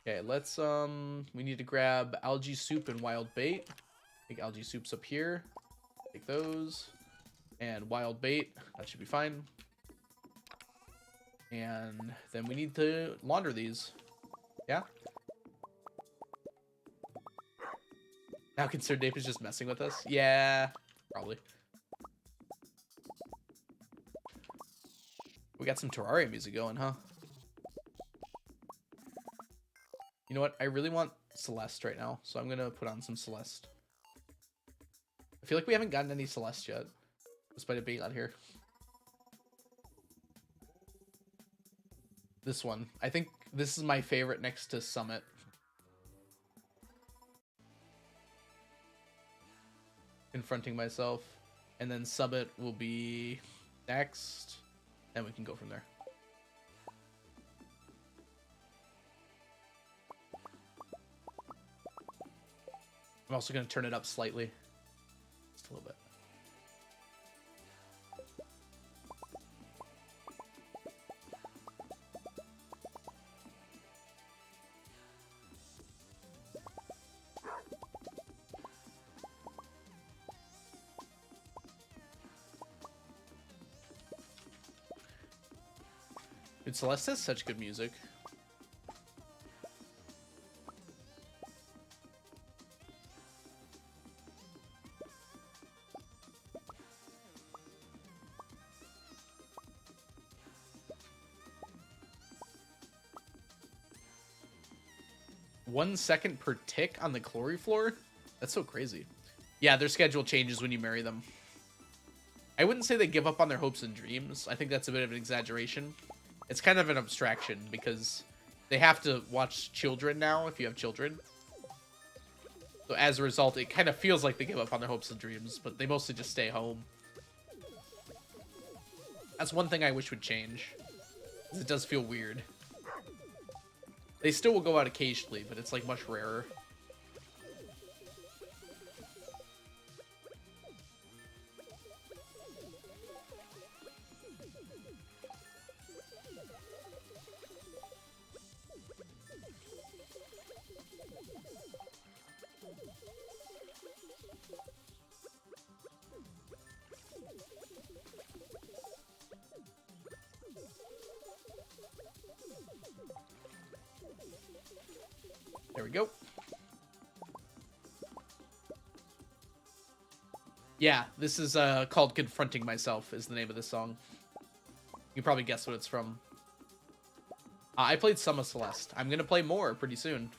Okay, let's, we need to grab algae soup and wild bait. I think algae soup's up here. Take those. And wild bait. That should be fine. And then we need to launder these. Yeah? Now Concerned Ape is just messing with us? Yeah, probably. We got some Terraria music going, huh? You know what? I really want Celeste right now, so I'm gonna put on some Celeste. I feel like we haven't gotten any Celeste yet, despite it being on here. This one. I think this is my favorite next to Summit. Confronting myself. And then Summit will be next. And we can go from there. I'm also going to turn it up slightly. Just a little bit. Dude, Celeste has such good music. One second per tick on the glory floor? That's so crazy. Yeah, their schedule changes when you marry them. I wouldn't say they give up on their hopes and dreams. I think that's a bit of an exaggeration. It's kind of an abstraction because they have to watch children now if you have children. So as a result, it kind of feels like they give up on their hopes and dreams, but they mostly just stay home. That's one thing I wish would change. It does feel weird. They still will go out occasionally, but it's like much rarer. There we go. Yeah, this is called Confronting Myself is the name of the song. You can probably guess what it's from. I played some of Celeste. I'm going to play more pretty soon.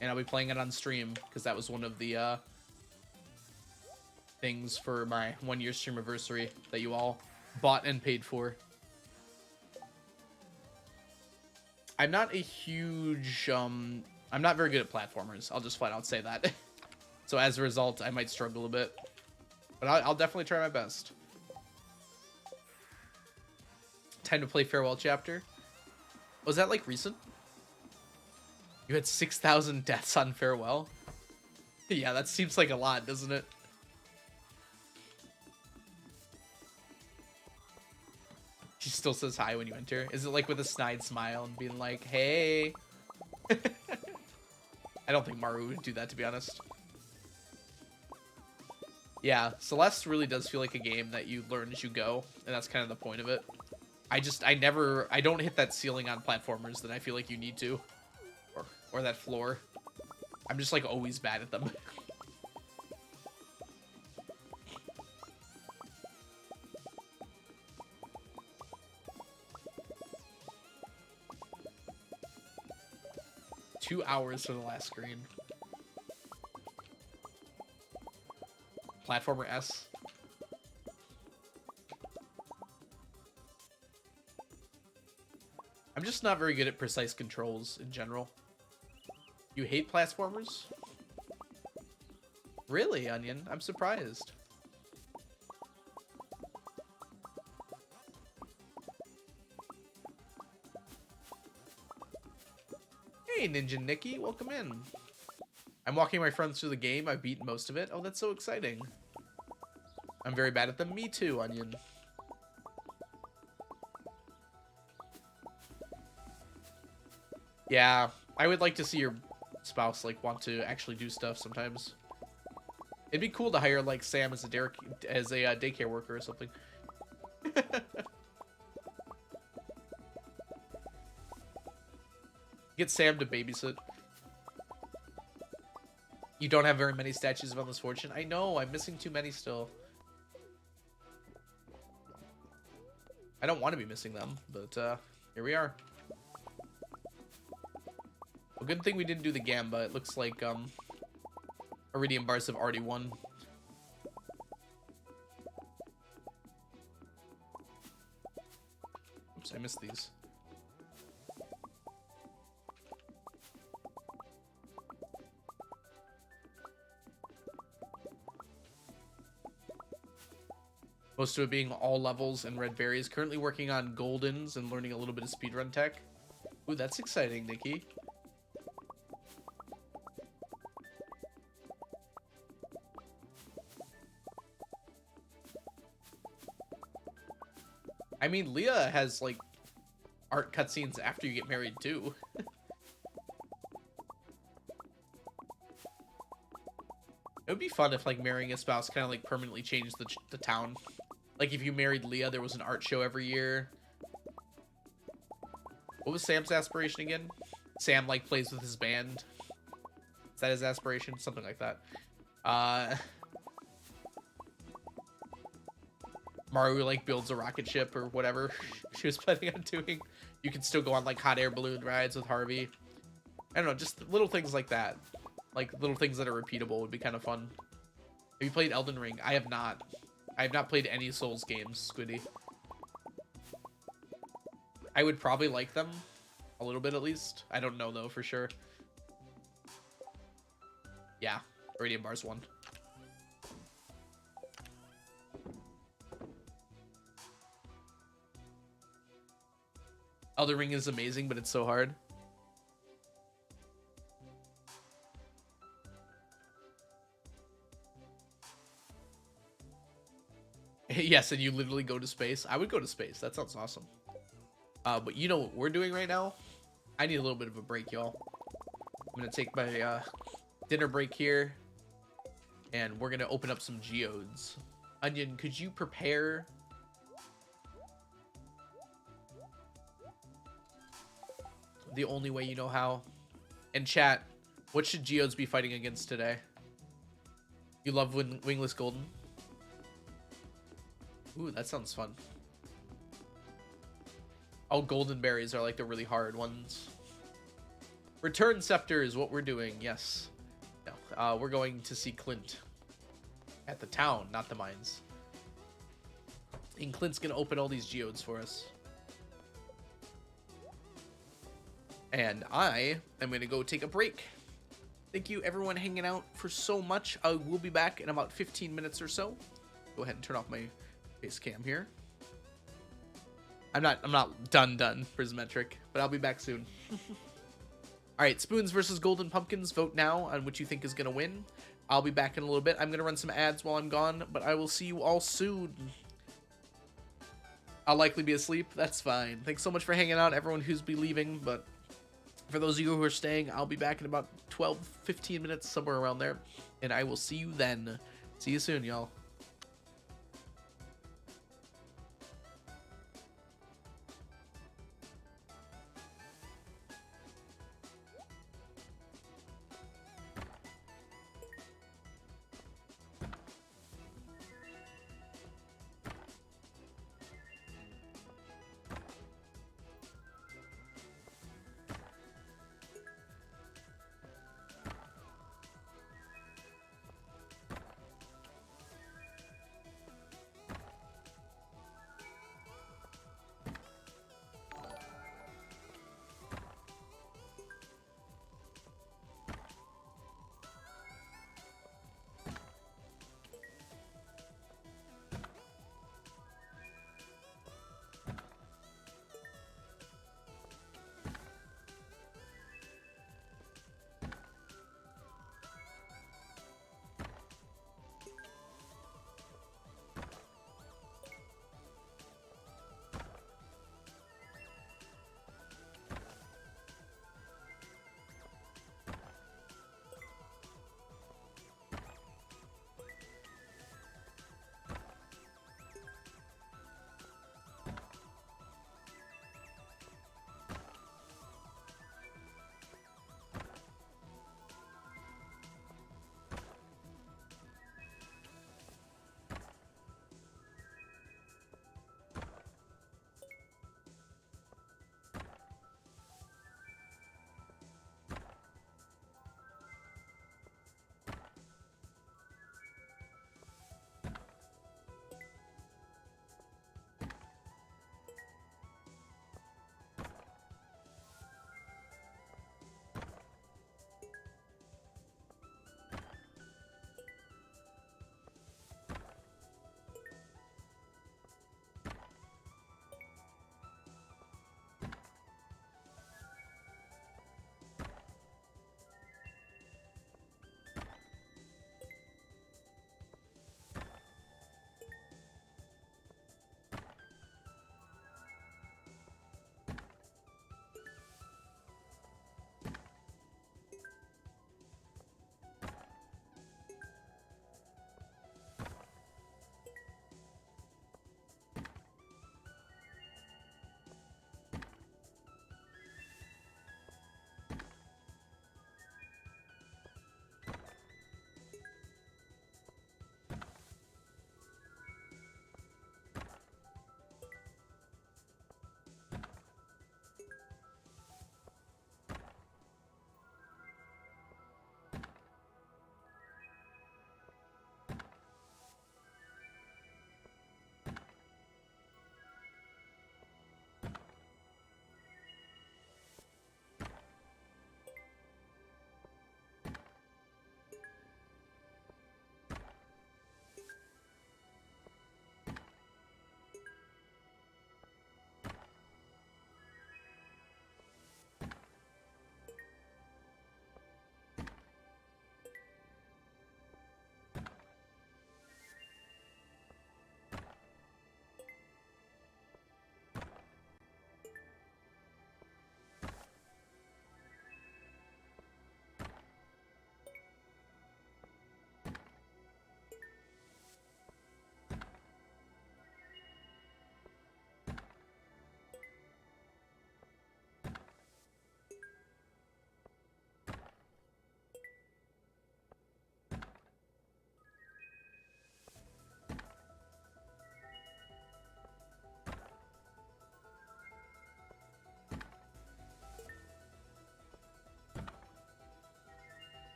And I'll be playing it on stream because that was one of the things for my 1-year stream anniversary that you all bought and paid for. I'm not a huge, I'm not very good at platformers. I'll just flat out say that. So as a result, I might struggle a bit. But I'll definitely try my best. Time to play Farewell Chapter. Was that like recent? You had 6,000 deaths on Farewell? Yeah, that seems like a lot, doesn't it? She still says hi when you enter. Is it like with a snide smile and being like, hey? I don't think Maru would do that, to be honest. Yeah, Celeste really does feel like a game that you learn as you go, and that's kind of the point of it. I don't hit that ceiling on platformers that I feel like you need to. Or that floor. I'm just like always bad at them. Two hours for the last screen. Platformer S. I'm just not very good at precise controls in general. You hate platformers? Really, Onion? I'm surprised. Hey, Ninja Nikki, welcome in. I'm walking my friends through the game. I've beaten most of it. Oh, that's so exciting. I'm very bad at them. Me too, Onion. Yeah, I would like to see your spouse like want to actually do stuff sometimes. It'd be cool to hire like Sam as a daycare worker or something. Get Sam to babysit. You don't have very many statues of Endless Fortune. I know, I'm missing too many still. I don't want to be missing them, but here we are. A good thing we didn't do the Gamba. It looks like Iridium bars have already won. Oops, I missed these. Most of it being all levels and red berries. Currently working on goldens and learning a little bit of speedrun tech. Ooh, that's exciting, Nikki. I mean, Leah has, like, art cutscenes after you get married, too. It would be fun if, like, marrying a spouse kind of, like, permanently changed the town. Like, if you married Leah, there was an art show every year. What was Sam's aspiration again? Sam, like, plays with his band. Is that his aspiration? Something like that. Mario, like, builds a rocket ship or whatever she was planning on doing. You can still go on, like, hot air balloon rides with Harvey. I don't know, just little things like that. Like, little things that are repeatable would be kind of fun. Have you played Elden Ring? I have not. I have not played any Souls games, Squiddy. I would probably like them. A little bit, at least. I don't know, though, for sure. Yeah. Radiant Bars won. Elden Ring is amazing, but it's so hard. Yes, and you literally go to space. I would go to space. That sounds awesome. But you know what we're doing right now? I need a little bit of a break, y'all. I'm gonna take my dinner break here, and we're gonna open up some geodes. Onion, could you prepare? The only way you know how. And chat, what should geodes be fighting against today? You love Wingless Golden? Ooh, that sounds fun. Oh, golden berries are like the really hard ones. Return Scepter is what we're doing, yes. No, we're going to see Clint. At the town, not the mines. And Clint's gonna open all these geodes for us. And I am gonna go take a break. Thank you everyone hanging out for so much. I will be back in about 15 minutes or so. Go ahead and turn off my face cam here. I'm not done Prismetric, but I'll be back soon. All right, spoons versus golden pumpkins. Vote now on which you think is gonna win. I'll be back in a little bit. I'm gonna run some ads while I'm gone, but I will see you all soon. I'll likely be asleep. That's fine. Thanks so much for hanging out, everyone who's be leaving, but for those of you who are staying, I'll be back in about 12-15 minutes, somewhere around there, and I will see you then. See you soon, y'all.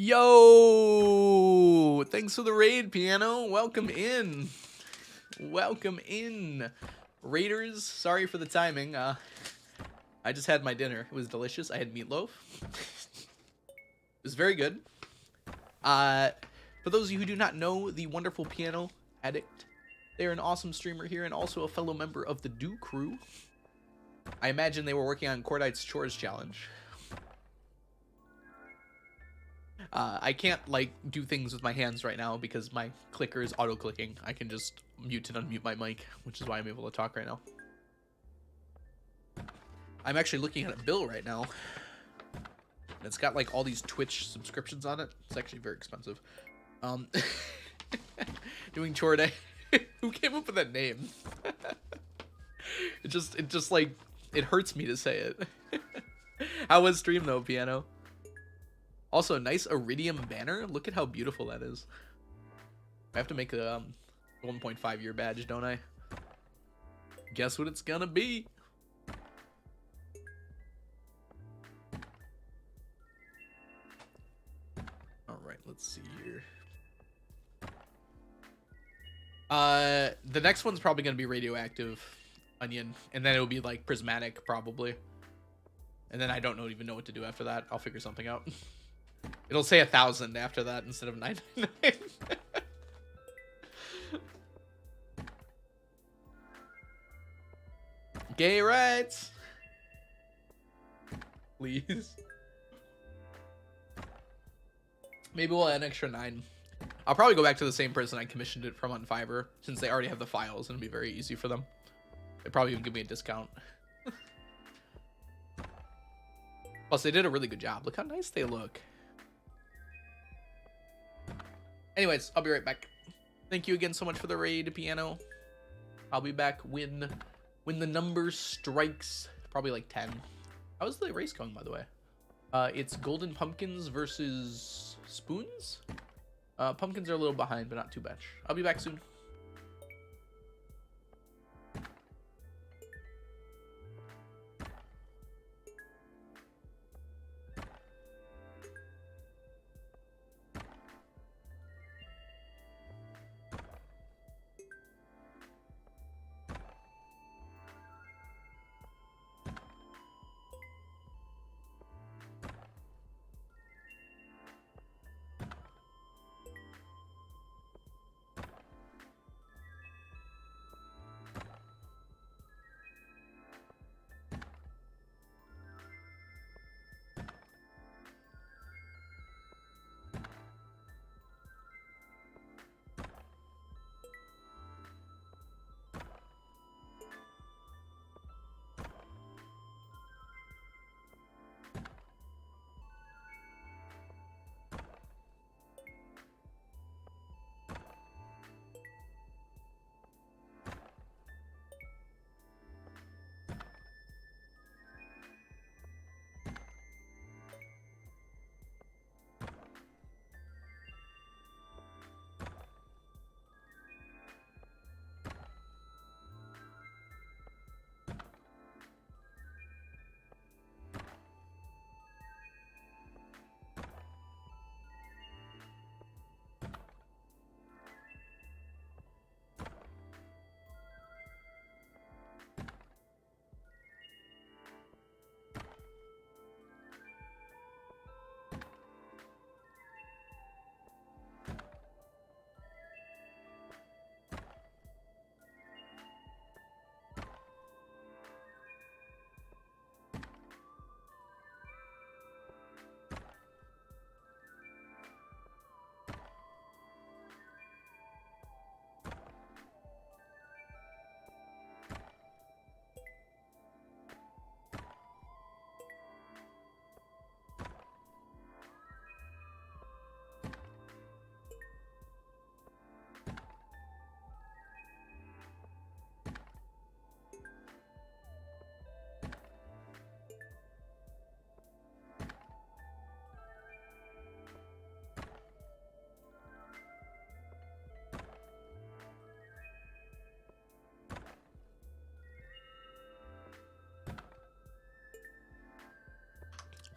Yo! Thanks for the raid, Piano. Welcome in. Welcome in. Raiders, sorry for the timing. I just had my dinner. It was delicious. I had meatloaf. It was very good. For those of you who do not know the wonderful Piano Addict, they're an awesome streamer here and also a fellow member of the Do Crew. I imagine they were working on Cordite's Chores Challenge. I can't, like, do things with my hands right now because my clicker is auto-clicking. I can just mute and unmute my mic, which is why I'm able to talk right now. I'm actually looking at a bill right now. It's got, like, all these Twitch subscriptions on it. It's actually very expensive. Doing chore day. Who came up with that name? It just, like, it hurts me to say it. How was stream, though, Piano? Also, nice iridium banner. Look at how beautiful that is. I have to make a 1.5 year badge, don't I? Guess what it's gonna be? Alright, let's see here. The next one's probably gonna be radioactive onion, and then it'll be like prismatic, probably. And then I don't even know what to do after that. I'll figure something out. It'll say 1,000 after that instead of 999. Gay rights. Please. Maybe we'll add an extra 9. I'll probably go back to the same person I commissioned it from on Fiverr, since they already have the files and it'll be very easy for them. They probably even give me a discount. Plus, they did a really good job. Look how nice they look. Anyways, I'll be right back. Thank you again so much for the raid, Piano. I'll be back when the number strikes probably like 10. How's the race going, by the way? It's golden pumpkins versus spoons. Pumpkins are a little behind, but not too much. I'll be back soon.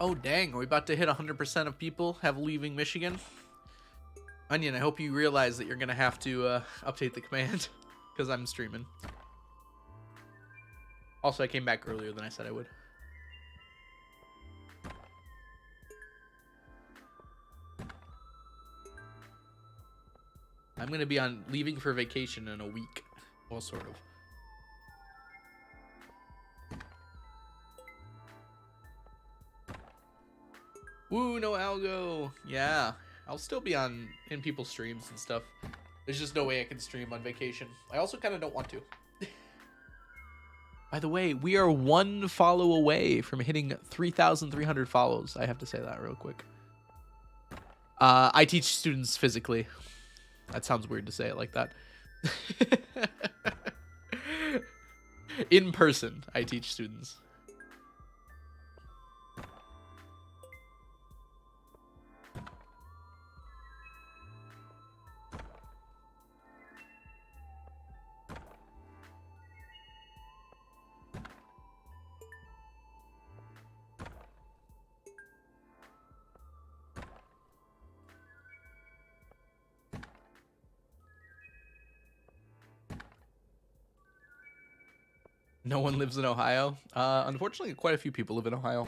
Oh, dang. Are we about to hit 100% of people have leaving Michigan? Onion, I hope you realize that you're going to have to update the command because I'm streaming. Also, I came back earlier than I said I would. I'm going to be on leaving for vacation in a week. Well, sort of. Woo, no algo. Yeah, I'll still be in people's streams and stuff. There's just no way I can stream on vacation. I also kind of don't want to. By the way, we are one follow away from hitting 3,300 follows. I have to say that real quick. I teach students physically. That sounds weird to say it like that. In person, I teach students. No one lives in Ohio. Unfortunately, quite a few people live in Ohio.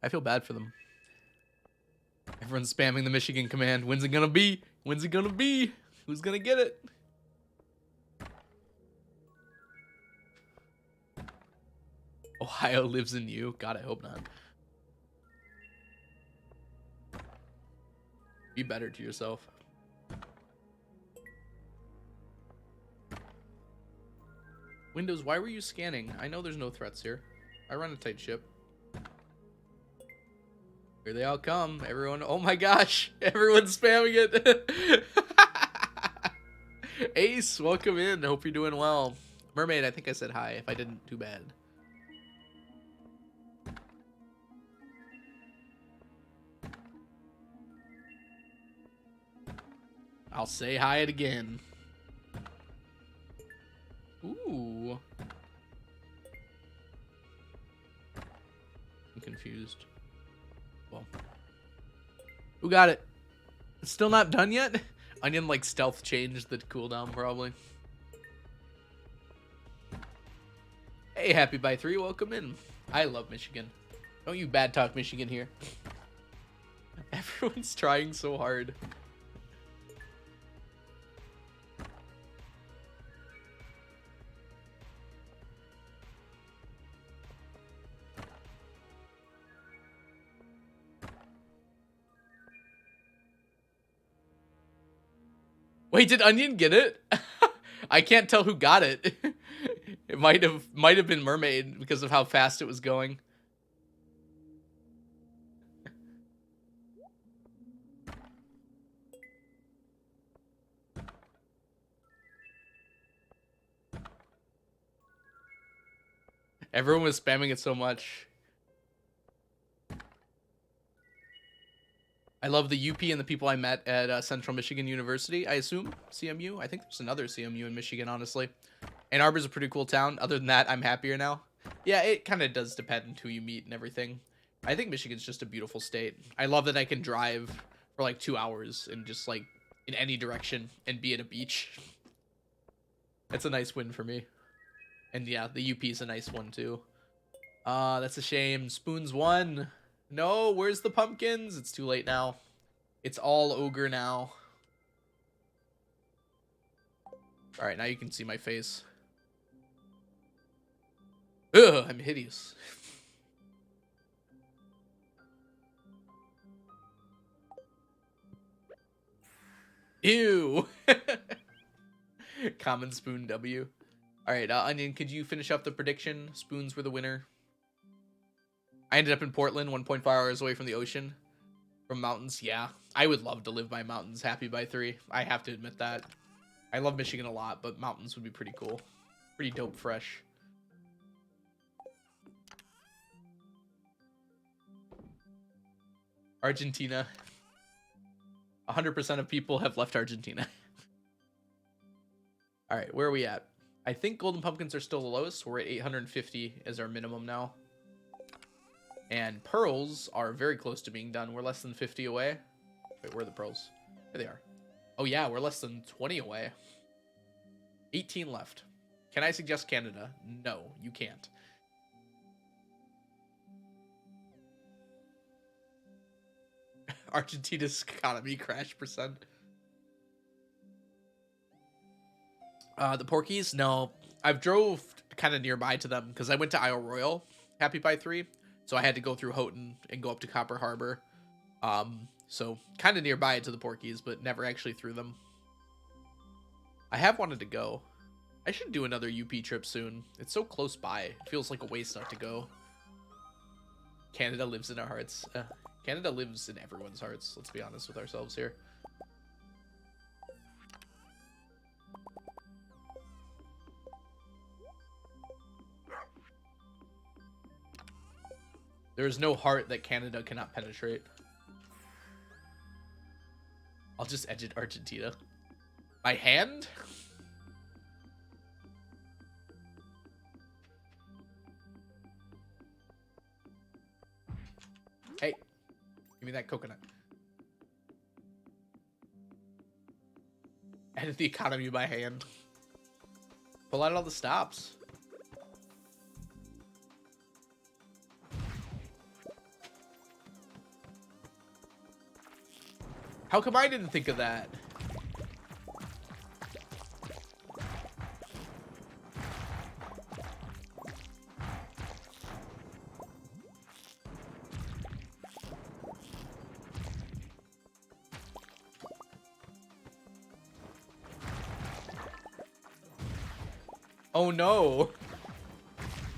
I feel bad for them. Everyone's spamming the Michigan command. When's it gonna be? When's it gonna be? Who's gonna get it? Ohio lives in you. God, I hope not. Be better to yourself. Windows, why were you scanning? I know there's no threats here. I run a tight ship. Here they all come. Everyone, oh my gosh. Everyone's spamming it. Ace, welcome in. Hope you're doing well. Mermaid, I think I said hi. If I didn't, too bad. I'll say hi it again. Ooh. I'm confused. Well. Who got it? It's still not done yet? Onion like stealth changed the cooldown probably. Hey, Happy by 3, welcome in. I love Michigan. Don't you bad talk Michigan here. Everyone's trying so hard. Wait, did Onion get it? I can't tell who got it. It might have been Mermaid because of how fast it was going. Everyone was spamming it so much. I love the UP and the people I met at Central Michigan University, I assume. CMU? I think there's another CMU in Michigan, honestly. Ann Arbor's a pretty cool town. Other than that, I'm happier now. Yeah, it kind of does depend who you meet and everything. I think Michigan's just a beautiful state. I love that I can drive for like 2 hours and just like in any direction and be at a beach. That's a nice win for me. And yeah, the UP is a nice one too. That's a shame. Spoons won. No, where's the pumpkins? It's too late now. It's all ogre now. All right, now you can see my face. Ugh, I'm hideous. Ew. Common spoon W. All right, Onion, could you finish up the prediction? Spoons were the winner. I ended up in Portland, 1.5 hours away from the ocean. From mountains, yeah. I would love to live by mountains, happy by 3. I have to admit that. I love Michigan a lot, but mountains would be pretty cool. Pretty dope fresh. Argentina. 100% of people have left Argentina. All right, where are we at? I think golden pumpkins are still the lowest. We're at 850 as our minimum now. And pearls are very close to being done. We're less than 50 away. Wait, where are the pearls? There they are. Oh yeah, we're less than 20 away. 18 left. Can I suggest Canada? No, you can't. Argentina's economy crash percent. The Porkies? No. I've drove kind of nearby to them because I went to Isle Royale Happy Buy 3. So I had to go through Houghton and go up to Copper Harbor. So kind of nearby to the Porkies, but never actually through them. I have wanted to go. I should do another UP trip soon. It's so close by. It feels like a waste not to go. Canada lives in our hearts. Canada lives in everyone's hearts. Let's be honest with ourselves here. There is no heart that Canada cannot penetrate. I'll just edit Argentina. By hand? Hey, give me that coconut. Edit the economy by hand. Pull out all the stops. How come I didn't think of that? Oh no.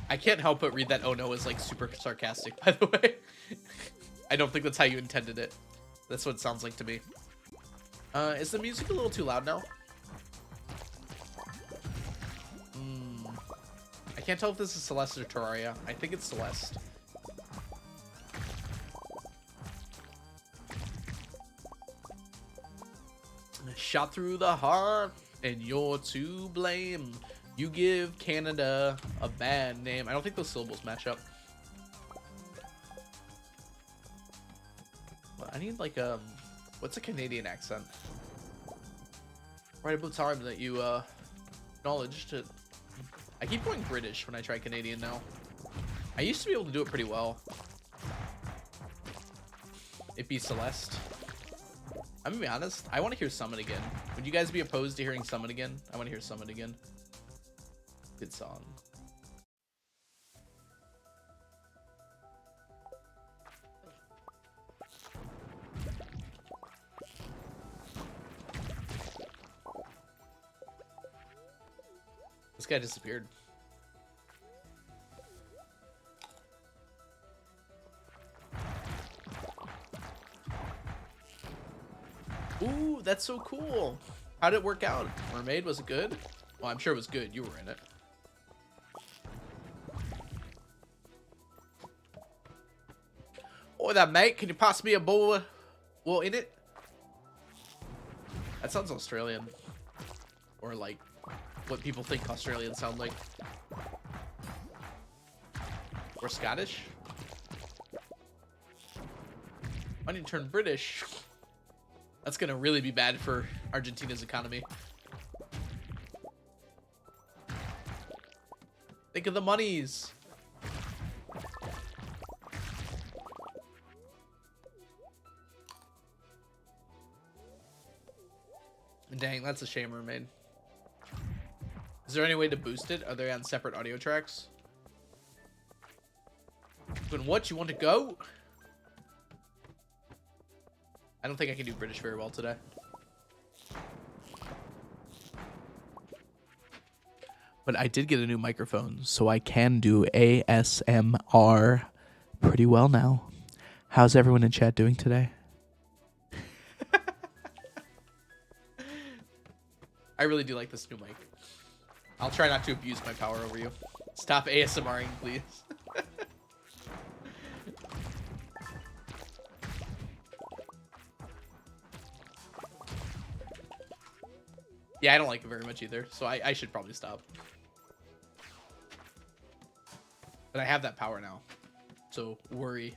I can't help but read that oh no is like super sarcastic, by the way. I don't think that's how you intended it. That's what it sounds like to me. Is the music a little too loud now? I can't tell if this is Celeste or Terraria. I think it's Celeste. Shot through the heart, and you're to blame. You give Canada a bad name. I don't think those syllables match up. Well, I need like what's a Canadian accent? Right about time that you acknowledged it. I keep going British when I try Canadian now. I used to be able to do it pretty well. It be Celeste. I'm gonna be honest, I want to hear Summon again. Would you guys be opposed to hearing Summon again? I want to hear Summon again. Good song. This guy disappeared. Ooh, that's so cool. How did it work out? Mermaid, was it good? Well, I'm sure it was good. You were in it. Oi there, mate. Can you pass me a bowl of what in it? That sounds Australian. Or like what people think Australians sound like. Or Scottish. I need to turn British. That's gonna really be bad for Argentina's economy. Think of the monies. Dang, that's a shame, Mermaid. Is there any way to boost it? Are they on separate audio tracks? When what? You want to go? I don't think I can do British very well today. But I did get a new microphone, so I can do ASMR pretty well now. How's everyone in chat doing today? I really do like this new mic. I'll try not to abuse my power over you. Stop ASMRing, please. Yeah, I don't like it very much either, so I should probably stop. But I have that power now. So worry.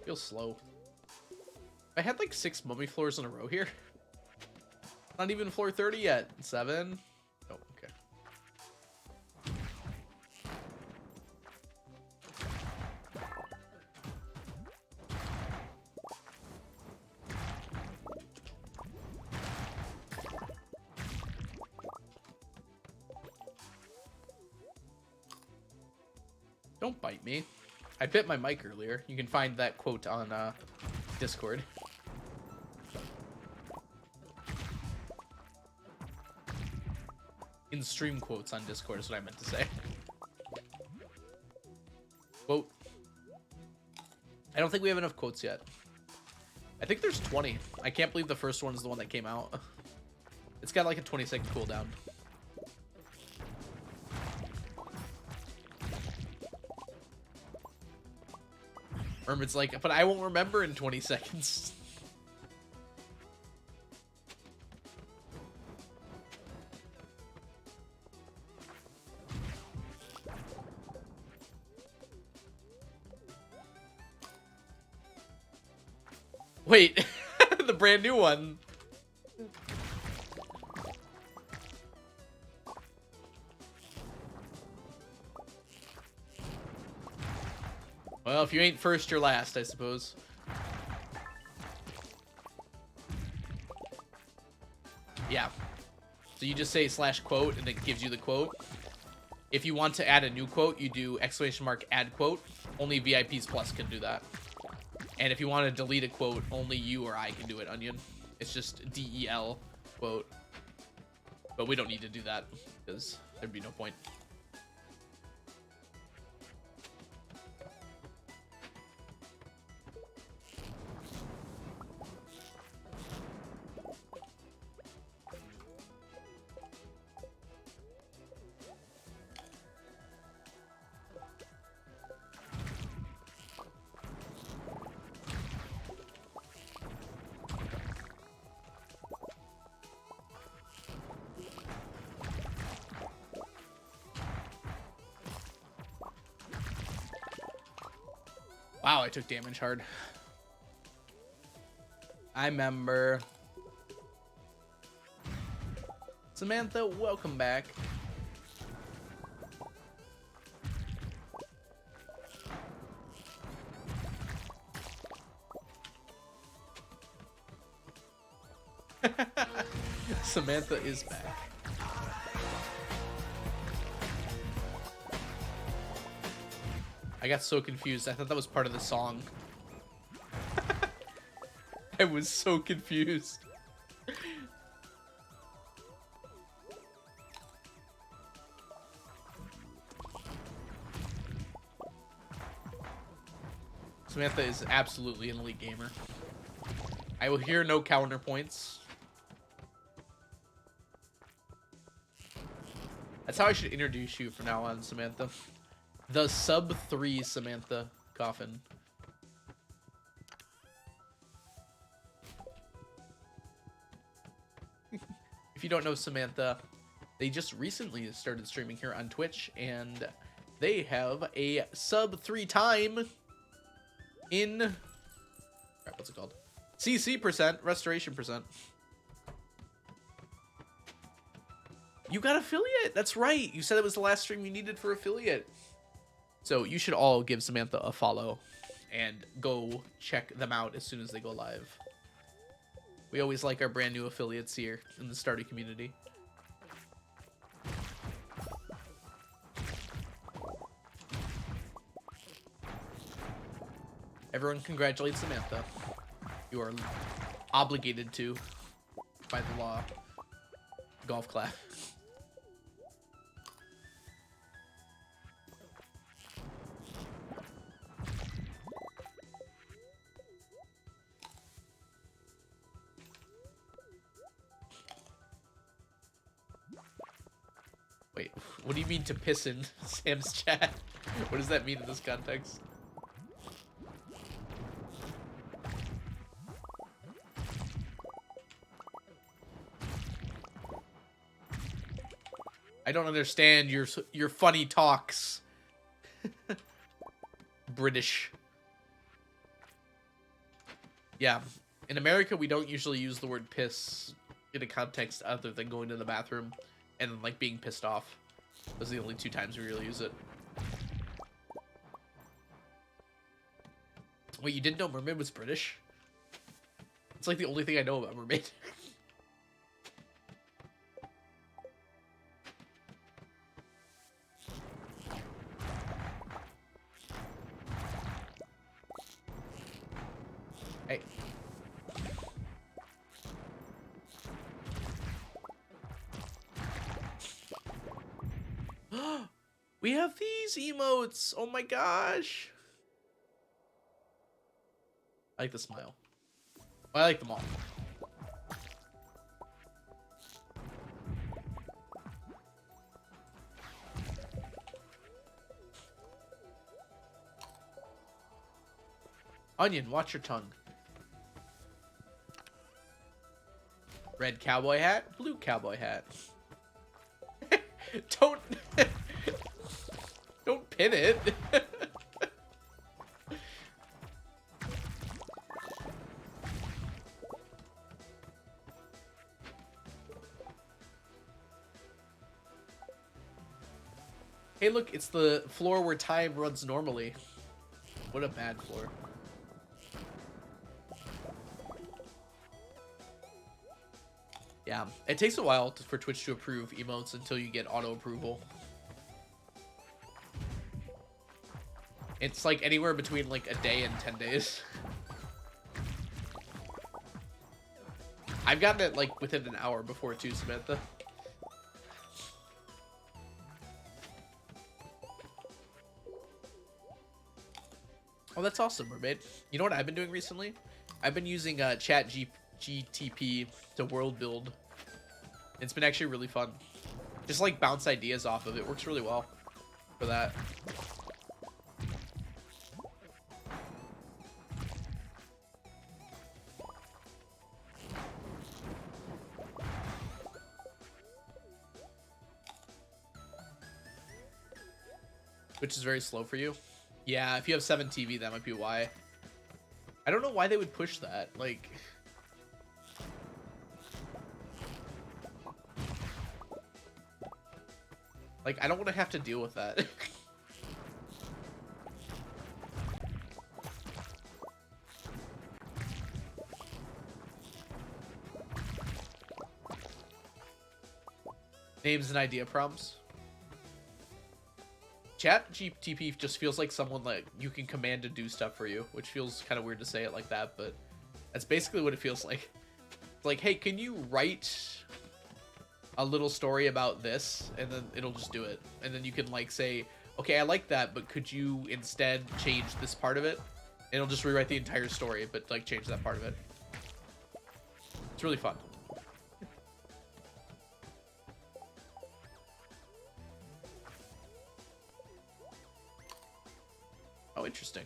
Feels slow. I had like 6 mummy floors in a row here. Not even floor 30 yet. 7. Oh, okay. Don't bite me. I bit my mic earlier. You can find that quote on Discord. In stream quotes on Discord is what I meant to say. Quote. I don't think we have enough quotes yet. I think there's 20. I can't believe the first one is the one that came out. It's got like a 20-second cooldown. Hermit's like, but I won't remember in 20 seconds. Wait, the brand new one. Well, if you ain't first, you're last, I suppose. Yeah. So you just say /quote and it gives you the quote. If you want to add a new quote, you do !add quote. Only VIPs Plus can do that. And if you want to delete a quote, only you or I can do it, Onion. It's just DEL quote. But we don't need to do that because there'd be no point. Wow, I took damage hard. I remember. Samantha, welcome back. Samantha is back. I got so confused. I thought that was part of the song. I was so confused. Samantha is absolutely an elite gamer. I will hear no counterpoints. That's how I should introduce you from now on, Samantha. The sub 3 Samantha Coffin. If you don't know Samantha, they just recently started streaming here on Twitch, and they have a sub 3 time in crap, what's it called? CC %, restoration %. You got affiliate. That's right. You said it was the last stream you needed for affiliate. So you should all give Samantha a follow and go check them out as soon as they go live. We always like our brand new affiliates here in the Stardew community. Everyone congratulate Samantha. You are obligated to by the law. Golf clap. Wait, what do you mean to piss in Sam's chat? What does that mean in this context? I don't understand your funny talks. British. Yeah. In America, we don't usually use the word piss in a context other than going to the bathroom and like being pissed off. Those are the only two times we really use it. Wait, you didn't know Mermaid was British? It's like the only thing I know about Mermaid. Hey. We have these emotes. Oh my gosh. I like the smile. I like them all. Onion, watch your tongue. Red cowboy hat, blue cowboy hat. Don't don't pin it. Hey, look, it's the floor where time runs normally. What a bad floor. Yeah, it takes a while for Twitch to approve emotes until you get auto approval. It's like anywhere between like a day and 10 days. I've gotten it like within an hour before too, Samantha. Oh, that's awesome, Mermaid. You know what I've been doing recently? I've been using GTP to world build. It's been actually really fun. Just like bounce ideas off of it. Works really well for that. Which is very slow for you. Yeah, if you have 7 TV, that might be why. I don't know why they would push that. Like, I don't want to have to deal with that. Names and idea prompts. Chat GTP just feels like someone like you can command to do stuff for you, which feels kind of weird to say it like that, but that's basically what it feels like. It's like, hey, can you write a little story about this? And then it'll just do it. And then you can like say, okay, I like that, but could you instead change this part of it? And it'll just rewrite the entire story, but like change that part of it. It's really fun. Oh, interesting.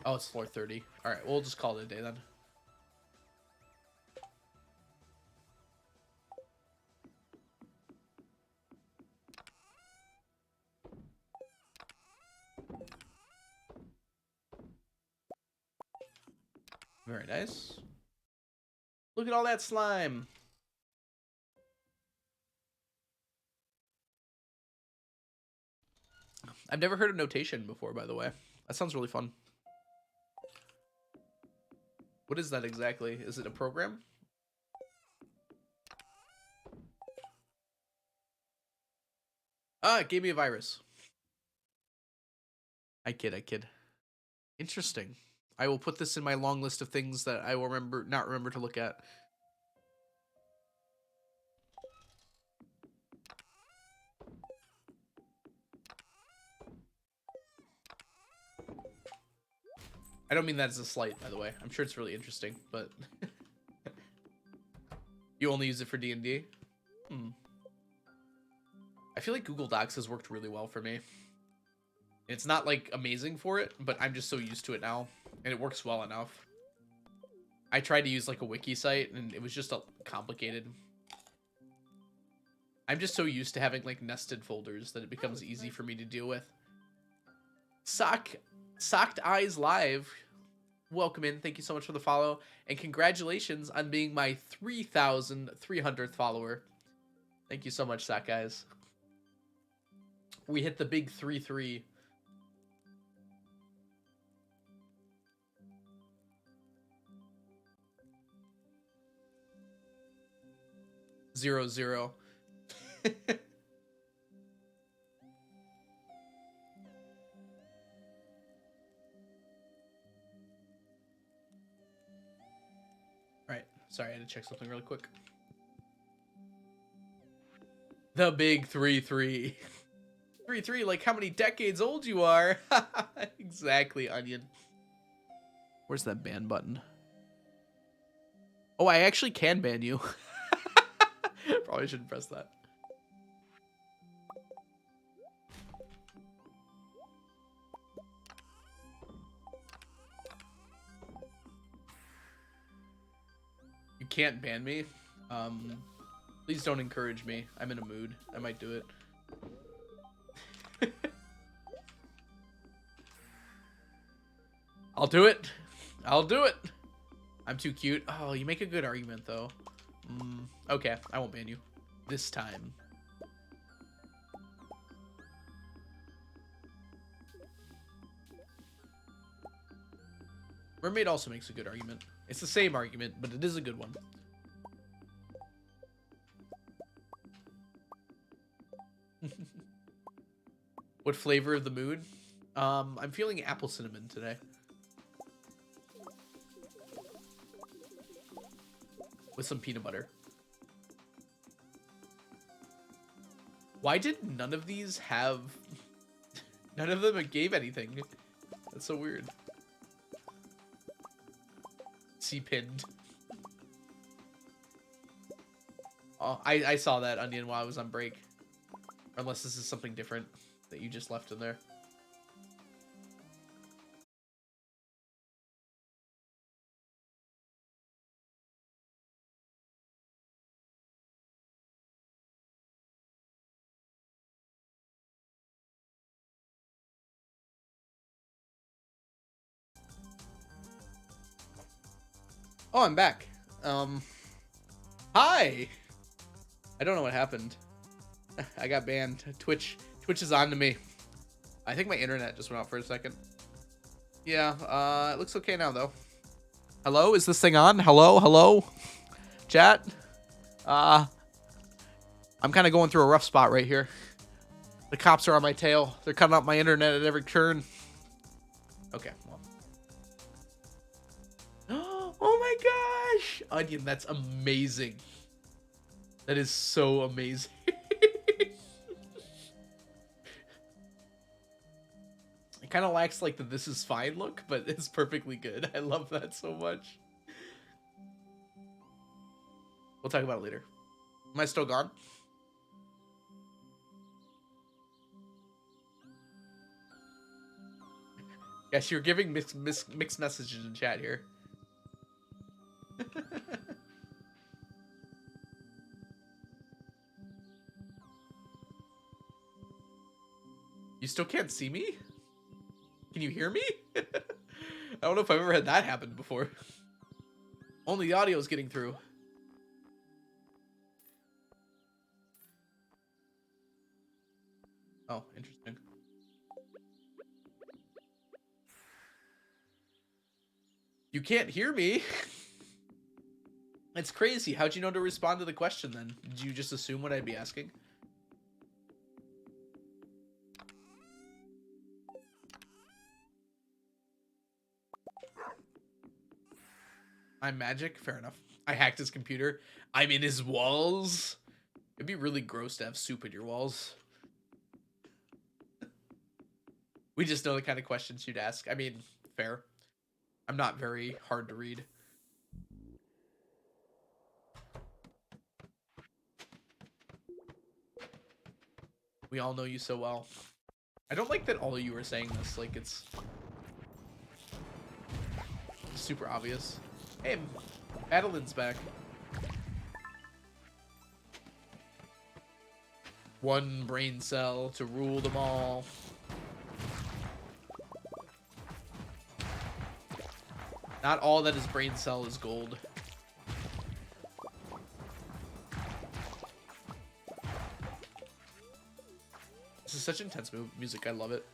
Oh, it's 4:30. All right, we'll just call it a day then. Very nice. Look at all that slime. I've never heard of notation before, by the way. That sounds really fun. What is that exactly? Is it a program? Ah, it gave me a virus. I kid. Interesting. I will put this in my long list of things that I will not remember to look at. I don't mean that as a slight, by the way. I'm sure it's really interesting, but you only use it for D&D? I feel like Google Docs has worked really well for me. It's not like amazing for it, but I'm just so used to it now, and it works well enough. I tried to use like a wiki site and it was just complicated. I'm just so used to having like nested folders that it becomes easy for me to deal with. Socked Eyes Live, welcome in. Thank you so much for the follow. And congratulations on being my 3,300th follower. Thank you so much, Sock Eyes. We hit the big 3-3. Zero, zero. Alright, sorry, I had to check something really quick. The big 3-3. 3-3, like how many decades old you are. Exactly, Onion. Where's that ban button? Oh, I actually can ban you. Probably shouldn't press that. You can't ban me. Please don't encourage me. I'm in a mood. I might do it. I'll do it. I'll do it. I'm too cute. Oh, you make a good argument, though. Okay, I won't ban you. This time. Mermaid also makes a good argument. It's the same argument, but it is a good one. What flavor of the mood? I'm feeling apple cinnamon today. With some peanut butter. Why did none of these have... None of them gave anything. That's so weird. C-pinned. Oh, I saw that, Onion, while I was on break. Unless this is something different that you just left in there. Oh, I'm back. Hi! I don't know what happened. I got banned. Twitch is on to me. I think my internet just went out for a second. Yeah, it looks okay now, though. Hello? Is this thing on? Hello? Chat? I'm kind of going through a rough spot right here. The cops are on my tail. They're cutting out my internet at every turn. Okay, well. Oh my gosh! Onion, that's amazing. That is so amazing. It kind of lacks like the "this is fine" look, but it's perfectly good. I love that so much. We'll talk about it later. Am I still gone? Yes, you're giving mixed messages in chat here. You still can't see me? Can you hear me? I don't know if I've ever had that happen before. Only the audio is getting through. Oh, interesting. You can't hear me? It's crazy. How'd you know to respond to the question then? Did you just assume what I'd be asking? I'm magic? Fair enough. I hacked his computer. I'm in his walls. It'd be really gross to have soup in your walls. We just know the kind of questions you'd ask. I mean, fair. I'm not very hard to read. We all know you so well. I don't like that all of you are saying this. Like, it's super obvious. Hey, Madeline's back. One brain cell to rule them all. Not all that is brain cell is gold. This is such intense music. I love it.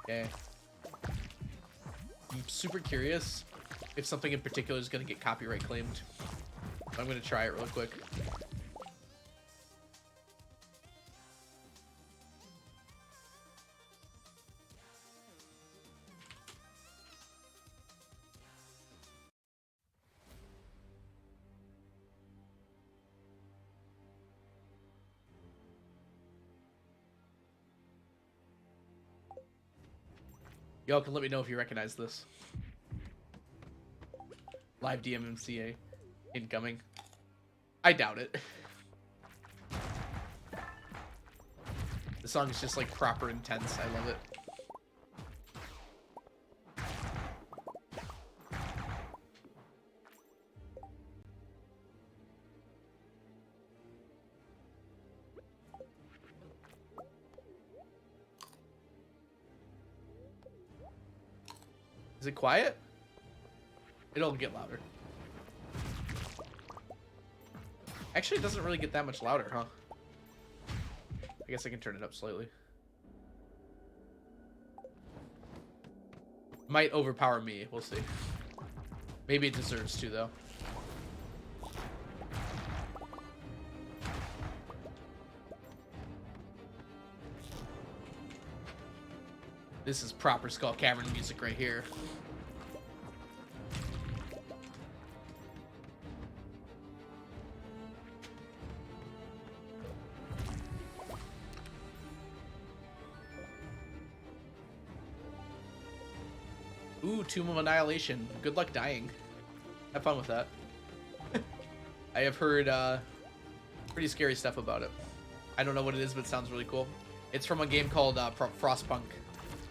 Okay. I'm super curious if something in particular is going to get copyright claimed. I'm going to try it real quick. Y'all can let me know if you recognize this. Live DMMCA incoming. I doubt it. The song is just like proper intense. I love it. Is it quiet? It'll get louder. Actually, it doesn't really get that much louder, huh? I guess I can turn it up slightly. Might overpower me. We'll see. Maybe it deserves to, though. This is proper Skull Cavern music right here. Ooh, Tomb of Annihilation. Good luck dying. Have fun with that. I have heard pretty scary stuff about it. I don't know what it is, but it sounds really cool. It's from a game called Frostpunk.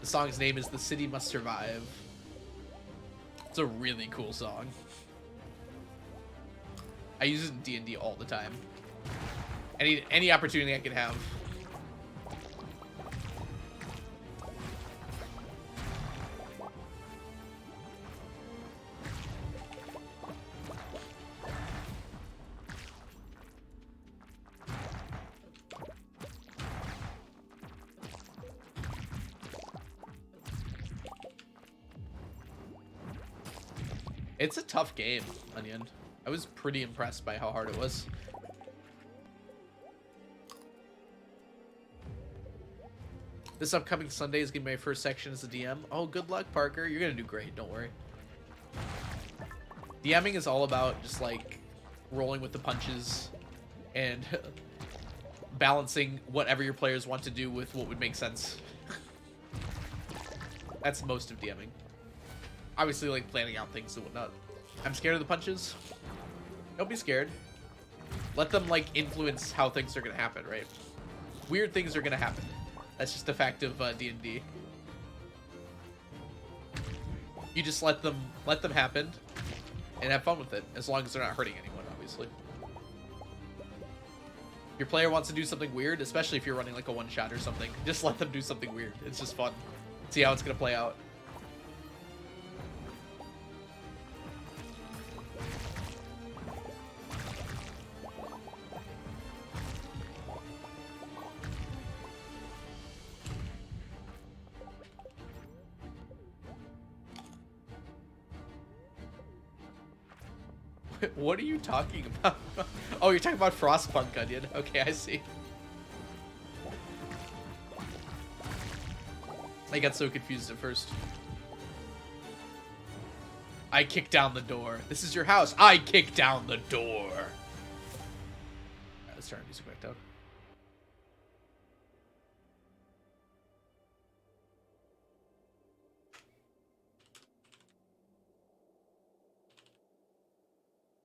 The song's name is The City Must Survive. It's a really cool song. I use it in D&D all the time. Any opportunity I can have. It's a tough game, Onion. I was pretty impressed by how hard it was. This upcoming Sunday is gonna be my first section as a DM. Oh, good luck, Parker. You're gonna do great. Don't worry. DMing is all about just like rolling with the punches and balancing whatever your players want to do with what would make sense. That's most of DMing. Obviously, like planning out things and whatnot. I'm scared of the punches. Don't be scared. Let them like influence how things are gonna happen, right? Weird things are gonna happen. That's just a fact of D&D. You just let them happen and have fun with it, as long as they're not hurting anyone, obviously. If your player wants to do something weird, especially if you're running like a one-shot or something, just let them do something weird. It's just fun. See how it's gonna play out. What are you talking about? Oh, you're talking about Frostpunk, Onion. Okay, I see. I got so confused at first. I kicked down the door. This is your house. I kicked down the door. Alright, let's turn the music back down.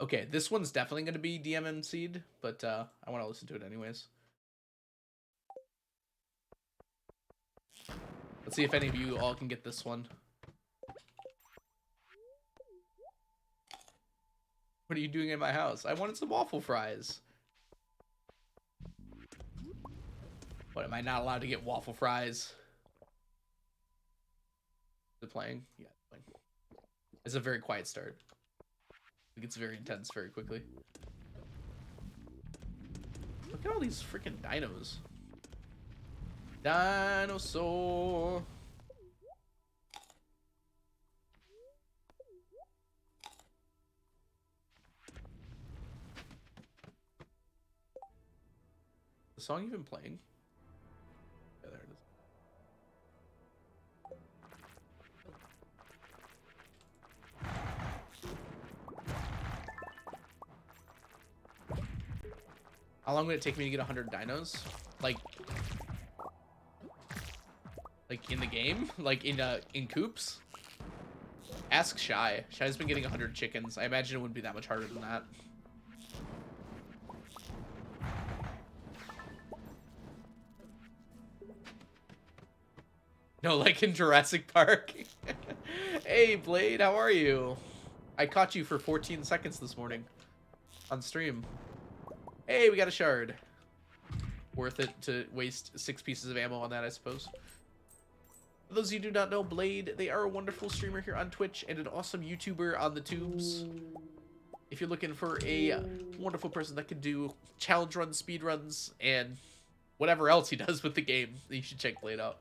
Okay, this one's definitely going to be DMMC'd, but I want to listen to it anyways. Let's see if any of you all can get this one. What are you doing in my house? I wanted some waffle fries. What, am I not allowed to get waffle fries? Is it playing? Yeah, it's playing. It's a very quiet start. It gets very intense very quickly. Look at all these freaking dinos. Dinosaur. The song even playing? Yeah, there it is. How long would it take me to get 100 dinos? Like in the game? Like in coops? Ask Shy. Shy's been getting 100 chickens. I imagine it wouldn't be that much harder than that. No, like in Jurassic Park. Hey, Blade, how are you? I caught you for 14 seconds this morning on stream. Hey, we got a shard. Worth it to waste 6 pieces of ammo on that, I suppose. For those of you who do not know Blade, they are a wonderful streamer here on Twitch and an awesome YouTuber on the tubes. If you're looking for a wonderful person that can do challenge runs, speed runs, and whatever else he does with the game, you should check Blade out.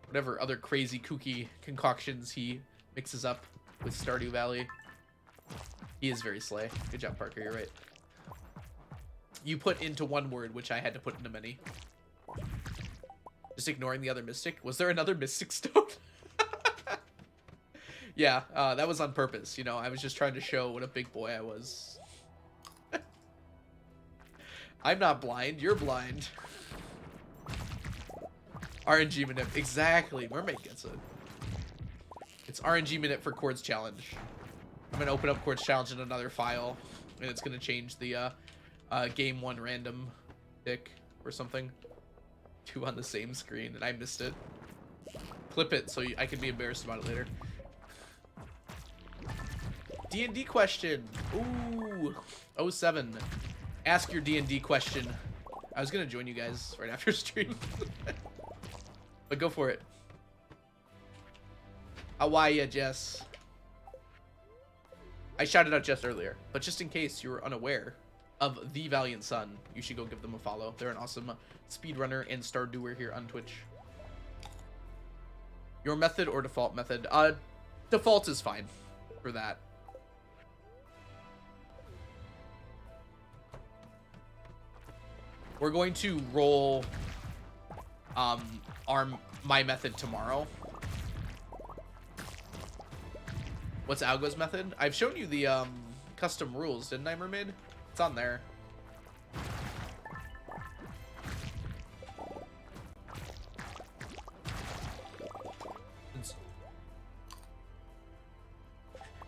Whatever other crazy, kooky concoctions he mixes up with Stardew Valley. He is very slay. Good job, Parker. You're right. You put into one word, which I had to put into many. Just ignoring the other mystic. Was there another mystic stone? Yeah, that was on purpose. You know, I was just trying to show what a big boy I was. I'm not blind. You're blind. RNG minute. Exactly. Mermaid gets it. It's RNG minute for Chords Challenge. I'm going to open up Chords Challenge in another file. And it's going to change the game 1 random tick or something. 2 on the same screen. And I missed it. Clip it so I can be embarrassed about it later. D&D question. Ooh. 07. Ask your D&D question. I was going to join you guys right after stream. But go for it. How are ya, Jess? I shouted out Jess earlier, but just in case you were unaware of The Valiant Sun, you should go give them a follow. They're an awesome speedrunner and Stardewer here on Twitch. Your method or default method? Default is fine for that. We're going to roll my method tomorrow. What's Algo's method? I've shown you the custom rules, didn't I, Mermaid? It's on there.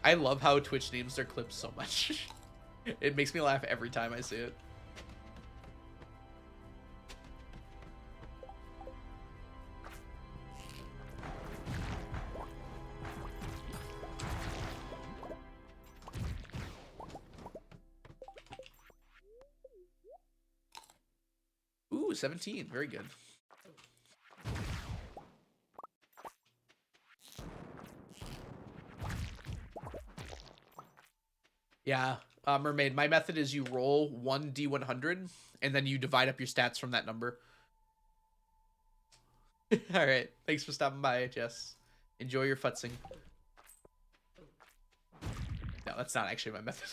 I love how Twitch names their clips so much. It makes me laugh every time I see it. Ooh, 17. Very good. Yeah, Mermaid, my method is you roll 1 D100, and then you divide up your stats from that number. All right. Thanks for stopping by, Jess. Enjoy your futzing. No, that's not actually my method.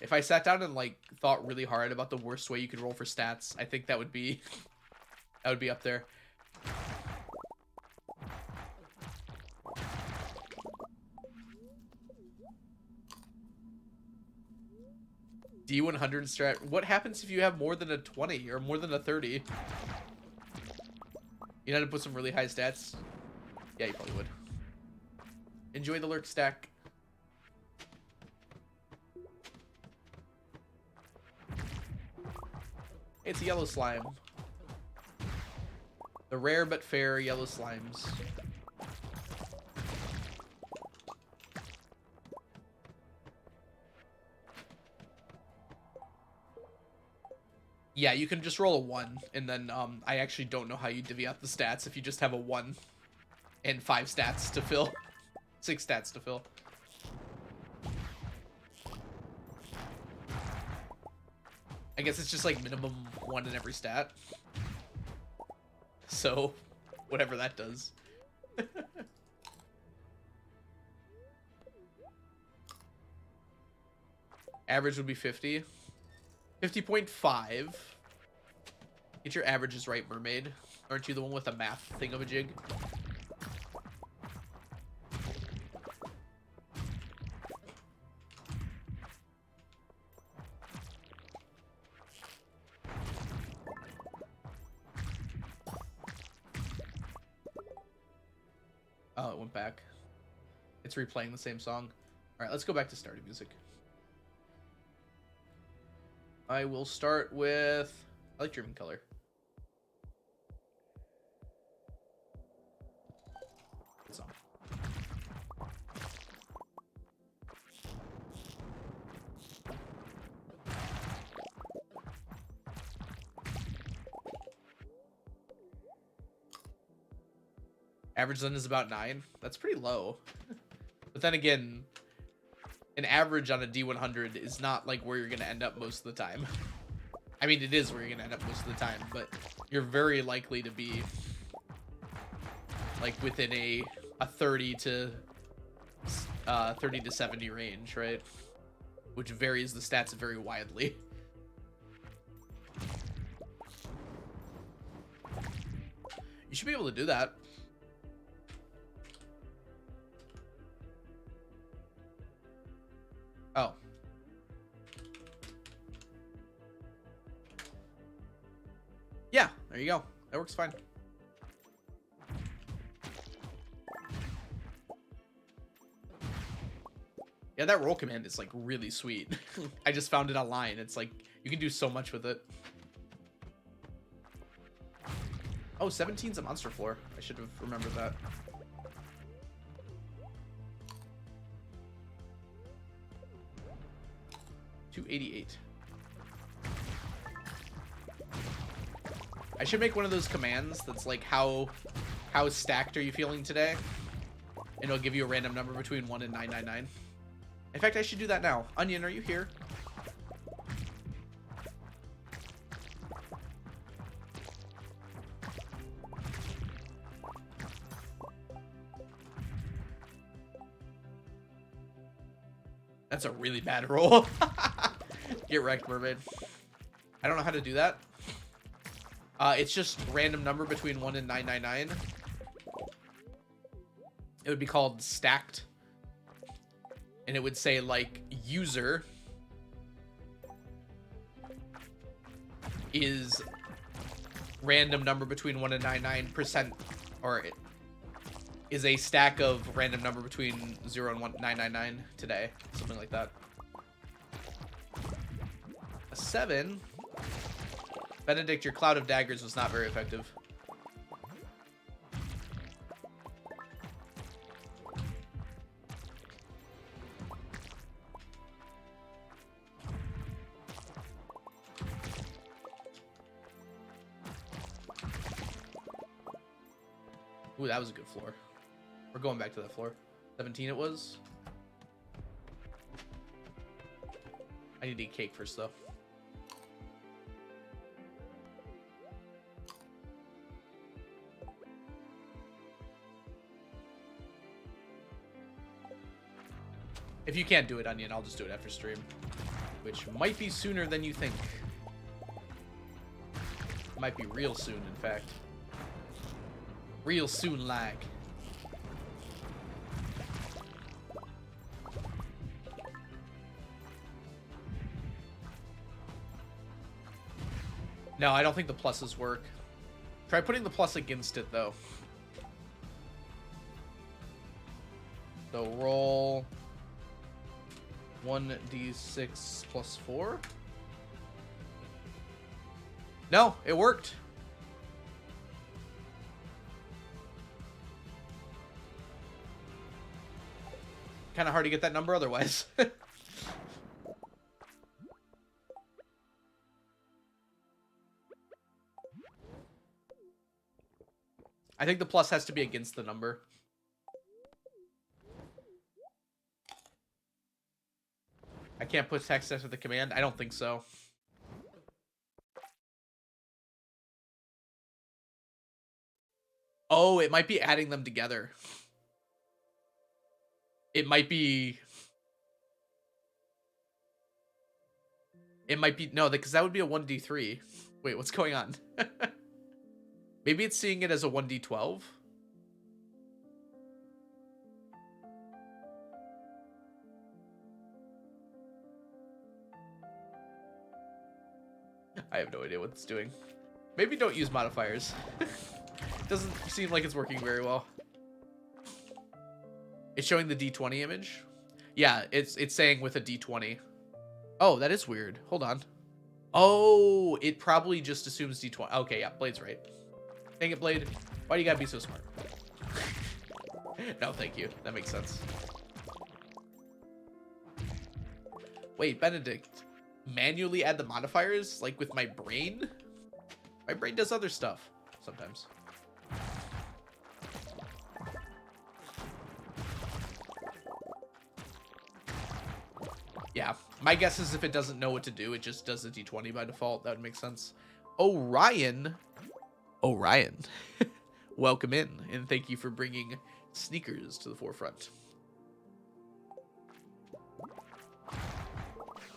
If I sat down and like thought really hard about the worst way you could roll for stats, I think that would be up there. D100 strat. What happens if you have more than a 20 or more than a 30? You know how to put some really high stats? Yeah, you probably would. Enjoy the lurk stack. It's a yellow slime. The rare but fair yellow slimes. Yeah, you can just roll a 1, and then I actually don't know how you divvy out the stats if you just have a 1 and 5 stats to fill. 6 stats to fill. I guess it's just like minimum 1 in every stat. So, whatever that does. Average would be 50. 50.5. Get your averages right, mermaid. Aren't you the one with a math thingamajig? Oh, it went back. It's replaying the same song. Alright, let's go back to Stardew music. I will start with... I like Dreaming Color. Good song. Average then is about 9. That's pretty low. But then again, an average on a D100 is not like where you're going to end up most of the time. I mean, it is where you're going to end up most of the time, but you're very likely to be like within a 30 to 70 range, right? Which varies the stats very widely. You should be able to do that. Oh. Yeah, there you go. That works fine. Yeah, that roll command is like really sweet. I just found it online. It's like you can do so much with it. Oh, 17's a monster floor. I should have remembered that. $288. I should make one of those commands that's like how stacked are you feeling today? And it'll give you a random number between 1 and 999. In fact, I should do that now. Onion, are you here? That's a really bad roll. Get wrecked, mermaid. I don't know how to do that. It's just random number between 1 and 999. It would be called stacked. And it would say like user is random number between 1 and 99%, or it is a stack of random number between 0 and 999 today. Something like that. A 7. Benedict, your Cloud of Daggers was not very effective. Ooh, that was a good floor. We're going back to that floor. 17 it was. I need to eat cake first, though. If you can't do it, Onion, I'll just do it after stream. Which might be sooner than you think. Might be real soon, in fact. Real soon lag. No, I don't think the pluses work. Try putting the plus against it, though. So roll 1d6 plus 4. No, it worked. Kind of hard to get that number otherwise. I think the plus has to be against the number. I can't put text after the command. I don't think so. Oh, it might be adding them together. It might be... It might be... No, because that would be a 1d3. Wait, what's going on? Maybe it's seeing it as a 1d12? I have no idea what it's doing. Maybe don't use modifiers. Doesn't seem like it's working very well. It's showing the D20 image. Yeah, it's saying with a D20. Oh, that is weird. Hold on. Oh, it probably just assumes D20. Okay, yeah, Blade's right. Dang it, Blade. Why do you gotta be so smart? No, thank you. That makes sense. Wait, Benedict. Manually add the modifiers? Like with my brain? My brain does other stuff sometimes. Yeah, my guess is if it doesn't know what to do, it just does a D20 by default. That would make sense. Orion. Orion. Welcome in, and thank you for bringing sneakers to the forefront.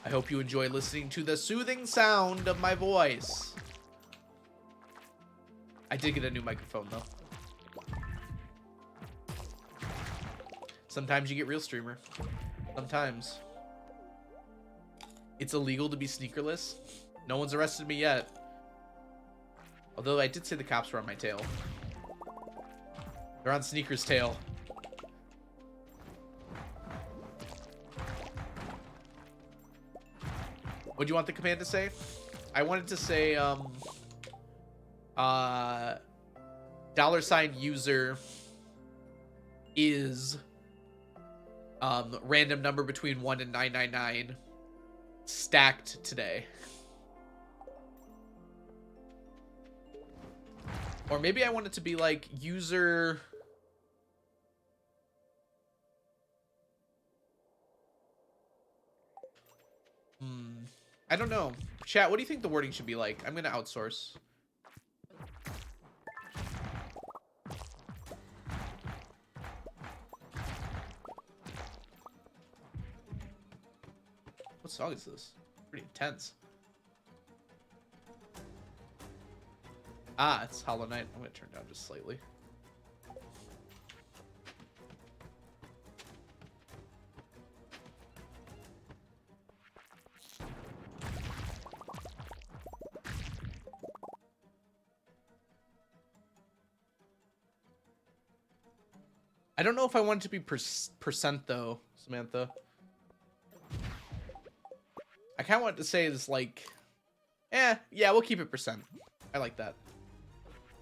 I hope you enjoy listening to the soothing sound of my voice. I did get a new microphone, though. Sometimes you get real streamer. Sometimes. It's illegal to be sneakerless. No one's arrested me yet. Although I did say the cops were on my tail. They're on Sneaker's tail. What do you want the command to say? I wanted to say, $user is, random number between 1 and 999 stacked today. Or maybe I want it to be like user... I don't know. Chat, what do you think the wording should be like? I'm gonna outsource. What song is this? Pretty intense. Ah, it's Hollow Knight. I'm gonna turn down just slightly. I don't know if I want it to be percent though, Samantha. I kind of want to say it's like, yeah, we'll keep it percent. I like that.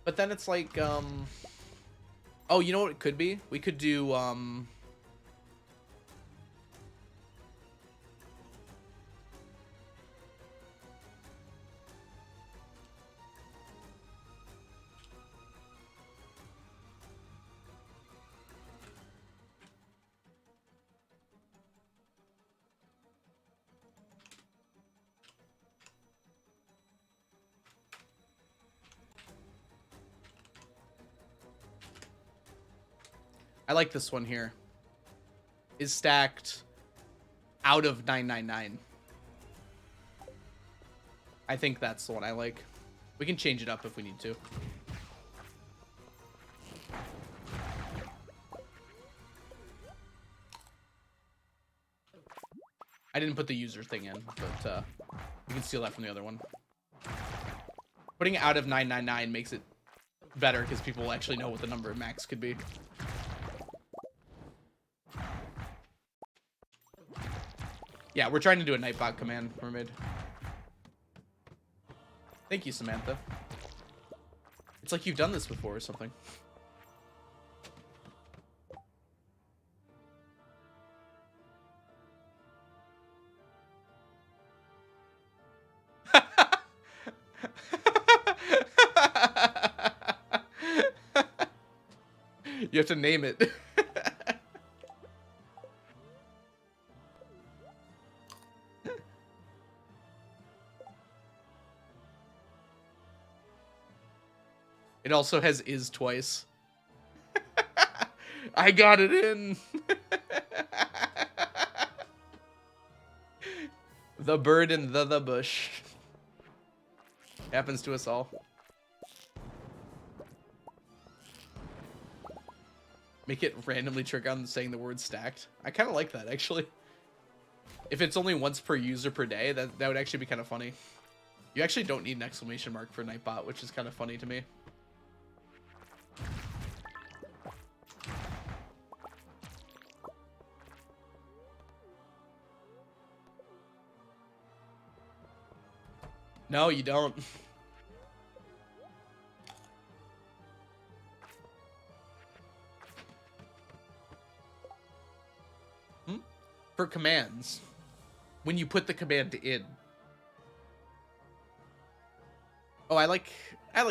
But then it's like, oh, you know what it could be? We could do, I like this one here. Is stacked out of 999. I think that's the one I like. We can change it up if we need to. I didn't put the user thing in, but we can steal that from the other one. Putting it out of 999 makes it better because people will actually know what the number of max could be. Yeah, we're trying to do a Nightbot command, Mermaid. Thank you, Samantha. It's like you've done this before or something. You have to name it. It also has is twice. I got it in. The bird in the bush. Happens to us all. Make it randomly trick on saying the word stacked. I kind of like that, actually. If it's only once per user per day, that would actually be kind of funny. You actually don't need an exclamation mark for Nightbot, which is kind of funny to me. No, you don't. For commands, when you put the command in. Oh, I like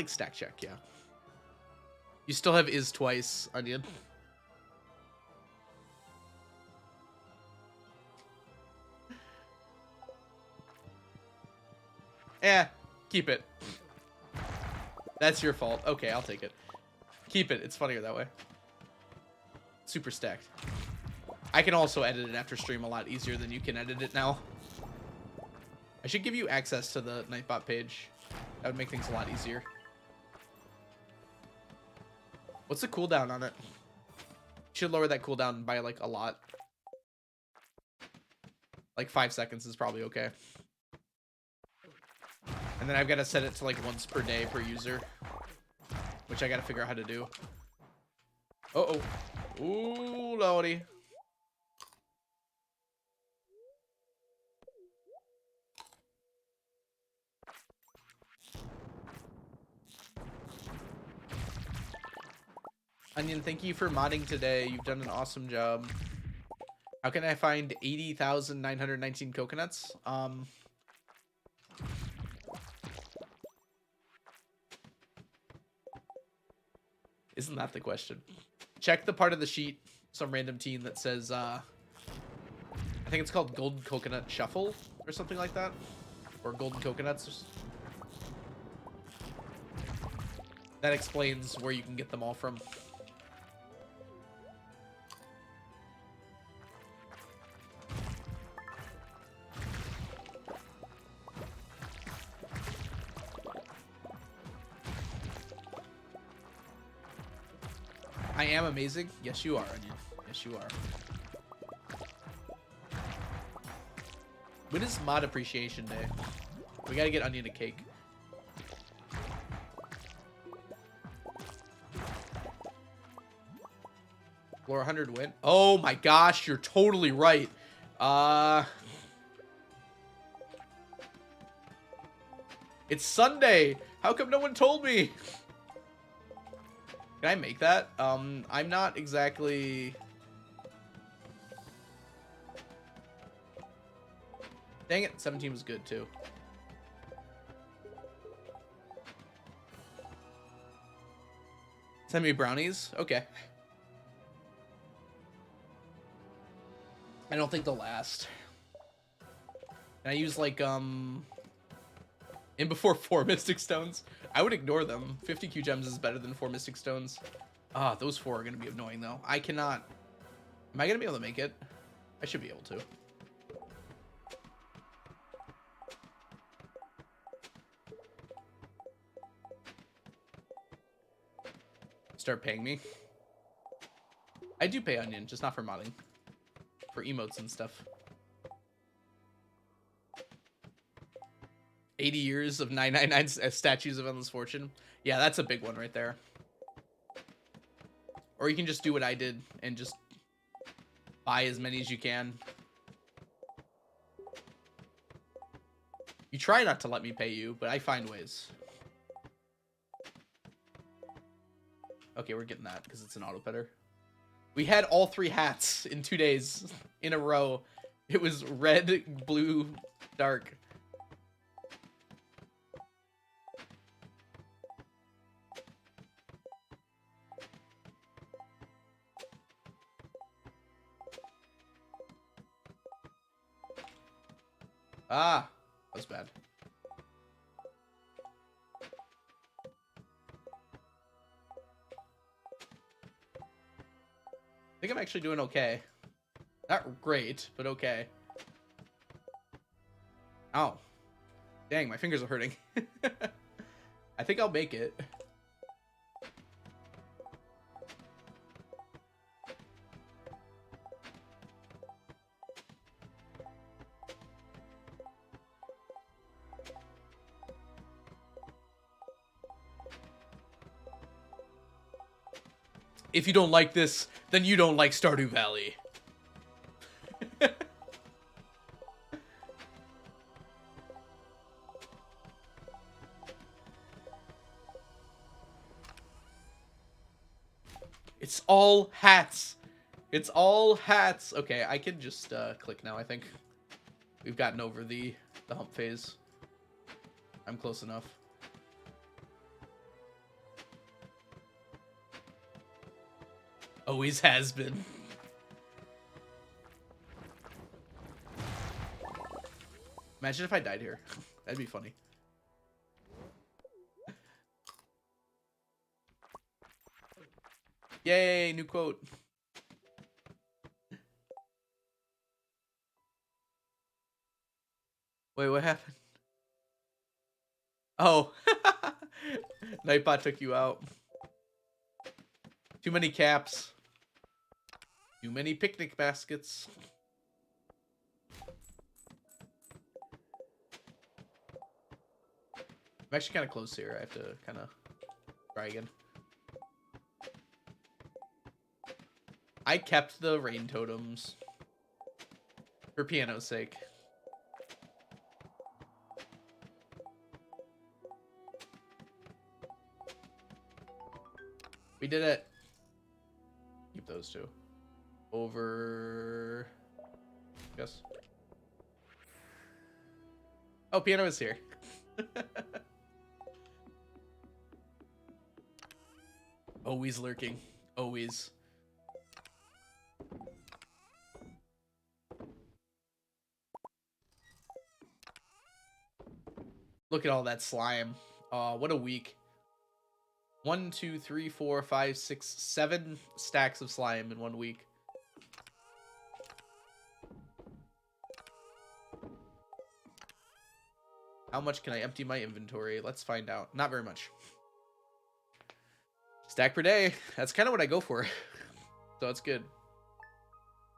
stack check, yeah. You still have is twice, Onion. Keep it. That's your fault. Okay, I'll take it. Keep it. It's funnier that way. Super stacked. I can also edit it after stream a lot easier than you can edit it now. I should give you access to the Nightbot page. That would make things a lot easier. What's the cooldown on it? Should lower that cooldown by like a lot. Like 5 seconds is probably okay. And then I've got to set it to like once per day per user, which I got to figure out how to do. Uh-oh. Ooh, lordy. Onion, thank you for modding today. You've done an awesome job. How can I find 80,919 coconuts? Isn't that the question? Check the part of the sheet, some random teen that says, I think it's called Golden Coconut Shuffle or something like that. Or Golden Coconuts. That explains where you can get them all from. I am amazing. Yes, you are, Onion. Yes, you are. When is Mod Appreciation Day? We gotta get Onion a cake. Floor 100 win. Oh my gosh, you're totally right. It's Sunday. How come no one told me? Can I make that? I'm not exactly... Dang it, 17 was good too. Send me brownies? Okay. I don't think they'll last. Can I use like, in before 4 Mystic Stones? I would ignore them. 50 Q Gems is better than 4 Mystic Stones. Ah, those 4 are going to be annoying though. I cannot... Am I going to be able to make it? I should be able to. Start paying me. I do pay Onion, just not for modding. For emotes and stuff. 80 years of 999 statues of endless fortune. Yeah, that's a big one right there. Or you can just do what I did and just buy as many as you can. You try not to let me pay you, but I find ways. Okay, we're getting that because it's an auto petter. We had all 3 hats in 2 days in a row. It was red, blue, dark. Ah, that was bad. I think I'm actually doing okay. Not great, but okay. Ow. Dang, my fingers are hurting. I think I'll make it. If you don't like this, then you don't like Stardew Valley. It's all hats. It's all hats. Okay, I can just click now, I think. We've gotten over the hump phase. I'm close enough. Always has been. Imagine if I died here. That'd be funny. Yay, new quote. Wait, what happened? Oh. Nightbot took you out. Too many caps. Too many picnic baskets. I'm actually kind of close here. I have to kind of try again. I kept the rain totems for piano's sake. We did it. Keep those two. Over. Yes. Oh, piano is here. Always lurking. Always. Look at all that slime. Oh, what a week. 1, 2, 3, 4, 5, 6, 7 stacks of slime in 1 week. How much can I empty my inventory? Let's find out. Not very much. Stack per day. That's kind of what I go for. So it's good.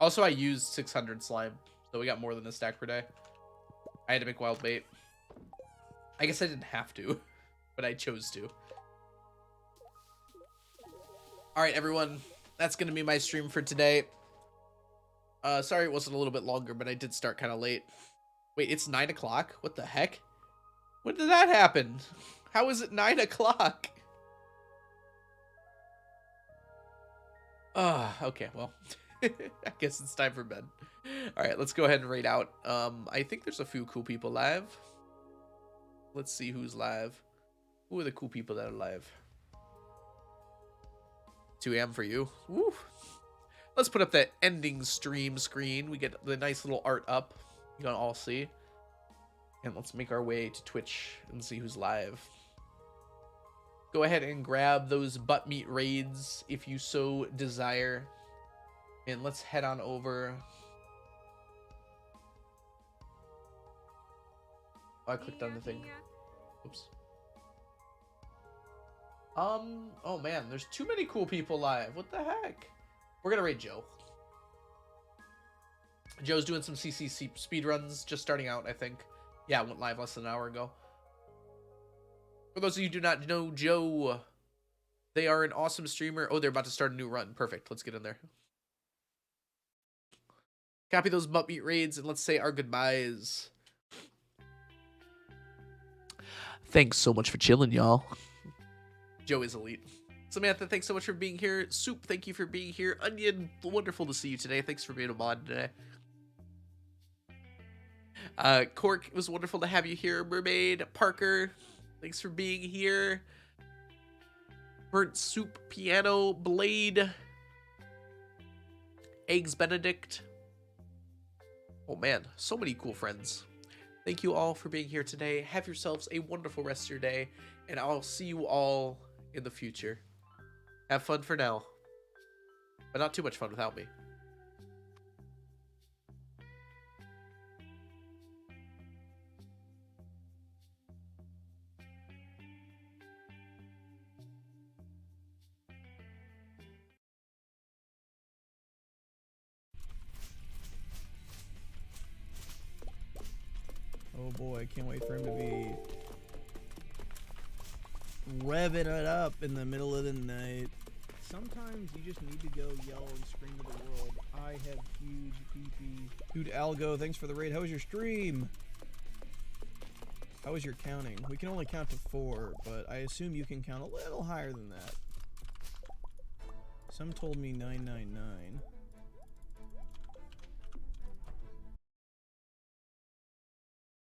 Also, I used 600 slime. So we got more than a stack per day. I had to make wild bait. I guess I didn't have to, but I chose to. All right, everyone. That's going to be my stream for today. Sorry it wasn't a little bit longer, but I did start kind of late. Wait, it's 9 o'clock? What the heck? When did that happen? How is it 9 o'clock? Okay, well, I guess it's time for bed. All right, let's go ahead and raid out. I think there's a few cool people live. Let's see who's live. Who are the cool people that are live? 2 a.m. for you. Woo. Let's put up that ending stream screen. We get the nice little art up. You can all see. And let's make our way to Twitch and see who's live. Go ahead and grab those butt meat raids if you so desire. And let's head on over. Oh, I clicked on the thing. Oops. Oh man, there's too many cool people live. What the heck? We're gonna raid Joe. Joe's doing some CCC speedruns, just starting out, I think. Yeah, went live less than an hour ago. For those of you who do not know Joe, they are an awesome streamer. Oh, they're about to start a new run. Perfect. Let's get in there. Copy those butt meat raids and let's say our goodbyes. Thanks so much for chilling, y'all. Joe is elite. Samantha, thanks so much for being here. Soup, thank you for being here. Onion, wonderful to see you today. Thanks for being a mod today. Cork, it was wonderful to have you here. Mermaid, Parker, thanks for being here. Burnt Soup, Piano, Blade, Eggs Benedict. Oh man, so many cool friends. Thank you all for being here today. Have yourselves a wonderful rest of your day, and I'll see you all in the future. Have fun for now, but not too much fun without me. Oh boy, can't wait for him to be revving it up in the middle of the night. Sometimes you just need to go yell and scream to the world, I have huge pee-pee. Dude, Algo, thanks for the raid. How was your stream? How was your counting? We can only count to 4, but I assume you can count a little higher than that. Some told me 999.